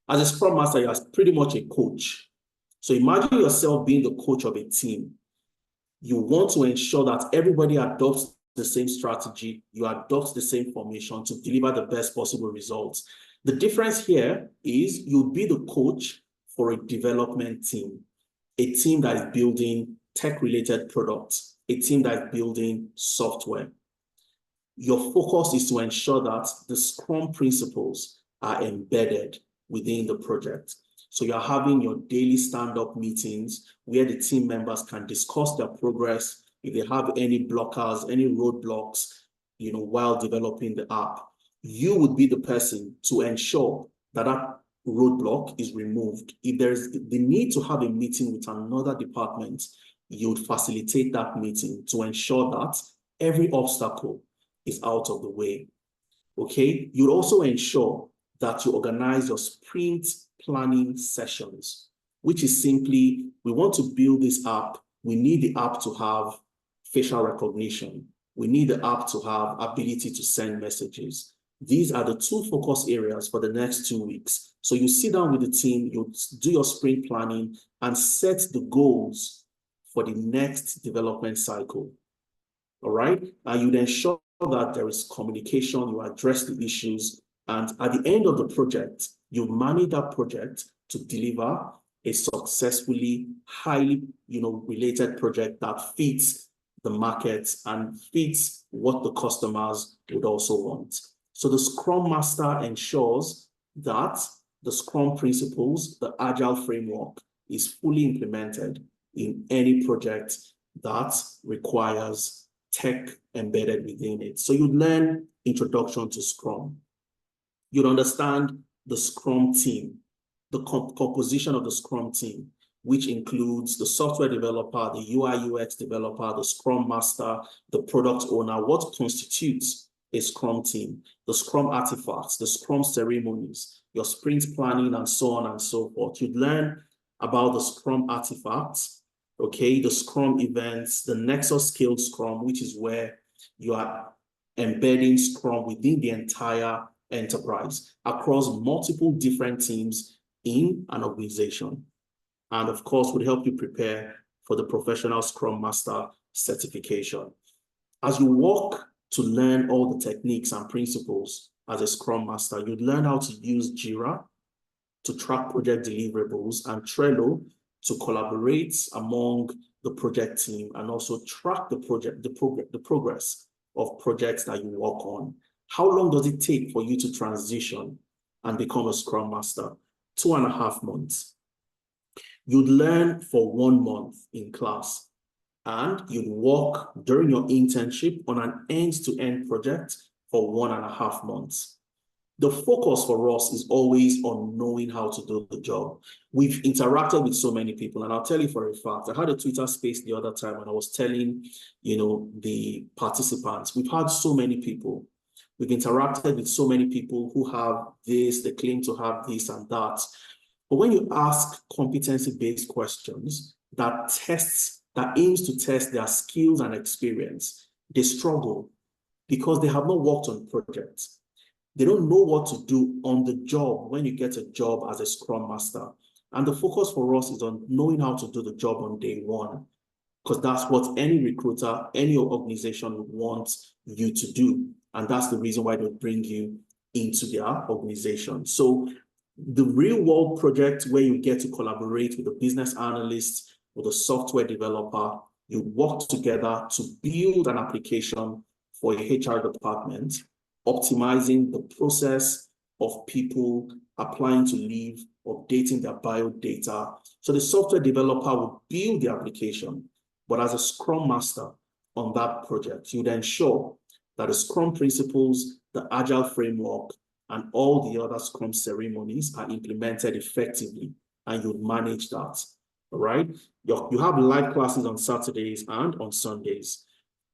As a Scrum Master, you're pretty much a coach. So imagine yourself being the coach of a team. You want to ensure that everybody adopts the same strategy, you adopt the same formation to deliver the best possible results. The difference here is you'll be the coach for a development team, a team that is building tech-related products, a team that is building software. Your focus is to ensure that the Scrum principles are embedded within the project. So you're having your daily stand-up meetings where the team members can discuss their progress, if they have any blockers, any roadblocks, while developing the app. You would be the person to ensure that that roadblock is removed. If there's the need to have a meeting with another department, you would facilitate that meeting to ensure that every obstacle is out of the way. Okay? You'd also ensure that you organize your sprint planning sessions, which is simply, we want to build this app. We need the app to have facial recognition. We need the app to have ability to send messages. These are the two focus areas for the next 2 weeks. So you sit down with the team, you do your sprint planning and set the goals for the next development cycle. All right? And you ensure that there is communication, you address the issues, and at the end of the project, you manage that project to deliver a successfully, highly, related project that fits the market and fits what the customers would also want. So the Scrum Master ensures that the Scrum principles, the Agile framework, is fully implemented in any project that requires tech embedded within it. So you learn introduction to Scrum. You'd understand the Scrum team, the composition of the Scrum team, which includes the software developer, the UI UX developer, the Scrum Master, the product owner, what constitutes a Scrum team, the Scrum artifacts, the Scrum ceremonies, your sprint planning, and so on and so forth. You'd learn about the Scrum artifacts, okay, the Scrum events, the Nexus Scale Scrum, which is where you are embedding Scrum within the entire enterprise across multiple different teams in an organization. And of course, would help you prepare for the Professional Scrum Master certification. As you work to learn all the techniques and principles as a Scrum Master, you'd learn how to use Jira to track project deliverables and Trello to collaborate among the project team and also track the progress of projects that you work on. How long does it take for you to transition and become a Scrum Master? 2.5 months. You'd learn for 1 month in class, and you'd work during your internship on an end-to-end project for 1.5 months. The focus for us is always on knowing how to do the job. We've interacted with so many people, and I'll tell you for a fact, I had a Twitter space the other time, and I was telling, the participants, we've had so many people. We've interacted with so many people who have this, they claim to have this and that. But when you ask competency-based questions that aims to test their skills and experience, they struggle because they have not worked on projects. They don't know what to do on the job when you get a job as a Scrum Master. And the focus for us is on knowing how to do the job on day one, because that's what any recruiter, any organization would want you to do. And that's the reason why they bring you into their organization. So the real world project where you get to collaborate with a business analyst, with a software developer, you work together to build an application for a HR department, optimizing the process of people applying to leave, updating their bio data. So the software developer will build the application, but as a Scrum Master, on that project. You'd ensure that the Scrum principles, the Agile framework, and all the other Scrum ceremonies are implemented effectively, and you manage that. All right. You have live classes on Saturdays and on Sundays,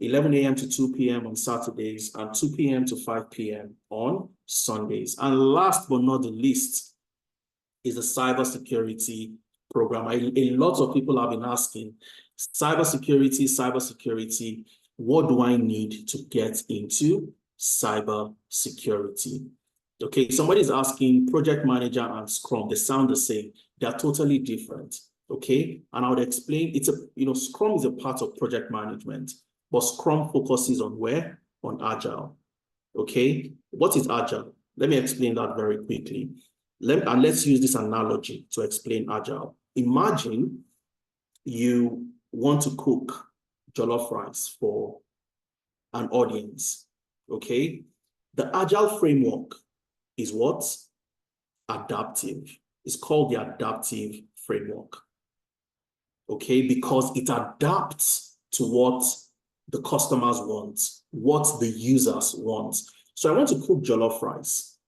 11 a.m. to 2 p.m. on Saturdays and 2 p.m. to 5 p.m. on Sundays. And last but not the least is the cybersecurity program. A lot of people have been asking, cybersecurity, what do I need to get into cybersecurity? Okay, somebody's asking project manager and Scrum, they sound the same. They are totally different. Okay, and I would explain, Scrum is a part of project management, but Scrum focuses on where? On Agile. Okay, what is Agile? Let me explain that very quickly. Let's use this analogy to explain Agile. Imagine you want to cook jollof rice for an audience. Okay, the Agile framework is what? Adaptive. It's called the adaptive framework. Okay, because it adapts to what the customers want, what the users want. So I want to cook jollof rice.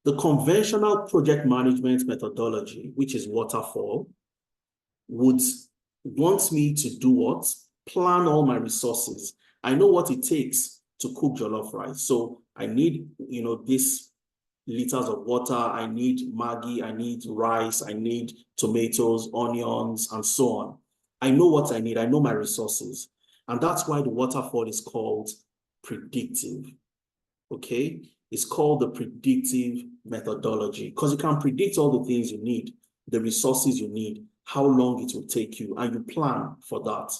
The conventional project management methodology, which is waterfall, would want me to do what? Plan all my resources. I know what it takes to cook jollof rice. So I need, this liters of water, I need Maggi, I need rice, I need tomatoes, onions, and so on. I know what I need, I know my resources. And that's why the waterfall is called predictive, okay? It's called the predictive methodology because you can predict all the things you need, the resources you need, how long it will take you, and you plan for that.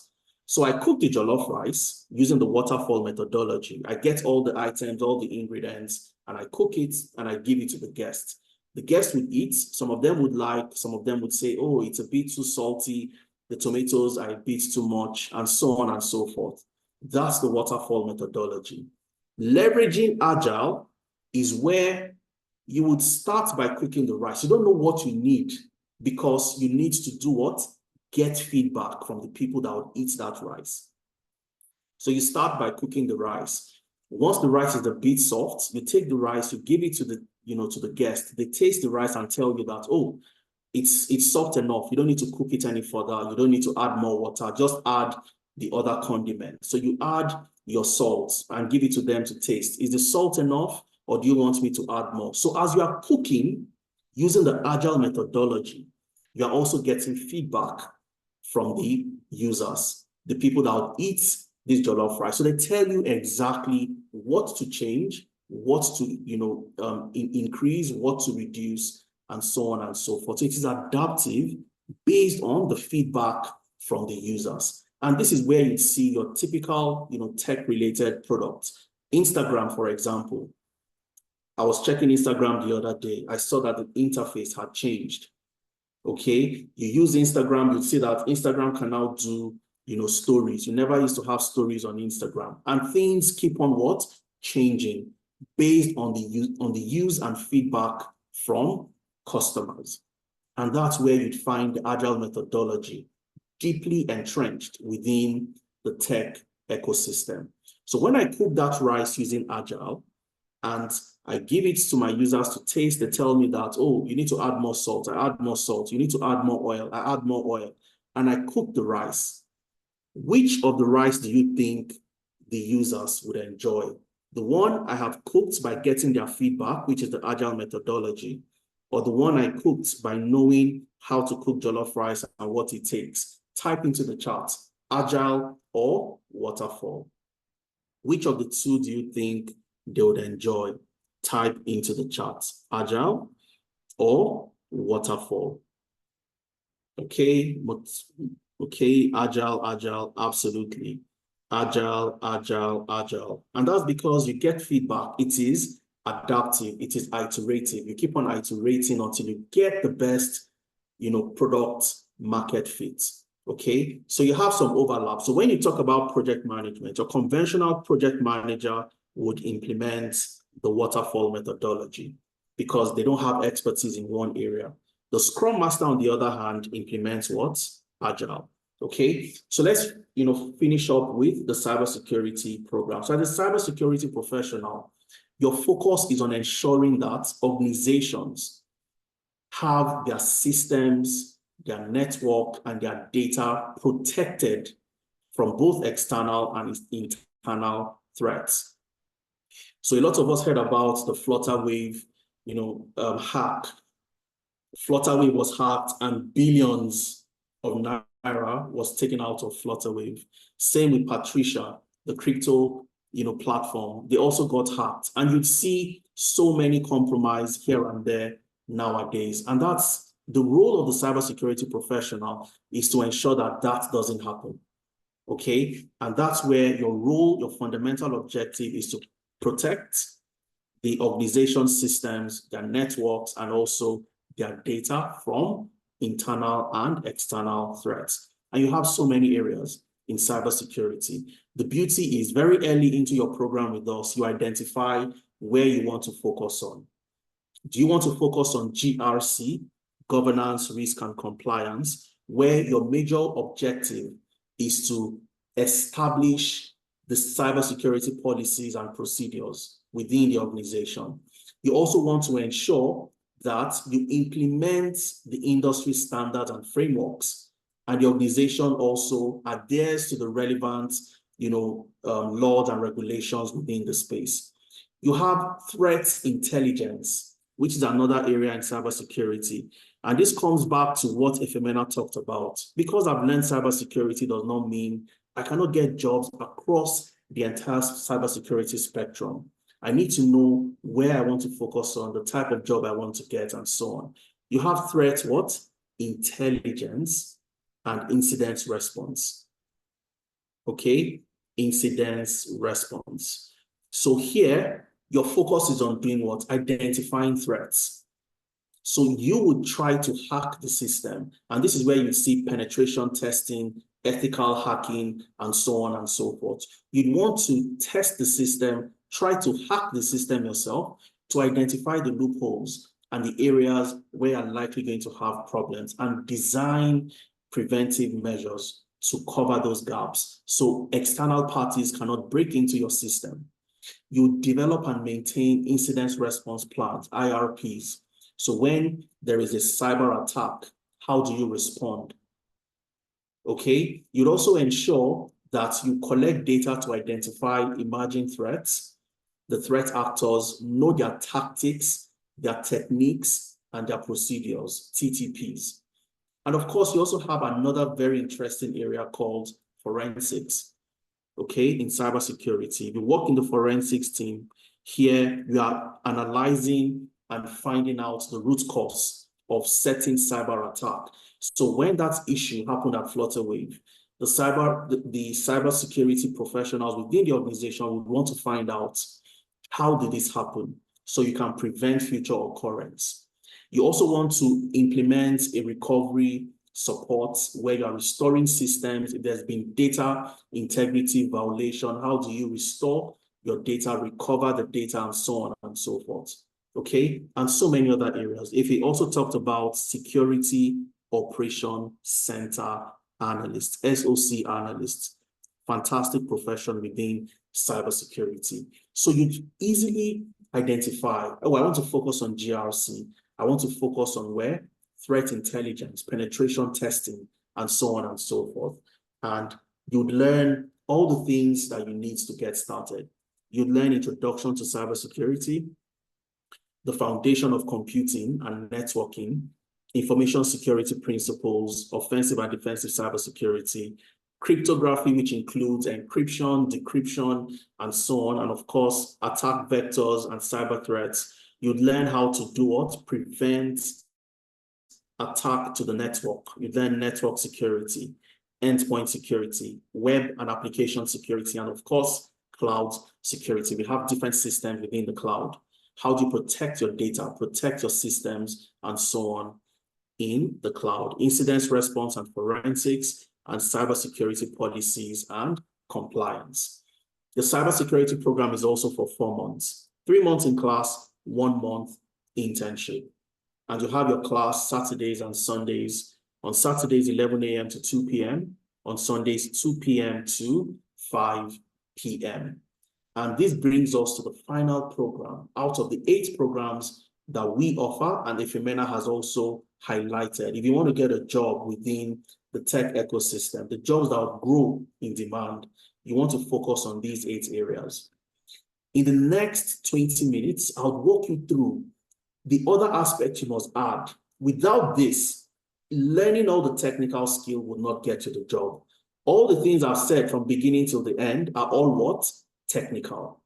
So I cook the jollof rice using the waterfall methodology. I get all the items, all the ingredients, and I cook it and I give it to the guest. The guest would eat. Some of them would like, some of them would say, oh, it's a bit too salty. The tomatoes are a bit too much, and so on and so forth. That's the waterfall methodology. Leveraging Agile is where you would start by cooking the rice. You don't know what you need because you need to do what? Get feedback from the people that would eat that rice. So you start by cooking the rice. Once the rice is a bit soft, you take the rice, you give it to the, to the guest. They taste the rice and tell you that, oh, it's soft enough. You don't need to cook it any further. You don't need to add more water. Just add the other condiments. So you add your salt and give it to them to taste. Is the salt enough, or do you want me to add more? So as you are cooking using the Agile methodology, you are also getting feedback from the users, the people that will eat this jollof rice. So they tell you exactly what to change, what to increase, what to reduce, and so on and so forth. So it is adaptive based on the feedback from the users. And this is where you see your typical, tech-related products. Instagram, for example. I was checking Instagram the other day. I saw that the interface had changed. Okay, you use Instagram, you see that Instagram can now do, stories. You never used to have stories on Instagram. And things keep on what? Changing based on the use and feedback from customers. And that's where you'd find the Agile methodology deeply entrenched within the tech ecosystem. So when I cook that rice using Agile and I give it to my users to taste, they tell me that, oh, you need to add more salt. I add more salt. You need to add more oil. I add more oil. And I cook the rice. Which of the rice do you think the users would enjoy? The one I have cooked by getting their feedback, which is the Agile methodology, or the one I cooked by knowing how to cook jollof rice and what it takes? Type into the chat, Agile or waterfall. Which of the two do you think they would enjoy? Type into the chat, Agile or waterfall. Okay, Agile, absolutely. Agile. And that's because you get feedback. It is adaptive, it is iterative. You keep on iterating until you get the best, product market fit. Okay, so you have some overlap. So when you talk about project management, a conventional project manager would implement the waterfall methodology because they don't have expertise in one area. The Scrum Master, on the other hand, implements what? Agile. Okay, so let's finish up with the cybersecurity program. So as a cybersecurity professional, your focus is on ensuring that organizations have their systems, their network, and their data protected from both external and internal threats. So a lot of us heard about the Flutterwave, hack. Flutterwave was hacked and billions of naira was taken out of Flutterwave. Same with Patricia, the crypto, platform. They also got hacked, and you'd see so many compromise here and there nowadays. And that's the role of the cybersecurity professional, is to ensure that that doesn't happen. Okay, and that's where your role, your fundamental objective is to protect the organization systems, their networks, and also their data from internal and external threats. And you have so many areas in cybersecurity. The beauty is very early into your program with us, you identify where you want to focus on. Do you want to focus on GRC, governance, risk, and compliance, where your major objective is to establish the cybersecurity policies and procedures within the organization? You also want to ensure that you implement the industry standards and frameworks, and the organization also adheres to the relevant, laws and regulations within the space. You have threat intelligence, which is another area in cybersecurity. And this comes back to what Ifemena talked about. Because I've learned cybersecurity does not mean I cannot get jobs across the entire cybersecurity spectrum. I need to know where I want to focus on, the type of job I want to get, and so on. You have threat intelligence and incident response. Okay, incidents response. So here, your focus is on doing what? Identifying threats. So you would try to hack the system. And this is where you see penetration testing, ethical hacking, and so on and so forth. You'd want to test the system, try to hack the system yourself to identify the loopholes and the areas where you're likely going to have problems, and design preventive measures to cover those gaps so external parties cannot break into your system. You develop and maintain incident response plans, IRPs. So when there is a cyber attack, how do you respond? Okay, you'd also ensure that you collect data to identify emerging threats. The threat actors know their tactics, their techniques, and their procedures, TTPs. And of course, you also have another very interesting area called forensics, okay, in cybersecurity. You work in the forensics team. Here, we are analyzing and finding out the root cause of certain cyber attack. So when that issue happened at Flutterwave, the cybersecurity professionals within the organization would want to find out, how did this happen? So you can prevent future occurrence. You also want to implement a recovery support where you are restoring systems. If there's been data integrity violation, how do you restore your data, recover the data, and so on and so forth? Okay, and so many other areas. If he also talked about security operation center analyst, SOC analyst, fantastic profession within cybersecurity. So you easily identify, oh, I want to focus on GRC. I want to focus on where? Threat intelligence, penetration testing, and so on and so forth. And you'd learn all the things that you need to get started. You'd learn introduction to cybersecurity, the foundation of computing and networking, information security principles, offensive and defensive cybersecurity, cryptography, which includes encryption, decryption, and so on, and of course, attack vectors and cyber threats. You'd learn how to do what? Prevent attack to the network. You learn network security, endpoint security, web and application security, and of course, cloud security. We have different systems within the cloud. How do you protect your data, protect your systems, and so on in the cloud? Incident response and forensics, and cybersecurity policies and compliance. The cybersecurity program is also for 4 months, 3 months in class, 1 month internship. And you have your class Saturdays and Sundays. On Saturdays, 11 a.m. to 2 p.m. on Sundays, 2 p.m. to 5 p.m. And this brings us to the final program out of the 8 programs that we offer, and Ifemena has also highlighted. If you want to get a job within the tech ecosystem, the jobs that will grow in demand, you want to focus on these 8 areas. In the next 20 minutes, I'll walk you through the other aspects you must add. Without this, learning all the technical skill will not get you the job. All the things I've said from beginning till the end are all what? Technical.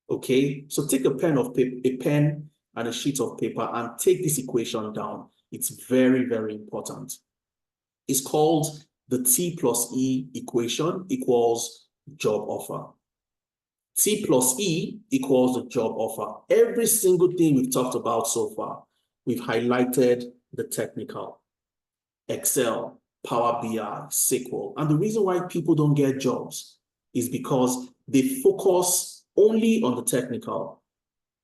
Okay, so take a pen and a sheet of paper and take this equation down. It's very, very important. It's called the T plus E equation equals job offer. T plus E equals the job offer. Every single thing we've talked about so far, we've highlighted the technical. Excel, Power BI, SQL. And the reason why people don't get jobs is because they focus only on the technical.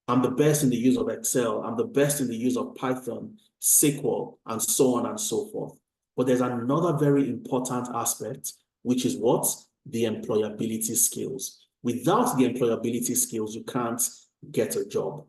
I'm the best in the use of Excel. I'm the best in the use of Python, SQL, and so on and so forth. But there's another very important aspect, which is what? The employability skills. Without the employability skills, you can't get a job.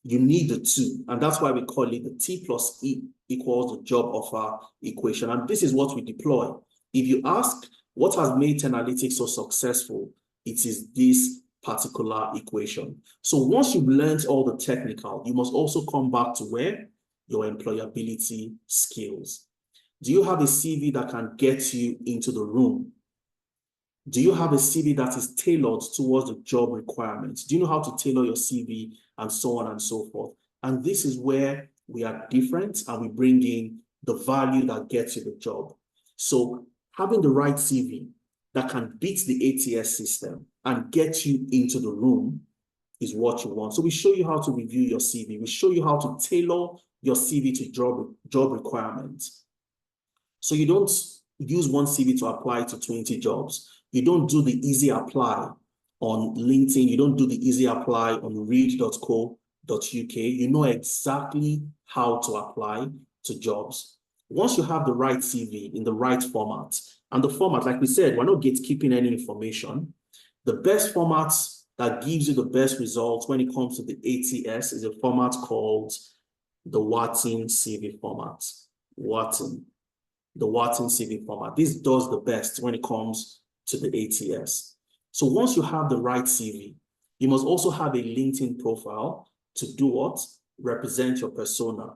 You need the two, and that's why we call it the T plus E equals the job offer equation. And this is what we deploy. If you ask what has made Tenalytics so successful, it is this particular equation. So once you've learned all the technical, you must also come back to where? Your employability skills. Do you have a CV that can get you into the room? Do you have a CV that is tailored towards the job requirements? Do you know how to tailor your CV and so on and so forth? And this is where we are different and we bring in the value that gets you the job. So having the right CV that can beat the ATS system and get you into the room is what you want. So we show you how to review your CV. We show you how to tailor your CV to job requirements. So you don't use one CV to apply to 20 jobs. You don't do the easy apply on LinkedIn. You don't do the easy apply on read.co.uk. You know exactly how to apply to jobs. Once you have the right CV in the right format, and the format, like we said, we're not gatekeeping any information. The best format that gives you the best results when it comes to the ATS is a format called the Wharton CV format. The Wharton CV format. This does the best when it comes to the ATS. So once you have the right CV, you must also have a LinkedIn profile to do what? Represent your persona.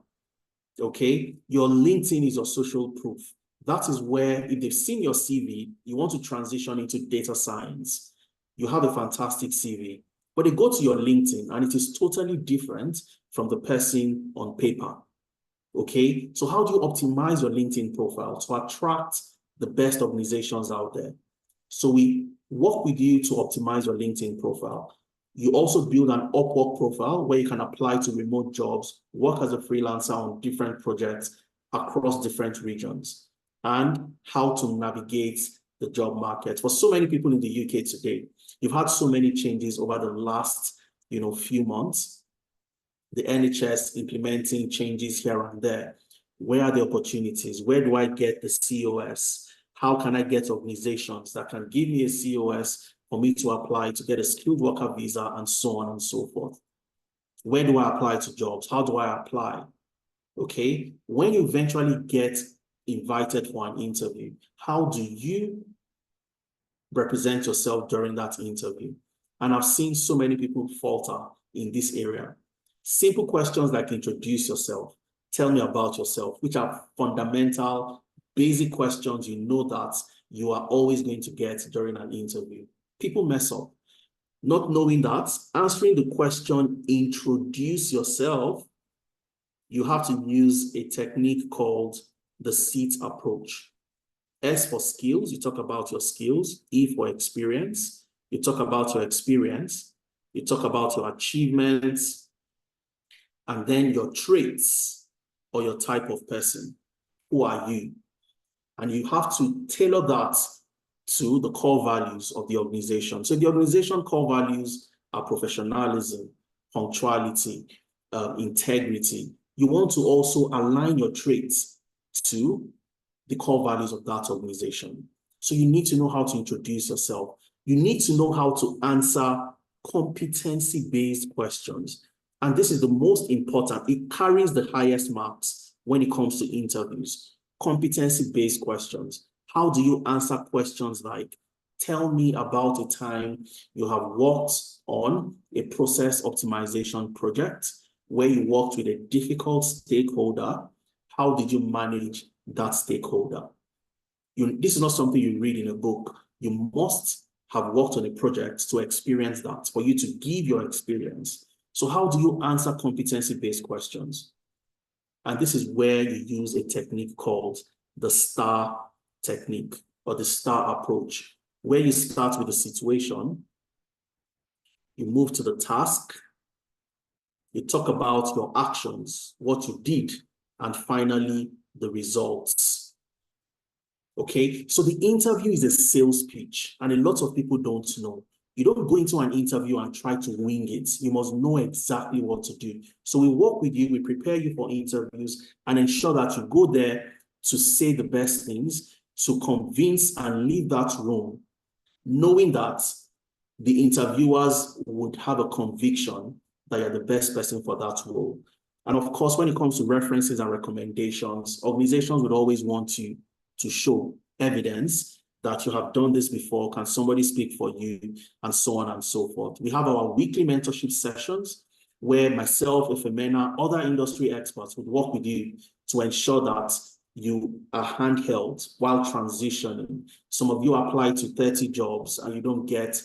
Okay? Your LinkedIn is your social proof. That is where, if they've seen your CV, you want to transition into data science. You have a fantastic CV, but they go to your LinkedIn and it is totally different from the person on paper. Okay? So how do you optimize your LinkedIn profile to attract the best organizations out there? So we work with you to optimize your LinkedIn profile. You also build an Upwork profile where you can apply to remote jobs, work as a freelancer on different projects across different regions, and how to navigate the job market. For so many people in the UK today, you've had so many changes over the last few months. The NHS implementing changes here and there. Where are the opportunities? Where do I get the COS? How can I get organizations that can give me a COS for me to apply to get a skilled worker visa and so on and so forth? Where do I apply to jobs? How do I apply? Okay, when you eventually get invited for an interview, how do you represent yourself during that interview? And I've seen so many people falter in this area. Simple questions like introduce yourself, tell me about yourself, which are fundamental, basic questions you know that you are always going to get during an interview. People mess up. Not knowing that, answering the question, introduce yourself, you have to use a technique called the SEAT approach. S for skills, you talk about your skills. E for experience, you talk about your experience. You talk about your achievements, and then your traits or your type of person. Who are you? And you have to tailor that to the core values of the organization. So the organization core values are professionalism, punctuality, integrity. You want to also align your traits to the core values of that organization. So you need to know how to introduce yourself. You need to know how to answer competency-based questions. And this is the most important. It carries the highest marks when it comes to interviews. Competency-based questions. How do you answer questions like, tell me about a time you have worked on a process optimization project where you worked with a difficult stakeholder. How did you manage that stakeholder? This is not something you read in a book. You must have worked on a project to experience that, for you to give your experience. So how do you answer competency-based questions? And this is where you use a technique called the STAR technique, or the STAR approach, where you start with the situation, you move to the task, you talk about your actions, what you did, and finally, the results. Okay, so the interview is a sales pitch, and a lot of people don't know. You don't go into an interview and try to wing it. You must know exactly what to do. So we work with you, we prepare you for interviews, and ensure that you go there to say the best things, to convince and leave that room, knowing that the interviewers would have a conviction that you're the best person for that role. And of course, when it comes to references and recommendations, organizations would always want you to show evidence that you have done this before. Can somebody speak for you? And so on and so forth. We have our weekly mentorship sessions where myself, Ifemena, other industry experts would work with you to ensure that you are handheld while transitioning. Some of you apply to 30 jobs and you don't get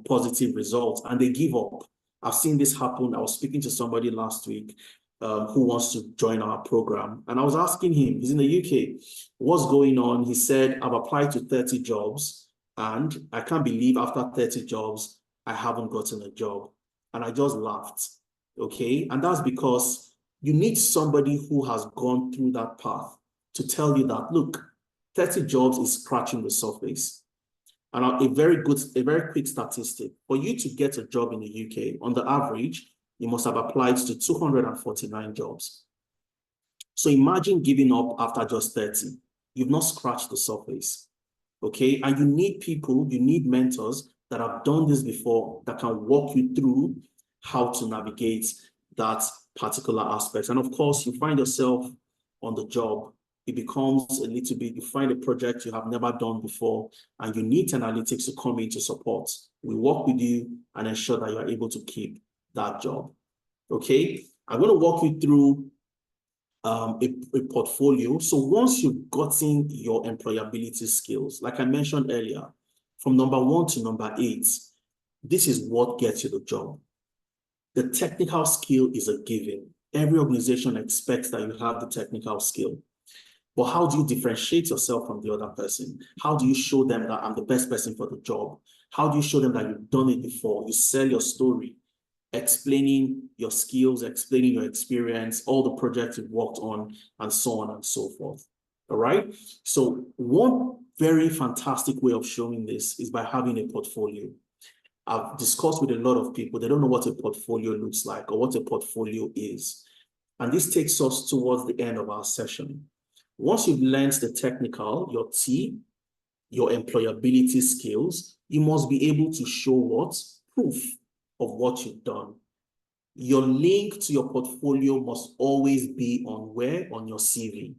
positive results, and they give up. I've seen this happen. I was speaking to somebody last week who wants to join our program. And I was asking him, he's in the UK, what's going on? He said, I've applied to 30 jobs and I can't believe after 30 jobs, I haven't gotten a job. And I just laughed, okay? And that's because you need somebody who has gone through that path to tell you that, look, 30 jobs is scratching the surface. And a very quick statistic, for you to get a job in the UK, on the average, you must have applied to 249 jobs. So imagine giving up after just 30. You've not scratched the surface, okay? And you need people, you need mentors that have done this before, that can walk you through how to navigate that particular aspect. And of course, you find yourself on the job, it becomes a little bit, you find a project you have never done before, and you need analytics to come in to support. We work with you and ensure that you are able to keep that job. Okay, I'm going to walk you through a portfolio. So once you've gotten your employability skills, like I mentioned earlier, from number 1 to number 8, this is what gets you the job. The technical skill is a given. Every organization expects that you have the technical skill. But how do you differentiate yourself from the other person? How do you show them that I'm the best person for the job? How do you show them that you've done it before? You sell your story, explaining your skills, explaining your experience, all the projects you've worked on, and so on and so forth. All right? So one very fantastic way of showing this is by having a portfolio. I've discussed with a lot of people, they don't know what a portfolio looks like or what a portfolio is. And this takes us towards the end of our session. Once you've learned the technical, your T, your employability skills, you must be able to show what? Proof of what you've done. Your link to your portfolio must always be on where? On your CV.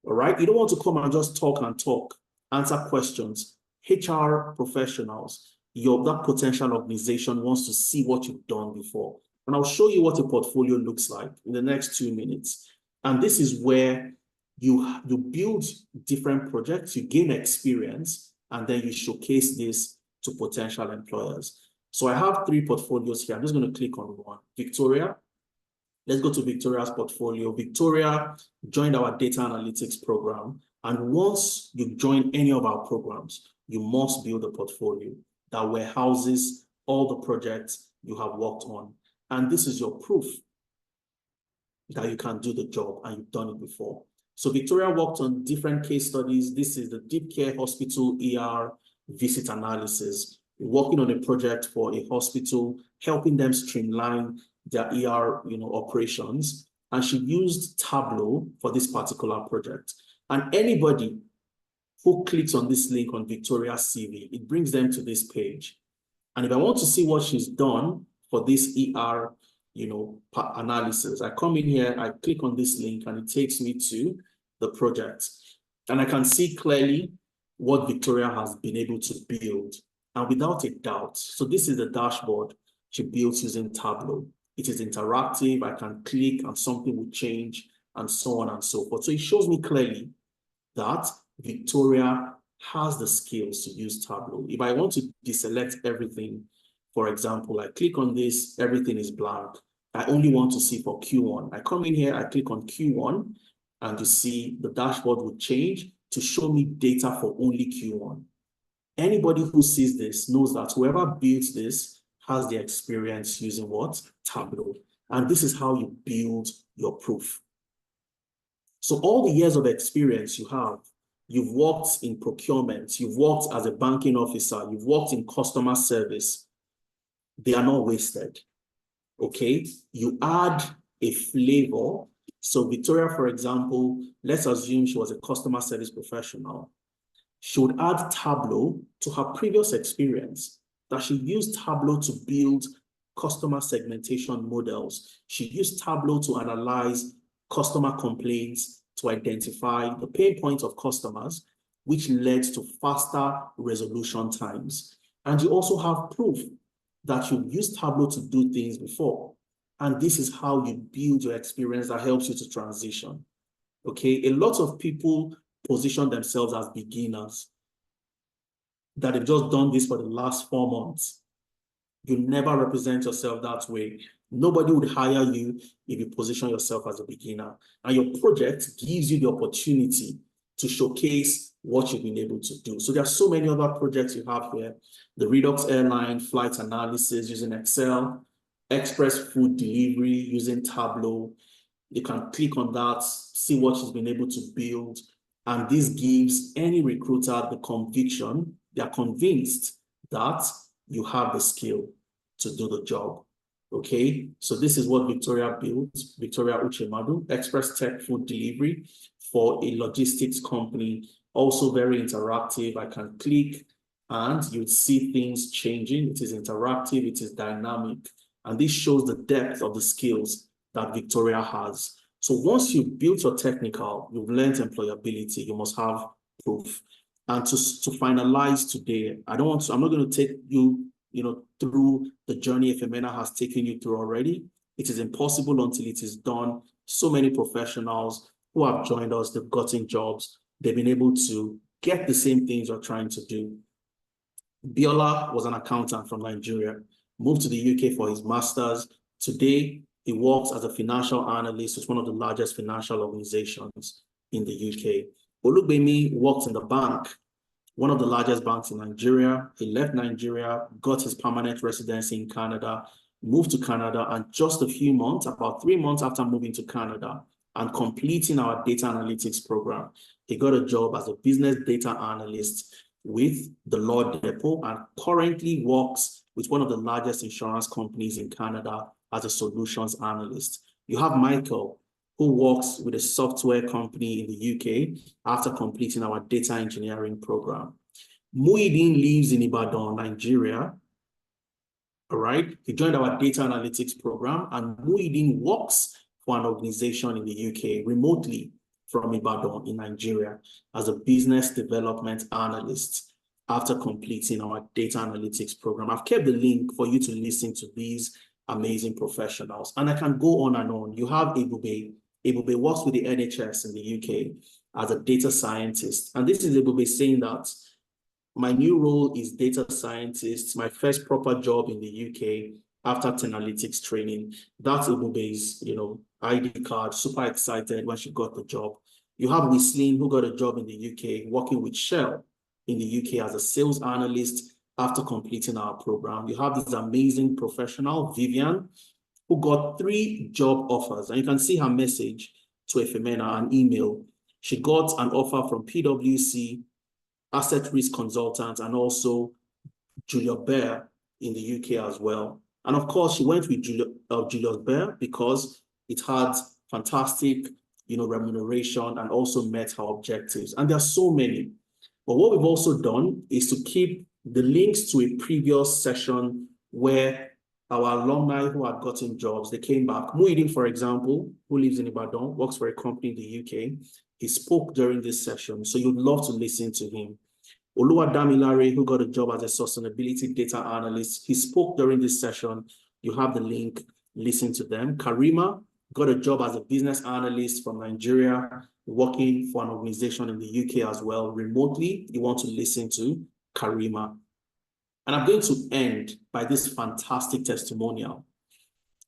All right? You don't want to come and just talk and talk, answer questions. HR professionals, that potential organization wants to see what you've done before. And I'll show you what a portfolio looks like in the next 2 minutes. And this is where you build different projects, you gain experience, and then you showcase this to potential employers. So I have 3 portfolios here. I'm just going to click on one. Victoria. Let's go to Victoria's portfolio. Victoria joined our data analytics program. And once you join any of our programs, you must build a portfolio that warehouses all the projects you have worked on. And this is your proof that you can do the job and you've done it before. So Victoria worked on different case studies. This is the Deep Care Hospital ER visit analysis, working on a project for a hospital, helping them streamline their ER operations. And she used Tableau for this particular project. And anybody who clicks on this link on Victoria's CV, it brings them to this page. And if I want to see what she's done for this ER, analysis, I come in here, I click on this link, and it takes me to the project. And I can see clearly what Victoria has been able to build. And without a doubt, so this is the dashboard she built using Tableau. It is interactive. I can click and something will change and so on and so forth. So it shows me clearly that Victoria has the skills to use Tableau. If I want to deselect everything, for example, I click on this, everything is blank. I only want to see for Q1. I come in here, I click on Q1, and you see the dashboard will change to show me data for only Q1. Anybody who sees this knows that whoever built this has the experience using what? Tableau. And this is how you build your proof. So all the years of experience you have, you've worked in procurement, you've worked as a banking officer, you've worked in customer service, they are not wasted, okay? You add a flavor. So Victoria, for example, let's assume she was a customer service professional. She would add Tableau to her previous experience, that she used Tableau to build customer segmentation models. She used Tableau to analyze customer complaints, to identify the pain points of customers, which led to faster resolution times. And you also have proof that you've used Tableau to do things before. And this is how you build your experience that helps you to transition. Okay, a lot of people position themselves as beginners, that they've just done this for the last 4 months. You never represent yourself that way. Nobody would hire you if you position yourself as a beginner. And your project gives you the opportunity to showcase what you've been able to do. So there are so many other projects you have here. The Redux Airline flight analysis using Excel, express food delivery using Tableau. You can click on that, see what she's been able to build. And this gives any recruiter the conviction, they are convinced that you have the skill to do the job. Okay, so this is what Victoria built, Victoria Uchemadu, Express Tech Food Delivery for a logistics company, also very interactive. I can click and you'd see things changing. It is interactive, it is dynamic, and this shows the depth of the skills that Victoria has. So once you've built your technical, you've learned employability, you must have proof. And to finalize today, I'm not going to take you through the journey Femena has taken you through already. It is impossible until it is done. So many professionals who have joined us, they've gotten jobs, they've been able to get the same things you're trying to do. Biola was an accountant from Nigeria, moved to the UK for his master's. Today, he works as a financial analyst with one of the largest financial organizations in the UK. Olugbemi worked in the bank, one of the largest banks in Nigeria. He left Nigeria, got his permanent residency in Canada, moved to Canada, and just a few months, about 3 months after moving to Canada and completing our data analytics program, he got a job as a business data analyst with the Law Depot and currently works with one of the largest insurance companies in Canada as a solutions analyst. You have Michael, who works with a software company in the UK after completing our data engineering program. Muhyiddin lives in Ibadan, Nigeria. All right, he joined our data analytics program, and Muhyiddin works for an organization in the UK remotely from Ibadan in Nigeria as a business development analyst after completing our data analytics program. I've kept the link for you to listen to these amazing professionals, and I can go on and on. You have Ebube. Ebube works with the NHS in the UK as a data scientist. And this is Ebube saying that my new role is data scientist, my first proper job in the UK after Tenalytics training. That's Ebube's, ID card, super excited when she got the job. You have Wislin, who got a job in the UK, working with Shell in the UK as a sales analyst after completing our program. You have this amazing professional, Vivian, who got 3 job offers. And you can see her message to Femena, an email. She got an offer from PwC, Asset Risk Consultants, and also Julius Baer in the UK as well. And of course, she went with Julius Baer because it had fantastic, remuneration and also met our objectives. And there are so many. But what we've also done is to keep the links to a previous session where our alumni who have gotten jobs, they came back. Muhyiddin, for example, who lives in Ibadan, works for a company in the UK. He spoke during this session, so you'd love to listen to him. Oluwadamilare, who got a job as a sustainability data analyst, he spoke during this session. You have the link, listen to them. Karima got a job as a business analyst from Nigeria, working for an organization in the UK as well, remotely. You want to listen to Karima. And I'm going to end by this fantastic testimonial.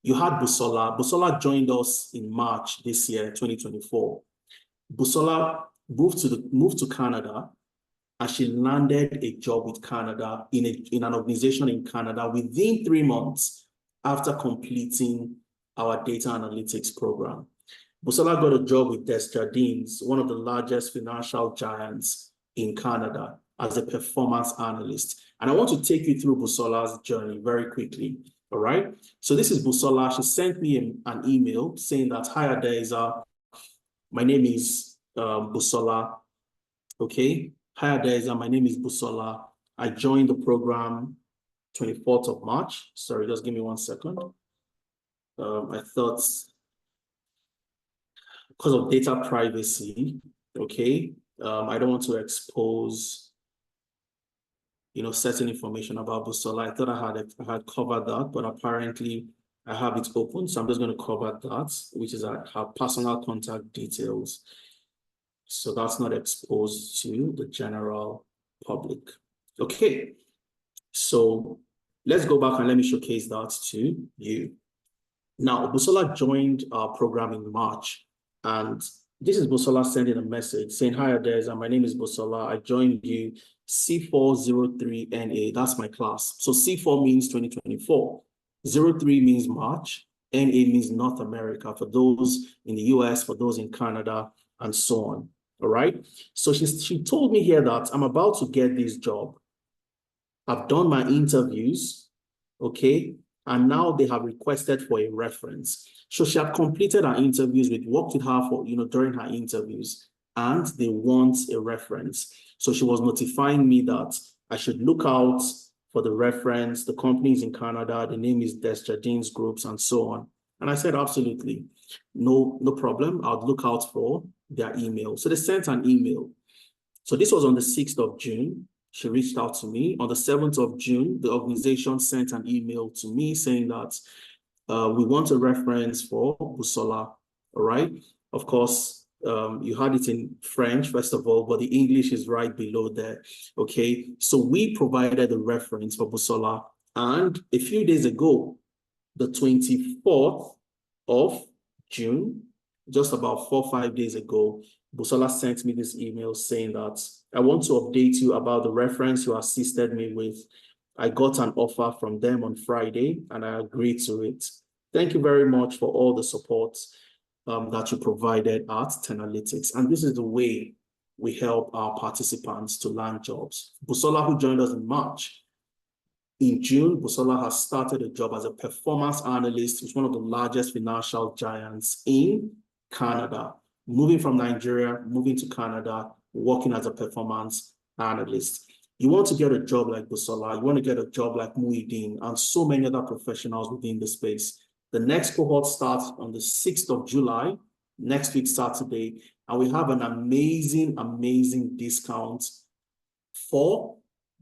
You had Busola. Busola joined us in March this year, 2024. Busola moved to Canada, and she landed a job with Canada in an organization in Canada within 3 months after completing our data analytics program. Busola got a job with Desjardins, one of the largest financial giants in Canada, as a performance analyst. And I want to take you through Busola's journey very quickly, all right? So this is Busola. She sent me an email saying that, "Hi, Adeza. My name is Busola, okay? Hi, Adeza. My name is Busola. I joined the program 24th of March. Sorry, just give me 1 second. I thought, because of data privacy, okay, I don't want to expose certain information about Busola. I thought I had covered that, but apparently I have it open. So I'm just going to cover that, which is her personal contact details. So that's not exposed to the general public. Okay. So let's go back and let me showcase that to you. Now, Busola joined our program in March, and this is Busola sending a message saying, "Hi, Adeza, my name is Busola. I joined you C403NA. That's my class." So C4 means 2024. 03 means March. NA means North America, for those in the US, for those in Canada, and so on. All right. So she told me here that I'm about to get this job. I've done my interviews, okay? And now they have requested for a reference. So she had completed her interviews. We've worked with her for, during her interviews, and they want a reference. So she was notifying me that I should look out for the reference. The company is in Canada. The name is Desjardins Groups and so on. And I said, absolutely, no problem. I'll look out for their email. So they sent an email. So this was on the 6th of June. She reached out to me. On the 7th of June, the organization sent an email to me saying that we want a reference for Busola, all right? Of course, you had it in French, first of all, but the English is right below there, okay? So we provided a reference for Busola, and a few days ago, the 24th of June, just about 4 or 5 days ago, Busola sent me this email saying that I want to update you about the reference you assisted me with. I got an offer from them on Friday and I agreed to it. Thank you very much for all the support that you provided at Tenalytics. And this is the way we help our participants to land jobs. Busola, who joined us in March, in June, Busola has started a job as a performance analyst with one of the largest financial giants in Canada, moving from Nigeria, moving to Canada, working as a performance analyst. You want to get a job like Busola, you want to get a job like Muhyiddin, and so many other professionals within the space. The next cohort starts on the 6th of July, next week, Saturday, and we have an amazing, amazing discount for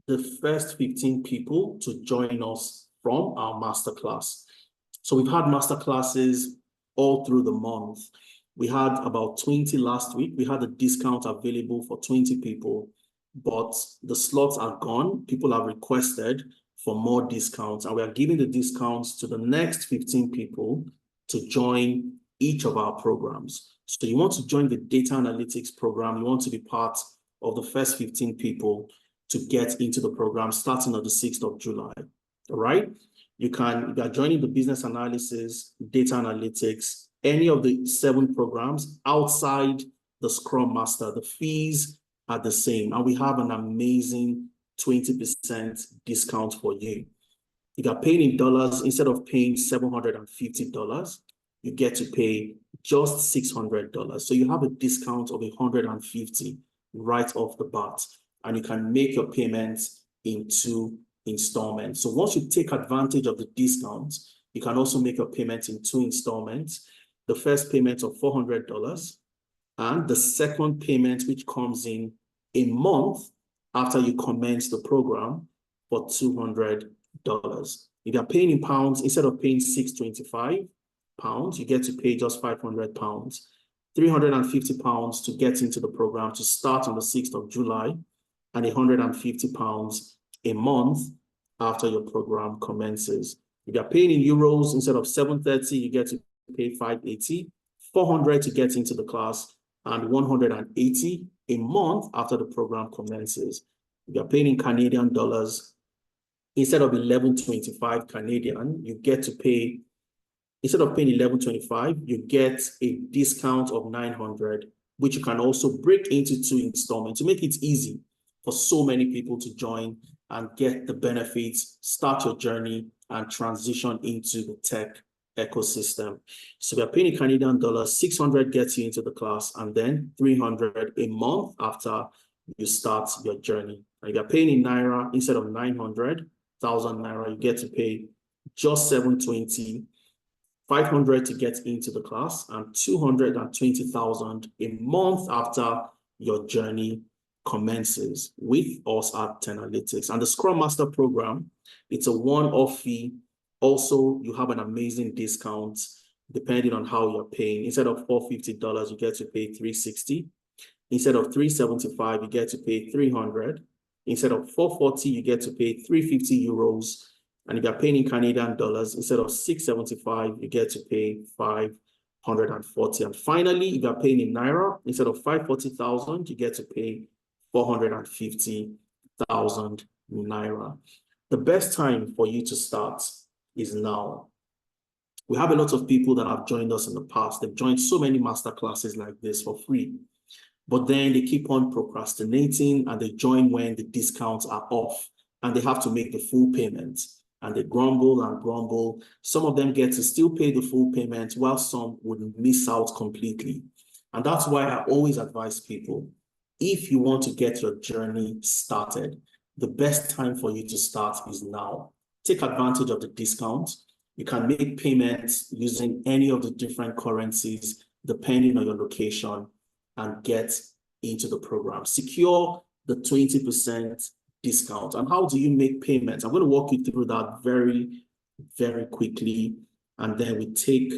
the first 15 people to join us from our masterclass. So we've had masterclasses all through the month. We had about 20 last week. We had a discount available for 20 people, but the slots are gone. People have requested for more discounts, and we are giving the discounts to the next 15 people to join each of our programs. So you want to join the data analytics program, you want to be part of the first 15 people to get into the program starting on the 6th of July, all right? If you are joining the business analysis, data analytics, any of the 7 programs outside the Scrum Master, the fees are the same. And we have an amazing 20% discount for you. If you're paying in dollars, instead of paying $750, you get to pay just $600. So you have a discount of $150 right off the bat, and you can make your payments in 2 installments. So once you take advantage of the discount, you can also make your payments in 2 installments. The first payment of $400 and the second payment, which comes in a month after you commence the program, for $200. If you're paying in pounds, instead of paying £625, you get to pay just £500, £350 to get into the program to start on the 6th of July, and £150 a month after your program commences. If you're paying in euros, instead of 730, you get to pay 580, 400 to get into the class, and 180 a month after the program commences. If you're paying in Canadian dollars, instead of 1125 Canadian, you get to pay, instead of paying 1125, you get a discount of 900, which you can also break into 2 installments to make it easy for so many people to join and get the benefits, start your journey, and transition into the tech ecosystem. So we are paying in Canadian dollars, 600 gets you into the class, and then 300 a month after you start your journey. And if you're paying in Naira, instead of 900,000 Naira, you get to pay just 720, 500 to get into the class, and 220,000 a month after your journey commences with us at Tenalytics. And the Scrum Master program, it's a one-off fee. Also, you have an amazing discount depending on how you're paying. Instead of $450, you get to pay $360. Instead of $375, you get to pay $300. Instead of $440, you get to pay €350. And if you're paying in Canadian dollars, instead of $675, you get to pay $540. And finally, if you're paying in Naira, instead of 540,000, you get to pay 450,000 Naira. The best time for you to start is now. We have a lot of people that have joined us in the past. They've joined so many master classes like this for free, but then they keep on procrastinating and they join when the discounts are off and they have to make the full payment, and they grumble and grumble. Some of them get to still pay the full payment while some would miss out completely. And that's why I always advise people, if you want to get your journey started, the best time for you to start is now. Take advantage of the discount. You can make payments using any of the different currencies depending on your location and get into the program. Secure the 20% discount. And how do you make payments? I'm going to walk you through that very, very quickly, and then we take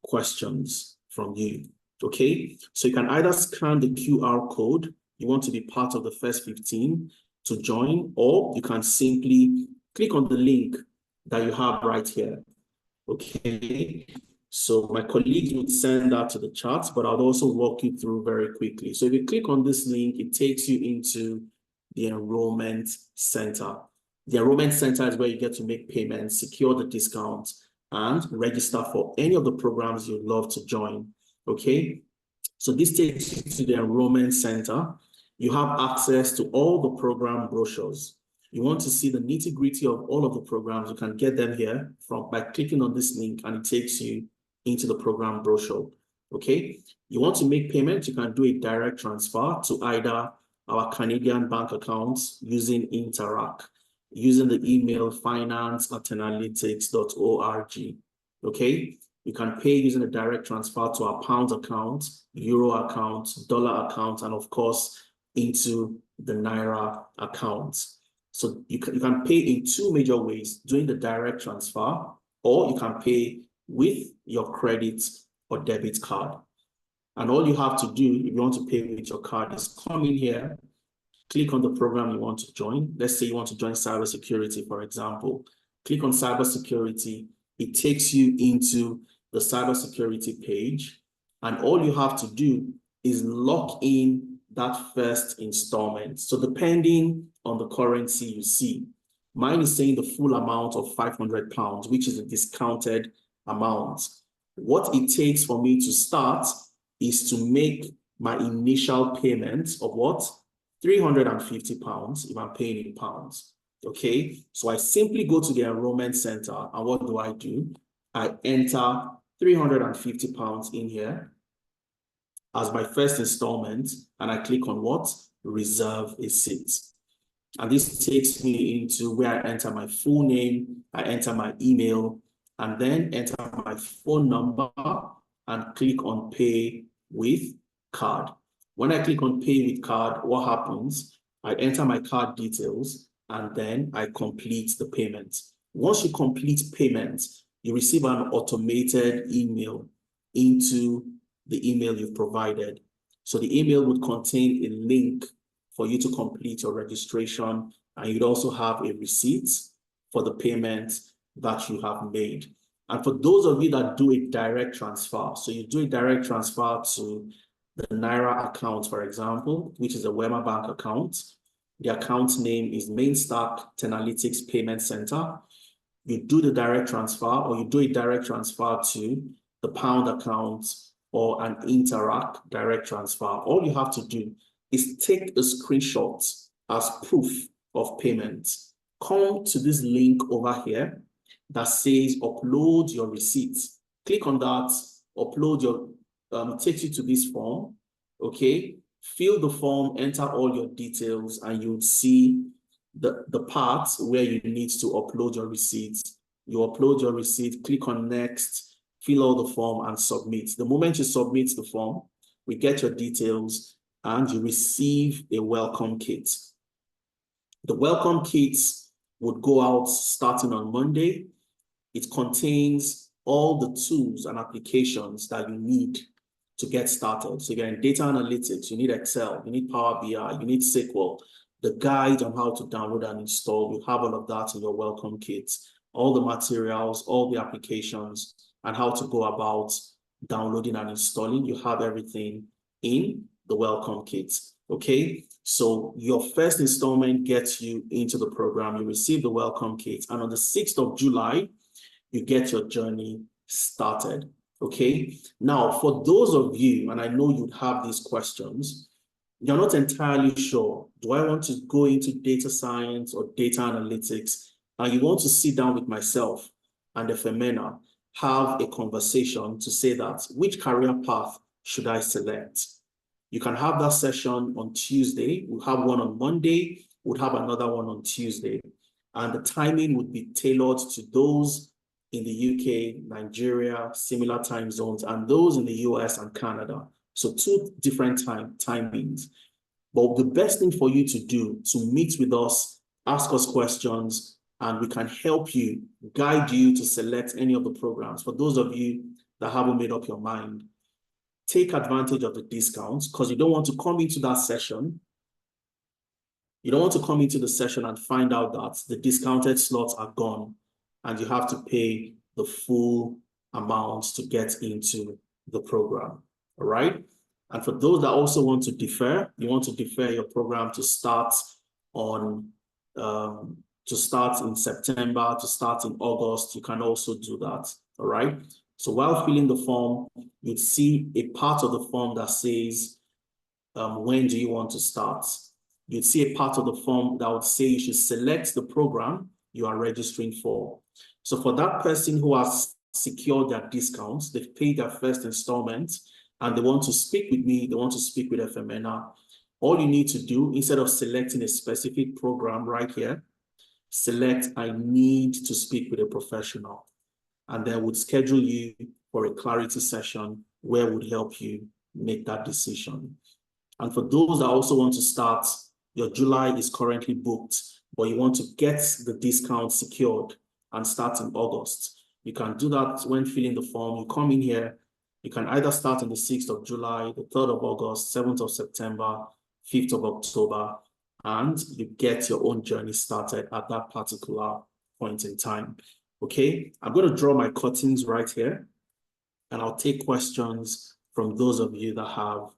questions from you. Okay? So you can either scan the QR code, you want to be part of the first 15 to join, or you can simply click on the link that you have right here. Okay, so my colleagues would send that to the chat, but I'll also walk you through very quickly. So if you click on this link, it takes you into the Enrollment Center. The Enrollment Center is where you get to make payments, secure the discounts, and register for any of the programs you'd love to join. Okay, so this takes you to the Enrollment Center. You have access to all the program brochures. You want to see the nitty-gritty of all of the programs, you can get them here by clicking on this link, and it takes you into the program brochure. Okay, you want to make payments, you can do a direct transfer to either our Canadian bank accounts using Interac, using the email finance@tenalytics.org. Okay, you can pay using a direct transfer to our pound account, euro account, dollar account, and of course into the Naira account. So you can pay in 2 major ways, doing the direct transfer, or you can pay with your credit or debit card. And all you have to do, if you want to pay with your card, is come in here, click on the program you want to join. Let's say you want to join cybersecurity, for example. Click on cybersecurity. It takes you into the cybersecurity page. And all you have to do is lock in that first installment. So depending on the currency you see, mine is saying the full amount of £500, which is a discounted amount. What it takes for me to start is to make my initial payment of what? £350 if I'm paying in pounds. Okay, so I simply go to the Enrollment Center, and what do? I enter £350 in here as my first installment, and I click on what? Reserve a seat. And this takes me into where I enter my full name, I enter my email, and then enter my phone number and click on pay with card. When I click on pay with card, what happens? I enter my card details and then I complete the payment. Once you complete payment, you receive an automated email into the email you've provided. So the email would contain a link for you to complete your registration, and you'd also have a receipt for the payment that you have made. And for those of you that do a direct transfer, so you do a direct transfer to the Naira account, for example, which is a Wema Bank account. The account name is Mainstack Tenalytics Payment Center. You do the direct transfer, or you do a direct transfer to the Pound account or an Interact direct transfer. All you have to do is take a screenshot as proof of payment. Come to this link over here that says upload your receipts. Click on that, upload your, takes you to this form, okay? Fill the form, enter all your details, and you'll see the part where you need to upload your receipts. You upload your receipt, click on next, fill out the form and submit. The moment you submit the form, we get your details and you receive a welcome kit. The welcome kit would go out starting on Monday. It contains all the tools and applications that you need to get started. So if you're in data analytics, you need Excel, you need Power BI, you need SQL, the guide on how to download and install, you have all of that in your welcome kit, all the materials, all the applications, and how to go about downloading and installing. You have everything in the welcome kit, okay? So your first installment gets you into the program, you receive the welcome kit, and on the 6th of July, you get your journey started, okay? Now, for those of you, and I know you'd have these questions, you're not entirely sure, do I want to go into data science or data analytics? And you want to sit down with myself and Efemena, have a conversation to say that, which career path should I select? You can have that session on Tuesday. We'll have one on Monday. We'll have another one on Tuesday. And the timing would be tailored to those in the UK, Nigeria, similar time zones, and those in the US and Canada. So 2 different timings. But the best thing for you to do, to meet with us, ask us questions, and we can help you, guide you to select any of the programs. For those of you that haven't made up your mind, take advantage of the discounts, because you don't want to come into that session. You don't want to come into the session and find out that the discounted slots are gone and you have to pay the full amount to get into the program, all right? And for those that also want to defer, you want to defer your program to start on, to start in September, to start in August, you can also do that, all right? So while filling the form, you'd see a part of the form that says, when do you want to start? You'd see a part of the form that would say you should select the program you are registering for. So for that person who has secured their discounts, they've paid their first installment, and they want to speak with me, they want to speak with Efemena, all you need to do, instead of selecting a specific program right here, select I need to speak with a professional, and then would schedule you for a clarity session where would help you make that decision. And for those that also want to start, your July is currently booked, but you want to get the discount secured and start in August. You can do that when filling the form. You come in here, you can either start on the 6th of July, the 3rd of August, 7th of September, 5th of October, and you get your own journey started at that particular point in time. Okay, I'm going to draw my curtains right here, and I'll take questions from those of you that have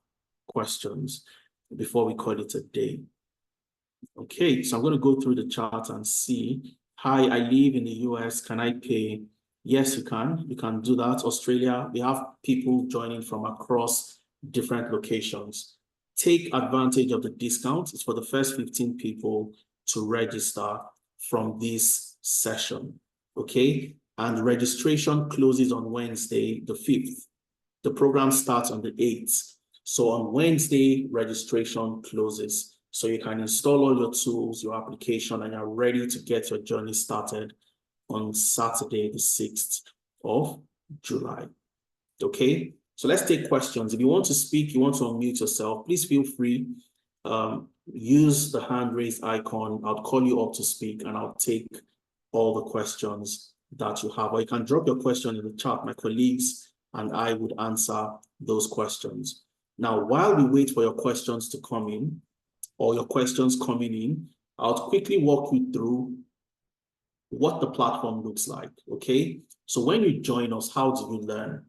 questions before we call it a day. Okay, so I'm going to go through the chart and see. Hi, I live in the US. Can I pay? Yes, you can. You can do that. Australia, we have people joining from across different locations. Take advantage of the discount. It's for the first 15 people to register from this session. Okay, and registration closes on Wednesday, the 5th. The program starts on the 8th. So on Wednesday, registration closes. So you can install all your tools, your application, and you're ready to get your journey started on Saturday, the 6th of July. Okay, so let's take questions. If you want to speak, you want to unmute yourself, please feel free. Use the hand raise icon. I'll call you up to speak and I'll take all the questions that you have. Or you can drop your question in the chat. My colleagues and I would answer those questions. Now, while we wait for your questions to come in, or your questions coming in, I'll quickly walk you through what the platform looks like, okay? So when you join us, how do you learn?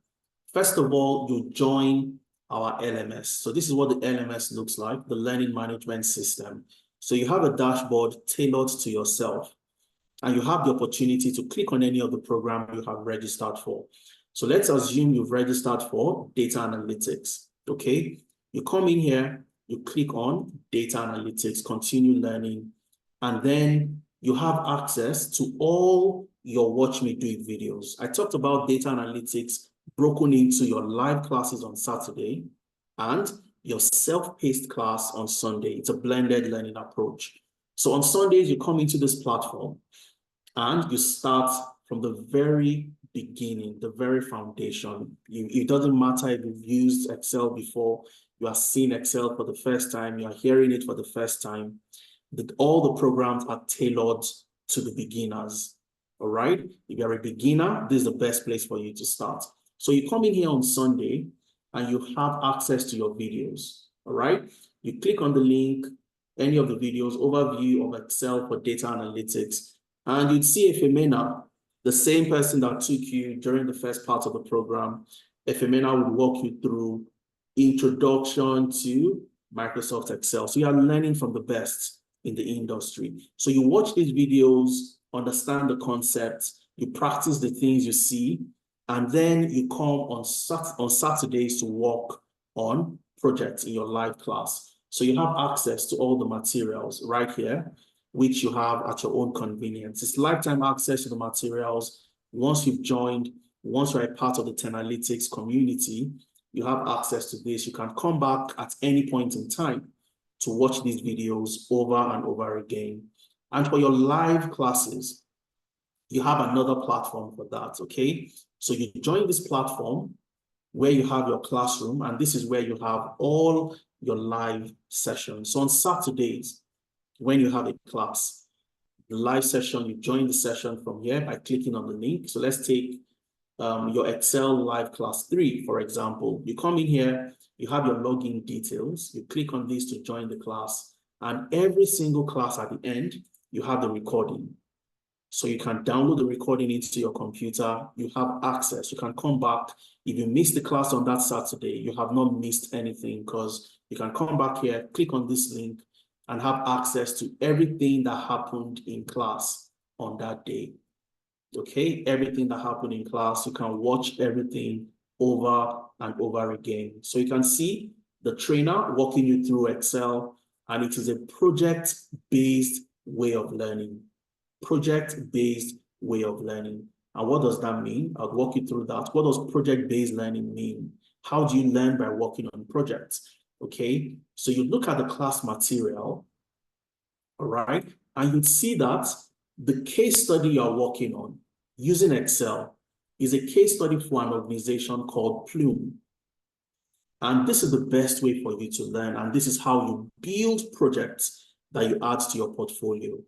First of all, you join our LMS. So this is what the LMS looks like, the Learning Management System. So you have a dashboard tailored to yourself, and you have the opportunity to click on any of the program you have registered for. So let's assume you've registered for data analytics, okay? You come in here, you click on data analytics, continue learning, and then you have access to all your Watch Me Do It videos. I talked about data analytics broken into your live classes on Saturday and your self-paced class on Sunday. It's a blended learning approach. So on Sundays, you come into this platform and you start from the very beginning, the very foundation. It doesn't matter if you've used Excel before, you are seeing Excel for the first time, you are hearing it for the first time. All the programs are tailored to the beginners, all right? If you're a beginner, this is the best place for you to start. So you come in here on Sunday and you have access to your videos, all right? You click on the link, any of the videos, overview of Excel for data analytics, and you'd see Efemena, the same person that took you during the first part of the program. Efemena would walk you through introduction to Microsoft Excel. So you are learning from the best in the industry. So you watch these videos, understand the concept, you practice the things you see, and then you come on Saturdays to work on projects in your live class. So you have access to all the materials right here, which you have at your own convenience. It's lifetime access to the materials. Once you've joined, once you're a part of the Tenalytics community, you have access to this. You can come back at any point in time to watch these videos over and over again. And for your live classes, you have another platform for that, okay? So you join this platform where you have your classroom, and this is where you have all your live sessions. So on Saturdays, when you have a class, the live session, you join the session from here by clicking on the link. So let's take your Excel Live Class 3, for example. You come in here, you have your login details, you click on this to join the class, and every single class at the end, you have the recording. So you can download the recording into your computer, you have access, you can come back. If you missed the class on that Saturday, you have not missed anything, because you can come back here, click on this link, and have access to everything that happened in class on that day. Okay, everything that happened in class, you can watch everything over and over again. So you can see the trainer walking you through Excel, and it is a project-based way of learning. Project-based way of learning. And what does that mean? I'll walk you through that. What does project-based learning mean? How do you learn by working on projects? Okay, so you look at the class material, all right, and you'd see that the case study you're working on using Excel is a case study for an organization called Plume. And this is the best way for you to learn. And this is how you build projects that you add to your portfolio.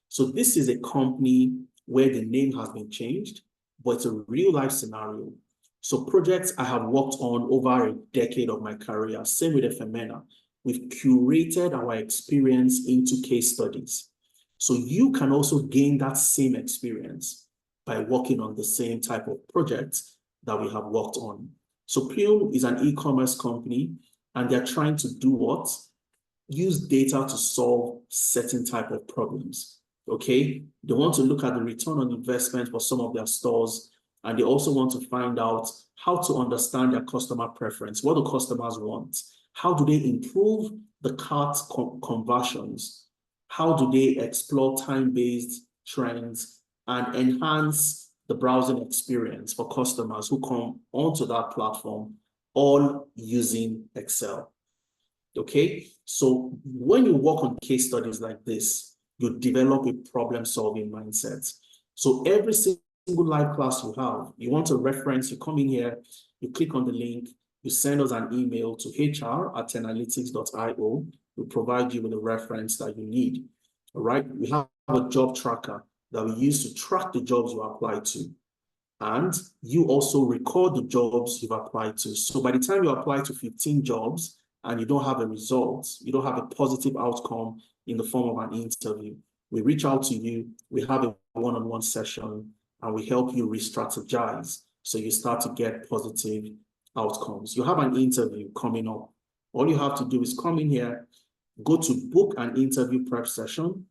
So this is a company where the name has been changed, but it's a real life scenario. So projects I have worked on over a decade of my career, same with Efemena. We've curated our experience into case studies. So you can also gain that same experience by working on the same type of projects that we have worked on. So Plume is an e-commerce company, and they're trying to do what? Use data to solve certain type of problems, okay? They want to look at the return on investment for some of their stores, and they also want to find out how to understand their customer preference. What do customers want? How do they improve the cart conversions? How do they explore time-based trends and enhance the the browsing experience for customers who come onto that platform, all using Excel. Okay, so when you work on case studies like this, you develop a problem-solving mindset. So every single live class you have, you want a reference, you come in here, you click on the link, you send us an email to hr@10alytics.io. We'll provide you with a reference that you need. All right, we have a job tracker that we use to track the jobs you apply to. And you also record the jobs you've applied to. So by the time you apply to 15 jobs and you don't have a result, you don't have a positive outcome in the form of an interview, we reach out to you, we have a one-on-one session, and we help you re-strategize so you start to get positive outcomes. You have an interview coming up. All you have to do is come in here, go to book an interview prep session,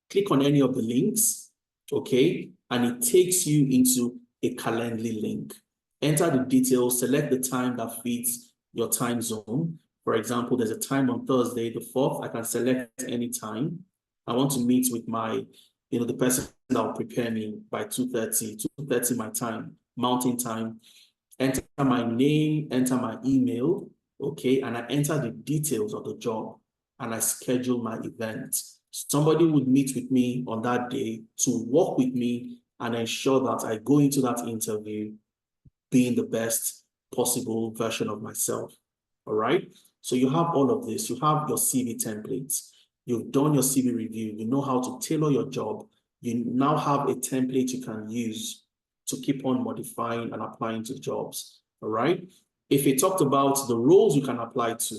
click on any of the links, okay? And it takes you into a Calendly link. Enter the details, select the time that fits your time zone. For example, there's a time on Thursday, the 4th. I can select any time. I want to meet with my, the person that will prepare me by 2:30 my time, Mountain Time. Enter my name, enter my email, okay? And I enter the details of the job and I schedule my event. Somebody would meet with me on that day to work with me and ensure that I go into that interview being the best possible version of myself, all right? So you have all of this. You have your CV templates. You've done your CV review. You know how to tailor your job. You now have a template you can use to keep on modifying and applying to jobs, all right? If we talked about the roles you can apply to,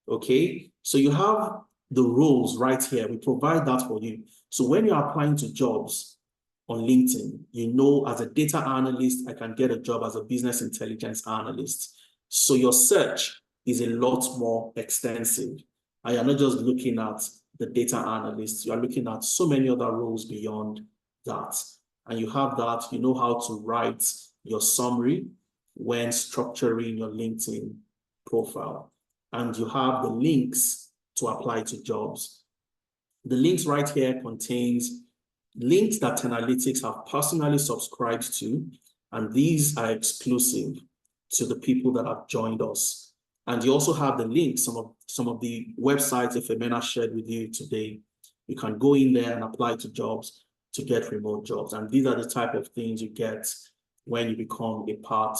okay? So you have the roles right here. We provide that for you. So when you're applying to jobs on LinkedIn, you know, as a data analyst, I can get a job as a business intelligence analyst. So your search is a lot more extensive. And you're not just looking at the data analyst, you are looking at so many other roles beyond that. And you have that, you know how to write your summary when structuring your LinkedIn profile. And you have the links to apply to jobs. The links right here contains links that 10alytics have personally subscribed to, and these are exclusive to the people that have joined us. And you also have the links, some of the websites Ifemena shared with you today. You can go in there and apply to jobs to get remote jobs. And these are the type of things you get when you become a part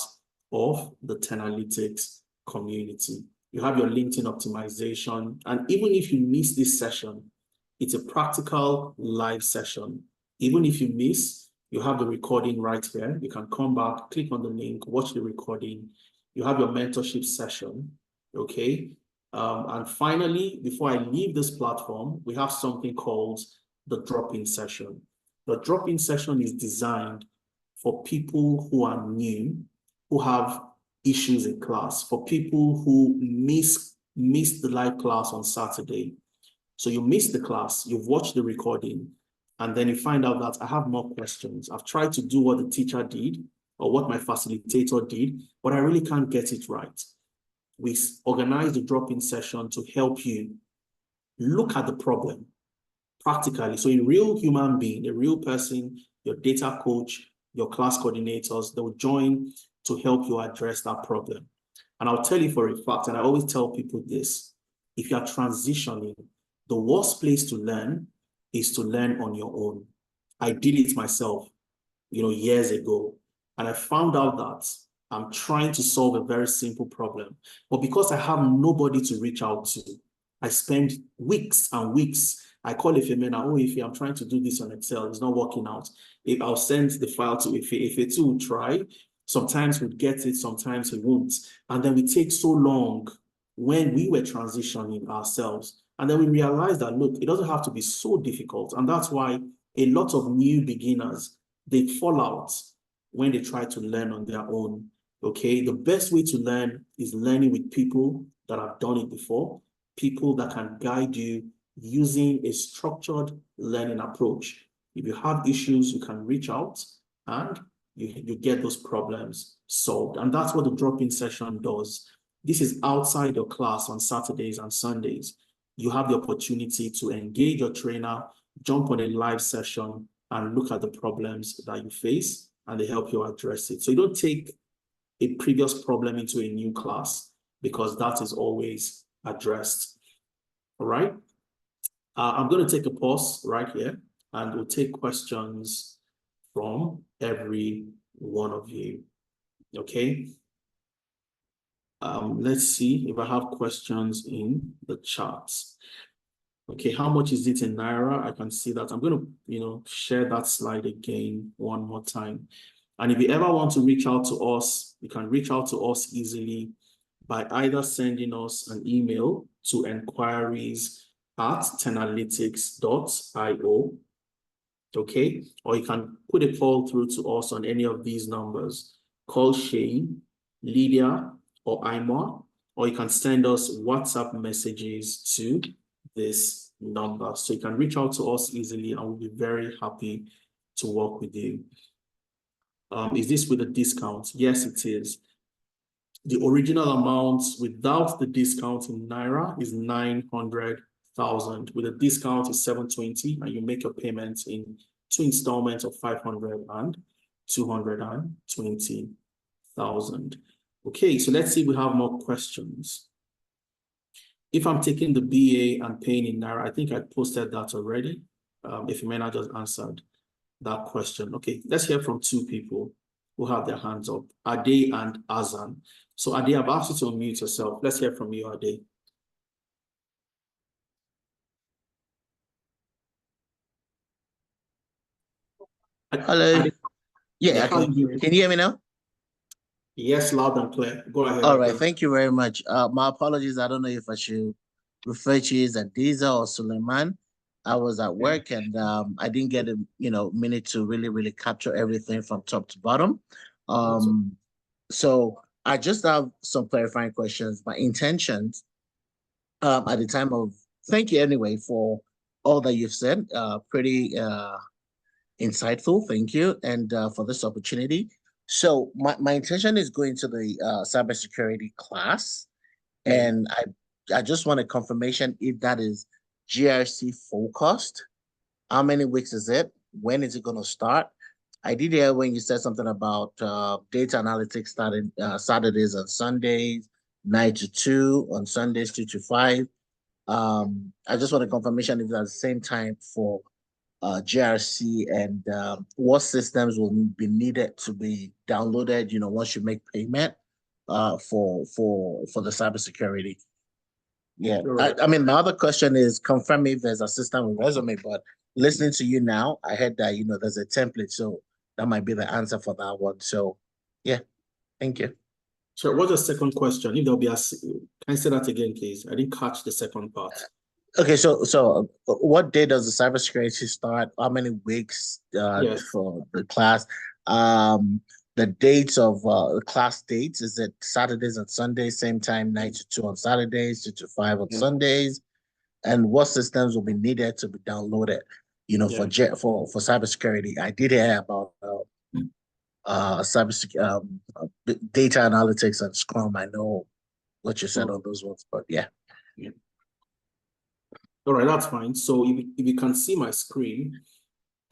of the 10alytics community. You have your LinkedIn optimization. And even if you miss this session, it's a practical live session. Even if you miss, you have the recording right here. You can come back, click on the link, watch the recording. You have your mentorship session, okay? And finally, before I leave this platform, we have something called the drop-in session. The drop-in session is designed for people who are new, who have issues in class, for people who missed the live class on Saturday. So you missed the class, you've watched the recording, and then you find out that I have more questions. I've tried to do what the teacher did or what my facilitator did, but I really can't get it right. We organize the drop-in session to help you look at the problem practically. So a real human being, a real person, your data coach, your class coordinators, they'll join to help you address that problem. And I'll tell you for a fact, and I always tell people this, if you're transitioning, the worst place to learn is to learn on your own. I did it myself, years ago, and I found out that I'm trying to solve a very simple problem, but because I have nobody to reach out to, I spend weeks and weeks. I call Ifemena, Ife, I'm trying to do this on Excel, it's not working out. If I'll send the file to Ife too will try. Sometimes we'll get it, sometimes we won't. And then we take so long when we were transitioning ourselves. And then we realized that, look, it doesn't have to be so difficult. And that's why a lot of new beginners, they fall out when they try to learn on their own, okay? The best way to learn is learning with people that have done it before, people that can guide you using a structured learning approach. If you have issues, you can reach out and you get those problems solved. And that's what the drop-in session does. This is outside your class on Saturdays and Sundays. You have the opportunity to engage your trainer, jump on a live session, and look at the problems that you face, and they help you address it. So you don't take a previous problem into a new class, because that is always addressed. All right. I'm going to take a pause right here, and we'll take questions from every one of you. Okay. Let's see if I have questions in the chat. Okay, how much is it in Naira? I can see that. I'm going to, share that slide again one more time. And if you ever want to reach out to us, you can reach out to us easily by either sending us an email to enquiries@10analytics.io. Okay, or you can put a call through to us on any of these numbers. Call Shane, Lydia, or Imar, or you can send us WhatsApp messages to this number. So you can reach out to us easily, and we'll be very happy to work with you. Is this with a discount? Yes, it is. The original amount without the discount in Naira is 900,000. With a discount is 720, and you make your payments in 2 installments of 500 and 220,000. Okay, so let's see if we have more questions. If I'm taking the BA and paying in Naira, I think I posted that already. If Mena just answered that question. Okay, let's hear from 2 people who have their hands up, Ade and Azan. So Ade, I've asked you to unmute yourself. Let's hear from you, Ade. Hello. Ade, Yeah, I can you hear me now? Yes, loud and clear. Go ahead. All right, thank you very much. My apologies. I don't know if I should refer to you as Adiza or Suleiman. I was at work and I didn't get a minute to really capture everything from top to bottom. So I just have some clarifying questions. My intentions at the time of thank you anyway for all that you've said. Pretty insightful. Thank you, and for this opportunity. So my intention is going to the cybersecurity class, and I just want a confirmation if that is GRC focused. How many weeks is it? When is it going to start? I did hear when you said something about data analytics starting Saturdays and Sundays, 9 to 2, on Sundays 2 to 5. I just want a confirmation if that's the same time for GRC, and what systems will be needed to be downloaded, once you make payment for the cybersecurity. Yeah, right. I mean, my other question is confirm if there's a system with resume, but listening to you now, I heard that, there's a template, so that might be the answer for that one. So yeah, thank you. Sure, what's the second question? If there'll be can I say that again, please? I didn't catch the second part. Okay, so what day does the cybersecurity start? How many weeks for the class? The dates of the class dates, is it Saturdays and Sundays, same time, 9 to 2 on Saturdays, 2 to 5 on Sundays? And what systems will be needed to be downloaded, for cybersecurity? I did hear about data analytics and Scrum. I know what you said on those ones, but yeah. All right, that's fine. So if you can see my screen,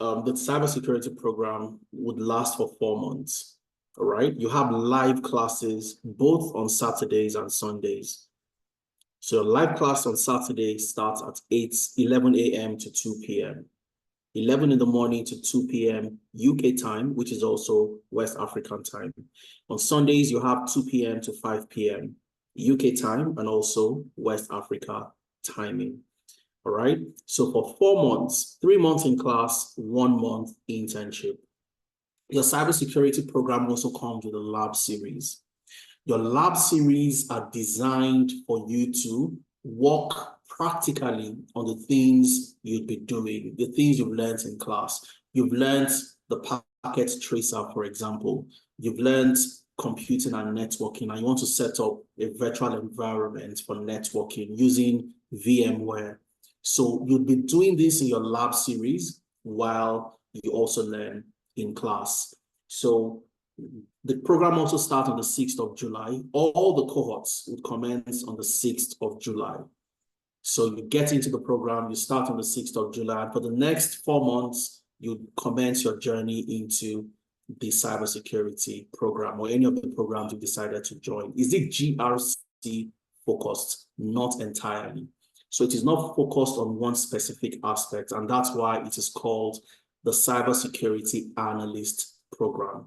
the cybersecurity program would last for 4 months. All right, you have live classes both on Saturdays and Sundays. So live class on Saturday starts at 11 a.m. to 2 p.m. 11 in the morning to 2 p.m. UK time, which is also West African time. On Sundays, you have 2 p.m. to 5 p.m. UK time and also West Africa timing. All right. So for 4 months, 3 months in class, 1 month internship. Your cybersecurity program also comes with a lab series. Your lab series are designed for you to work practically on the things you'd be doing, the things you've learned in class. You've learned the packet tracer, for example. You've learned computing and networking, and you want to set up a virtual environment for networking using VMware. So you'll be doing this in your lab series while you also learn in class. So the program also starts on the 6th of July. All the cohorts would commence on the 6th of July. So you get into the program, you start on the 6th of July. For the next 4 months, you commence your journey into the cybersecurity program or any of the programs you decided to join. Is it GRC focused? Not entirely. So it is not focused on one specific aspect, and that's why it is called the Cybersecurity Analyst Program.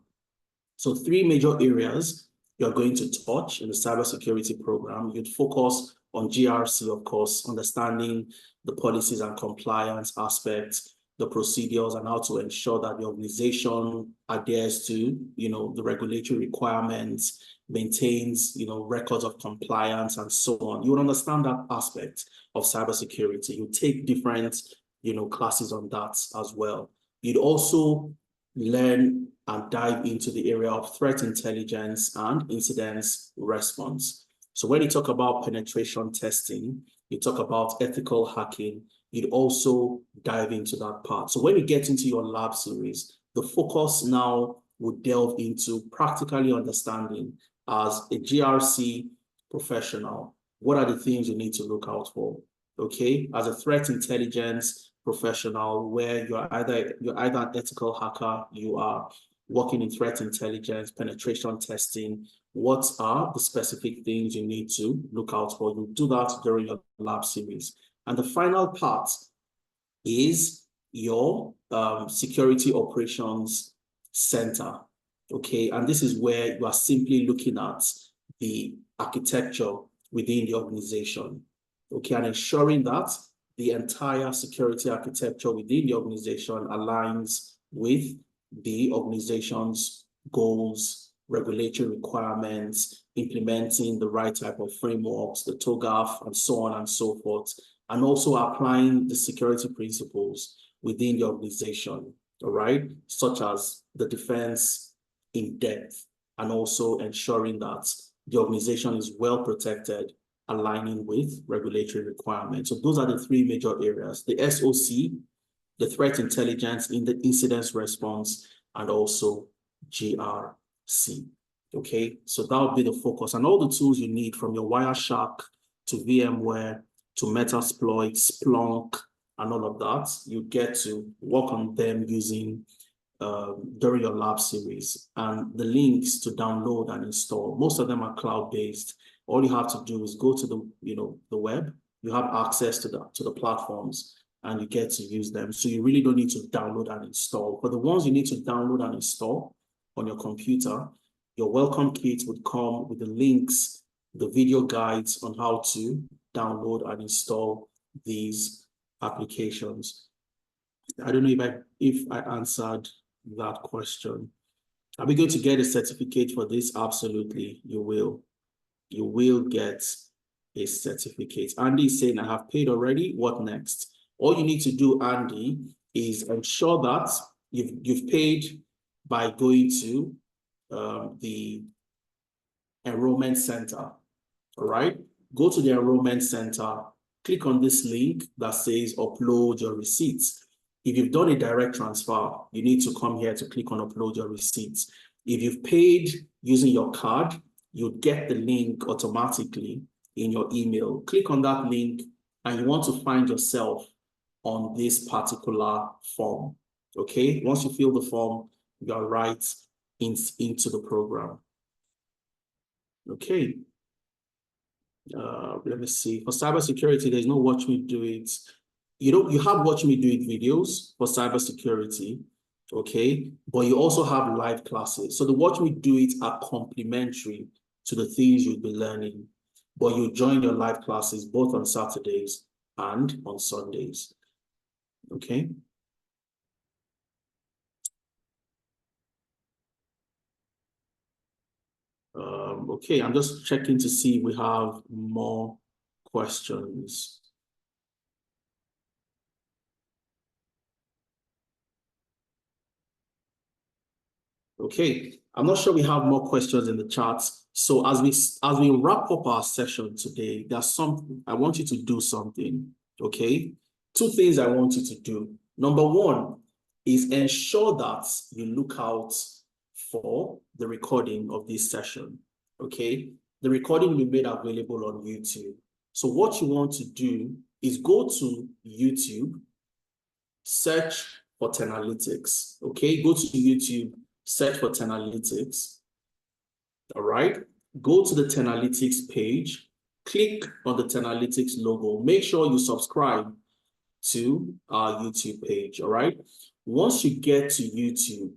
So 3 major areas you're going to touch in the cybersecurity program. You'd focus on GRC, of course, understanding the policies and compliance aspects, the procedures, and how to ensure that the organization adheres to, the regulatory requirements, maintains, records of compliance, and so on. You would understand that aspect of cybersecurity. You take different, classes on that as well. You'd also learn and dive into the area of threat intelligence and incidents response. So when you talk about penetration testing, you talk about ethical hacking, you'd also dive into that part. So when you get into your lab series, the focus now would delve into practically understanding as a GRC professional, what are the things you need to look out for, okay? As a threat intelligence professional, where you're either an ethical hacker, you are working in threat intelligence, penetration testing, what are the specific things you need to look out for? You do that during your lab series. And the final part is your security operations center, okay? And this is where you are simply looking at the architecture within the organization, okay? And ensuring that the entire security architecture within the organization aligns with the organization's goals, regulatory requirements, implementing the right type of frameworks, the TOGAF, and so on and so forth, and also applying the security principles within the organization, all right, such as the defense in depth, and also ensuring that the organization is well protected, aligning with regulatory requirements. So those are the 3 major areas: the SOC, the threat intelligence, in the incidents response, and also GRC. Okay, so that would be the focus, and all the tools you need, from your Wireshark to VMware to Metasploit, Splunk, and all of that, you get to work on them using during your lab series. And the links to download and install, most of them are cloud-based. All you have to do is go to the web. You have access to the platforms, and you get to use them. So you really don't need to download and install. For the ones you need to download and install on your computer, your welcome kit would come with the links, the video guides on how to download and install these applications. I don't know if I answered that question. Are we going to get a certificate for this? Absolutely, you will. You will get a certificate. Andy is saying, I have paid already. What next? All you need to do, Andy, is ensure that you've paid by going to the enrollment center. All right, go to the enrollment center, click on this link that says upload your receipts. If you've done a direct transfer, you need to come here to click on upload your receipts. If you've paid using your card, you get the link automatically in your email. Click on that link, and you want to find yourself on this particular form, okay? Once you fill the form, you are right into the program. Okay. Let me see. For cybersecurity, there's no watch me do it. You have watch me do it videos for cybersecurity, okay? But you also have live classes. So the watch me do it are complementary to the things you'll be learning, but you join your live classes both on Saturdays and on Sundays, okay? Okay, I'm just checking to see if we have more questions. Okay, I'm not sure we have more questions in the chat. So as we wrap up our session today, I want you to do something, okay? 2 things I want you to do. Number 1 is ensure that you look out for the recording of this session, okay? The recording will be made available on YouTube. So what you want to do is go to YouTube, search for Tenalytics. Okay, go to YouTube, search for Tenalytics. All right, go to the Tenalytics page, click on the Tenalytics logo. Make sure you subscribe to our YouTube page. All right, once you get to YouTube,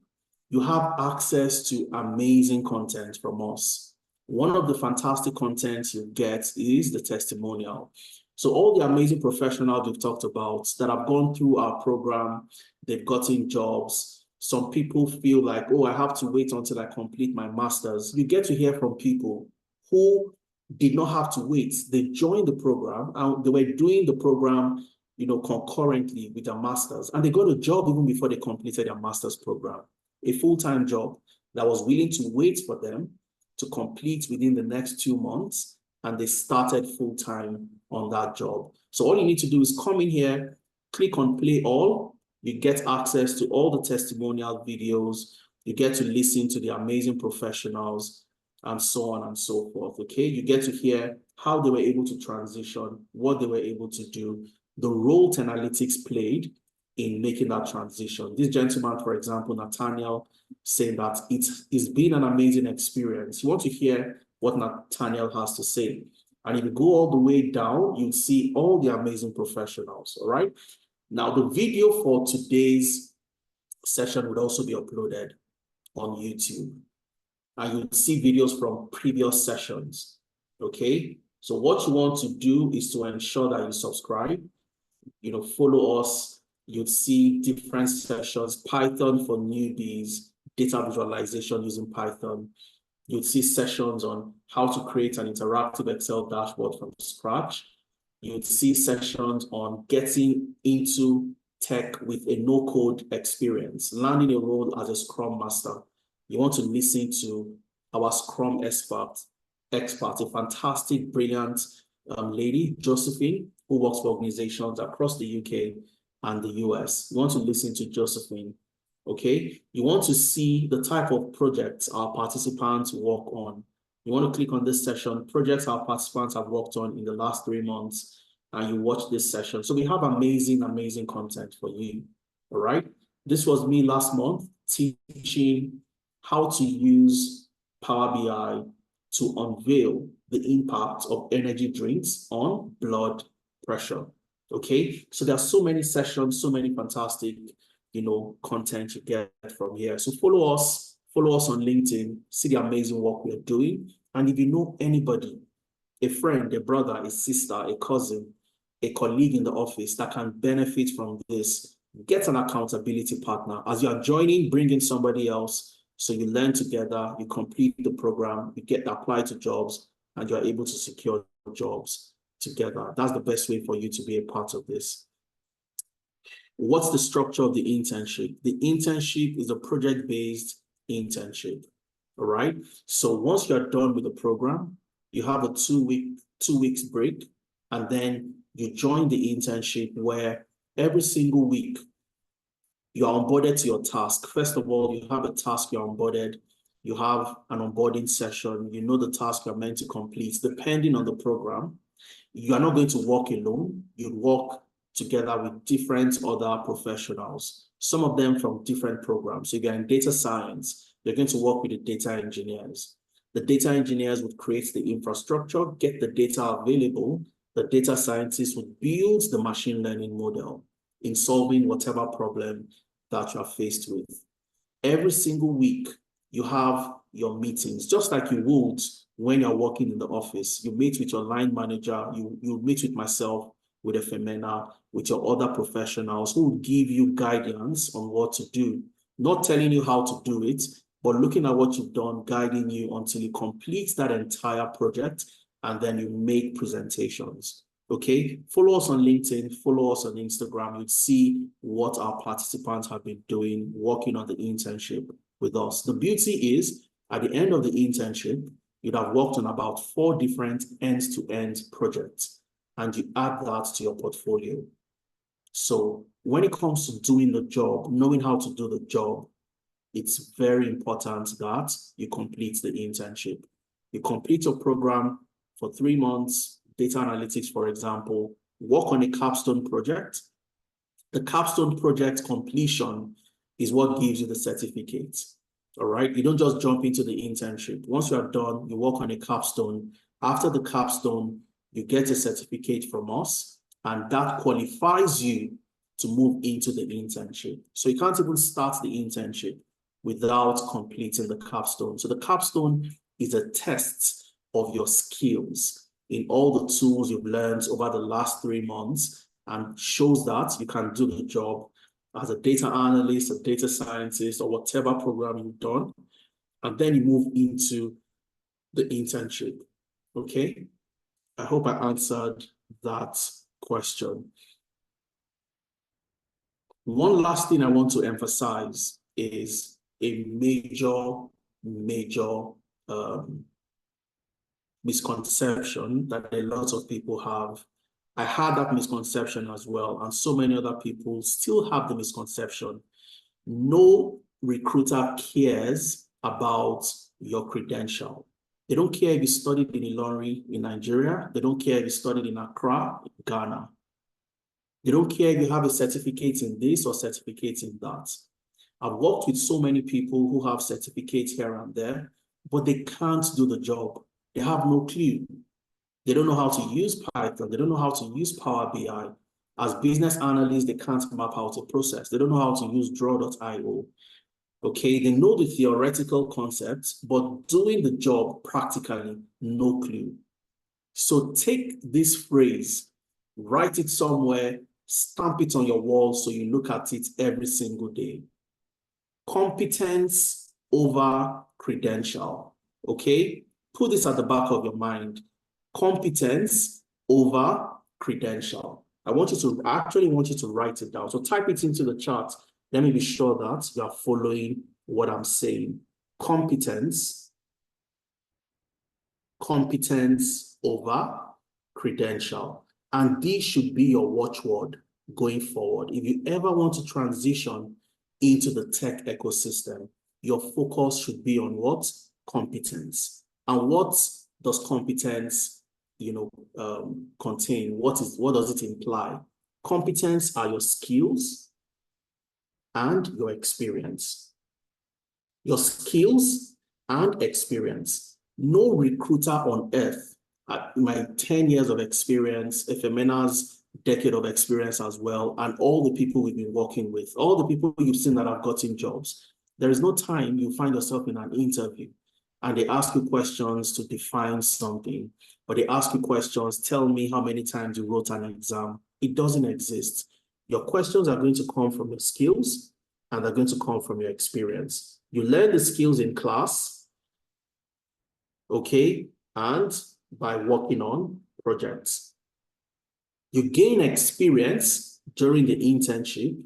you have access to amazing content from us. One of the fantastic contents you get is the testimonial. So all the amazing professionals we've talked about that have gone through our program, they've gotten jobs. Some people feel like, oh, I have to wait until I complete my master's. You get to hear from people who did not have to wait. They joined the program and they were doing the program, concurrently with their master's, and they got a job even before they completed their master's program, a full-time job that was willing to wait for them to complete within the next 2 months, and they started full-time on that job. So all you need to do is come in here, click on play all, you get access to all the testimonial videos, you get to listen to the amazing professionals, and so on and so forth, okay? You get to hear how they were able to transition, what they were able to do, the role Tenalytics played in making that transition. This gentleman, for example, Nathaniel, saying that it's been an amazing experience. You want to hear what Nathaniel has to say. And if you go all the way down, you'll see all the amazing professionals, all right? Now, the video for today's session would also be uploaded on YouTube. And you'll see videos from previous sessions, okay? So what you want to do is to ensure that you subscribe, follow us. You'll see different sessions, Python for newbies, data visualization using Python. You'll see sessions on how to create an interactive Excel dashboard from scratch. You'll see sessions on getting into tech with a no-code experience, landing a role as a Scrum Master. You want to listen to our Scrum expert, a fantastic, brilliant lady, Josephine, who works for organizations across the UK and the US. You want to listen to Josephine, okay? You want to see the type of projects our participants work on. You want to click on this session, projects our participants have worked on in the last 3 months, and you watch this session. So we have amazing, amazing content for you, all right? This was me last month teaching how to use Power BI to unveil the impact of energy drinks on blood pressure, okay? So there are so many sessions, so many fantastic, content you get from here. So follow us on LinkedIn, see the amazing work we're doing. And if you know anybody, a friend, a brother, a sister, a cousin, a colleague in the office that can benefit from this, get an accountability partner. As you are joining, bring in somebody else. So you learn together, you complete the program, you get applied to jobs, and you're able to secure jobs together. That's the best way for you to be a part of this. What's the structure of the internship? The internship is a project-based internship, all right? So once you're done with the program, you have a 2 weeks break, and then you join the internship where every single week you are onboarded to your task. First of all, you have a task you're onboarded. You have an onboarding session. You know the task you're meant to complete. Depending on the program, you are not going to work alone. You work together with different other professionals, some of them from different programs. So you're in data science, you're going to work with the data engineers. The data engineers would create the infrastructure, get the data available. The data scientists would build the machine learning model in solving whatever problem that you are faced with. Every single week, you have your meetings, just like you would when you're working in the office. You meet with your line manager, you meet with myself, with Efemena, with your other professionals who will give you guidance on what to do. Not telling you how to do it, but looking at what you've done, guiding you until you complete that entire project, and then you make presentations. Okay, follow us on LinkedIn, follow us on Instagram. You'd see what our participants have been doing, working on the internship with us. The beauty is, at the end of the internship, you'd have worked on about 4 different end-to-end projects, and you add that to your portfolio. So when it comes to doing the job, knowing how to do the job, it's very important that you complete the internship. You complete your program for 3 months, data analytics, for example, work on a capstone project, The capstone project completion is what gives you the certificate. All right. You don't just jump into the internship. Once you are done, you work on a capstone. After the capstone, you get a certificate from us, and that qualifies you to move into the internship. So you can't even start the internship without completing the capstone. So the capstone is a test of your skills in all the tools you've learned over the last 3 months, and shows that you can do the job as a data analyst, a data scientist, or whatever program you've done. And then you move into the internship. Okay? I hope I answered that question. One last thing I want to emphasize is a major misconception that a lot of people have. I had that misconception as well, and so many other people still have the misconception. No recruiter cares about your credential. They don't care if you studied in Ilorin in Nigeria. They don't care if you studied in Accra, Ghana. They don't care if you have a certificate in this or certificate in that. I've worked with so many people who have certificates here and there, but they can't do the job. They have no clue. They don't know how to use Python. They don't know how to use Power BI. As business analysts, they can't map out a process. They don't know how to use Draw.io. Okay, they know the theoretical concepts, but doing the job practically, no clue. So take this phrase, write it somewhere, stamp it on your wall so you look at it every single day. Competence over credential. Okay, put this at the back of your mind. Competence over credential. I actually want you to write it down. So type it into the chat. Let me be sure that you are following what I'm saying. Competence over credential. And this should be your watchword going forward. If you ever want to transition into the tech ecosystem, your focus should be on what? Competence. And what does competence, contain? What does it imply? Competence are your skills and your experience. Your skills and experience. No recruiter on earth, my 10 years of experience, Efemena's decade of experience as well, and all the people we've been working with, all the people you've seen that have gotten jobs, there is no time you find yourself in an interview and they ask you questions to define something, but they ask you questions, tell me how many times you wrote an exam. It doesn't exist. Your questions are going to come from your skills and they're going to come from your experience. You learn the skills in class, okay, and by working on projects. You gain experience during the internship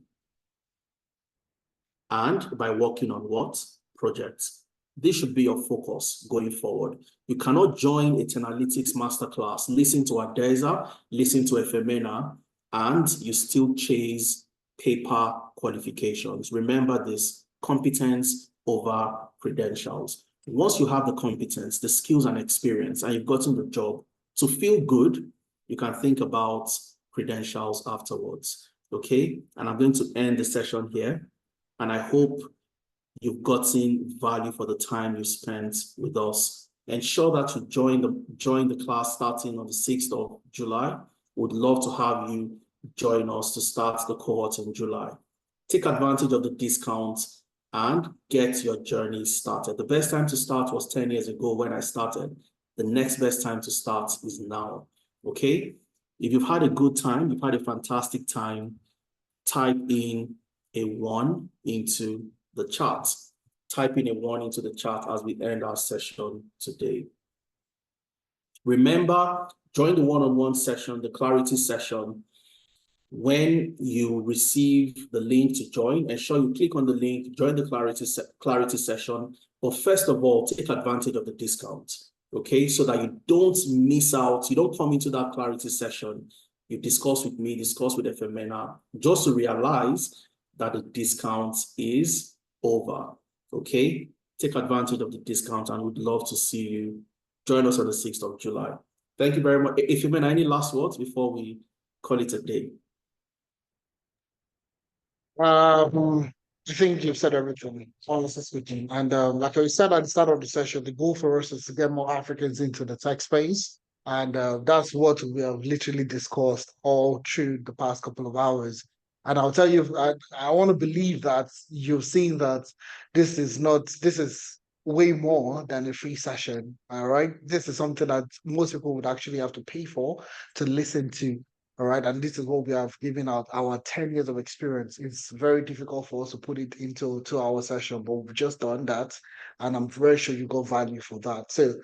and by working on what? Projects. This should be your focus going forward. You cannot join a Tenalytics masterclass, listen to Adeza, listen to Efemena, and you still chase paper qualifications. Remember this, competence over credentials. Once you have the competence, the skills and experience, and you've gotten the job, to feel good, you can think about credentials afterwards, okay? And I'm going to end the session here, and I hope you've gotten value for the time you spent with us. Ensure that you join the class starting on the 6th of July. Would love to have you join us to start the cohort in July. Take advantage of the discounts and get your journey started. The best time to start was 10 years ago when I started. The next best time to start is now, okay? If you've had a good time, you've had a fantastic time, type in a 1 into the chat. Type in a 1 into the chat as we end our session today. Remember, join the one-on-one session, the clarity session. When you receive the link to join, ensure you click on the link, join the clarity session. But first of all, take advantage of the discount, okay? So that you don't miss out. You don't come into that clarity session. You discuss with me, discuss with Efemena, just to realize that the discount is over, okay? Take advantage of the discount and we'd love to see you. Join us on the 6th of July. Thank you very much. Efemena, any last words before we call it a day? I think you've said everything, honestly speaking. And like I said at the start of the session, the goal for us is to get more Africans into the tech space. And that's what we have literally discussed all through the past couple of hours. And I'll tell you, I want to believe that you've seen that this is way more than a free session. All right. This is something that most people would actually have to pay for to listen to. All right. And this is what we have given out our 10 years of experience. It's very difficult for us to put it into a 2 hour session, but we've just done that. And I'm very sure you got value for that. So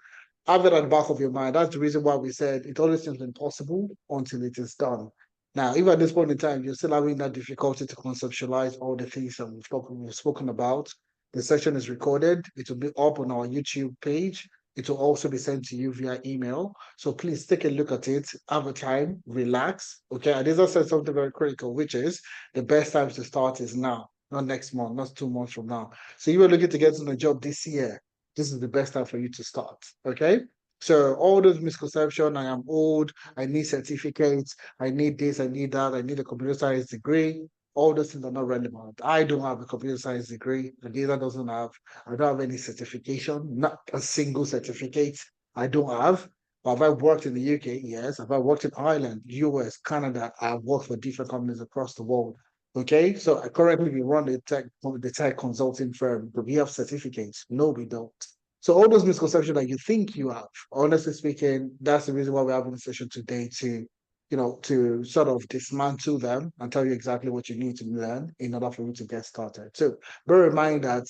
have it at the back of your mind. That's the reason why we said it always seems impossible until it is done. Now, if at this point in time you're still having that difficulty to conceptualize all the things that we've spoken about, the session is recorded. It will be up on our YouTube page. It will also be sent to you via email. So please take a look at it, have a time, relax. Okay. And this said something very critical, which is the best time to start is now, not next month, not 2 months from now. So you were looking to get in a job this year. This is the best time for you to start. Okay. So all those misconceptions, I am old, I need certificates, I need this, I need that, I need a computer science degree. All those things are not relevant. I don't have a computer science degree. Adela doesn't have. I don't have any certification, not a single certificate. I don't have. But have I worked in the UK? Yes. Have I worked in Ireland, US, Canada? I've worked for different companies across the world. Okay. So I currently run the tech consulting firm. Do we have certificates? No, we don't. So all those misconceptions that you think you have, honestly speaking, that's the reason why we're having a session today to sort of dismantle them and tell you exactly what you need to learn in order for you to get started. So bear in mind that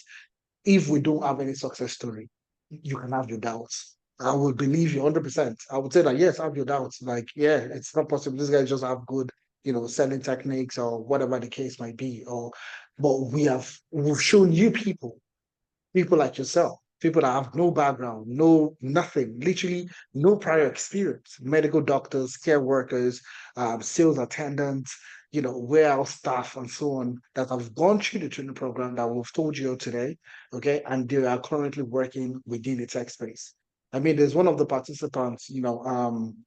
if we don't have any success story, you can have your doubts. I would believe you 100%. I would say that, yes, have your doubts. Like, yeah, it's not possible. These guys just have good, selling techniques or whatever the case might be. But we've shown you people like yourself, people that have no background, nothing, literally no prior experience, medical doctors, care workers, sales attendants, warehouse staff, and so on, that have gone through the training program that we've told you today, okay, and they are currently working within the tech space. I mean, there's one of the participants,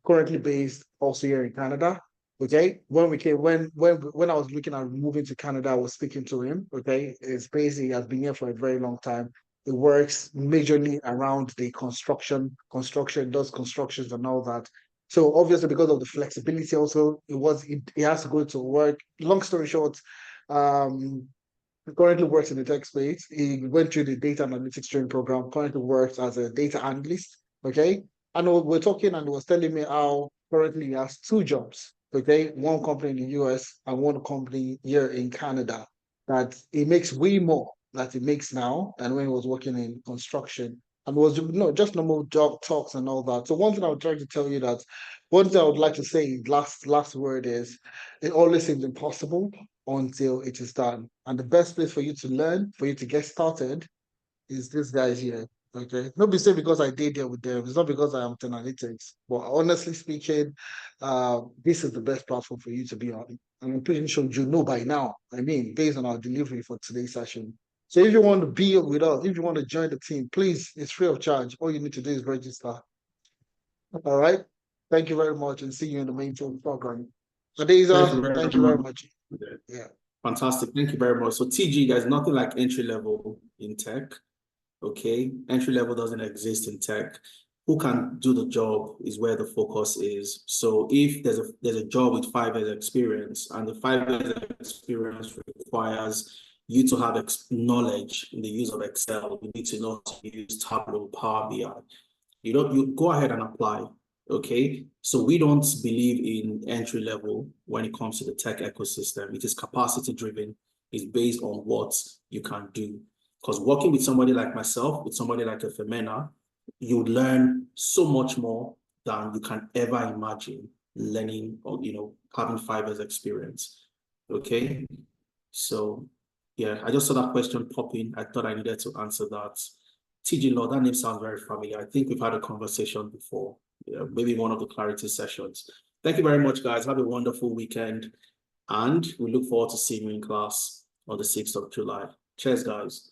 currently based also here in Canada. Okay, when I was looking at moving to Canada, I was speaking to him. Okay, it's basically he has been here for a very long time. It works majorly around the construction, does constructions and all that. So obviously, because of the flexibility, also it has to go to work. Long story short, he currently works in the tech space. He went through the data analytics training program. Currently works as a data analyst. Okay, and we're talking, and he was telling me how currently he has 2 jobs. Okay, one company in the US and one company here in Canada. That he makes way more that he makes now than when he was working in construction. And it was just normal job talks and all that. So one thing I would try to tell you that one thing I would like to say, last word is, it always seems impossible until it is done. And the best place for you to learn, for you to get started, is this guys here. Okay, not be saying because I did there with them. It's not because I am analytics, but honestly speaking, this is the best platform for you to be on. And I'm pretty sure you know by now. I mean, based on our delivery for today's session. So if you want to be with us, if you want to join the team, please, it's free of charge. All you need to do is register. All right. Thank you very much, and see you in the main program. Adeza, thank you very much. Yeah. Fantastic. Thank you very much. So TG, there's nothing like entry level in tech. Okay, entry level doesn't exist in tech. Who can do the job is where the focus is. So if there's a job with 5 years experience, and the 5 years experience requires you to have knowledge in the use of Excel, you need to know how to use Tableau, Power BI. You go ahead and apply. Okay, so we don't believe in entry level when it comes to the tech ecosystem. It is capacity driven. It's based on what you can do. Because working with somebody like myself, with somebody like a Femena, you learn so much more than you can ever imagine learning or, having 5 years experience. Okay. So yeah, I just saw that question pop in. I thought I needed to answer that. TG Law, that name sounds very familiar. I think we've had a conversation before, maybe one of the clarity sessions. Thank you very much, guys. Have a wonderful weekend. And we look forward to seeing you in class on the 6th of July. Cheers, guys.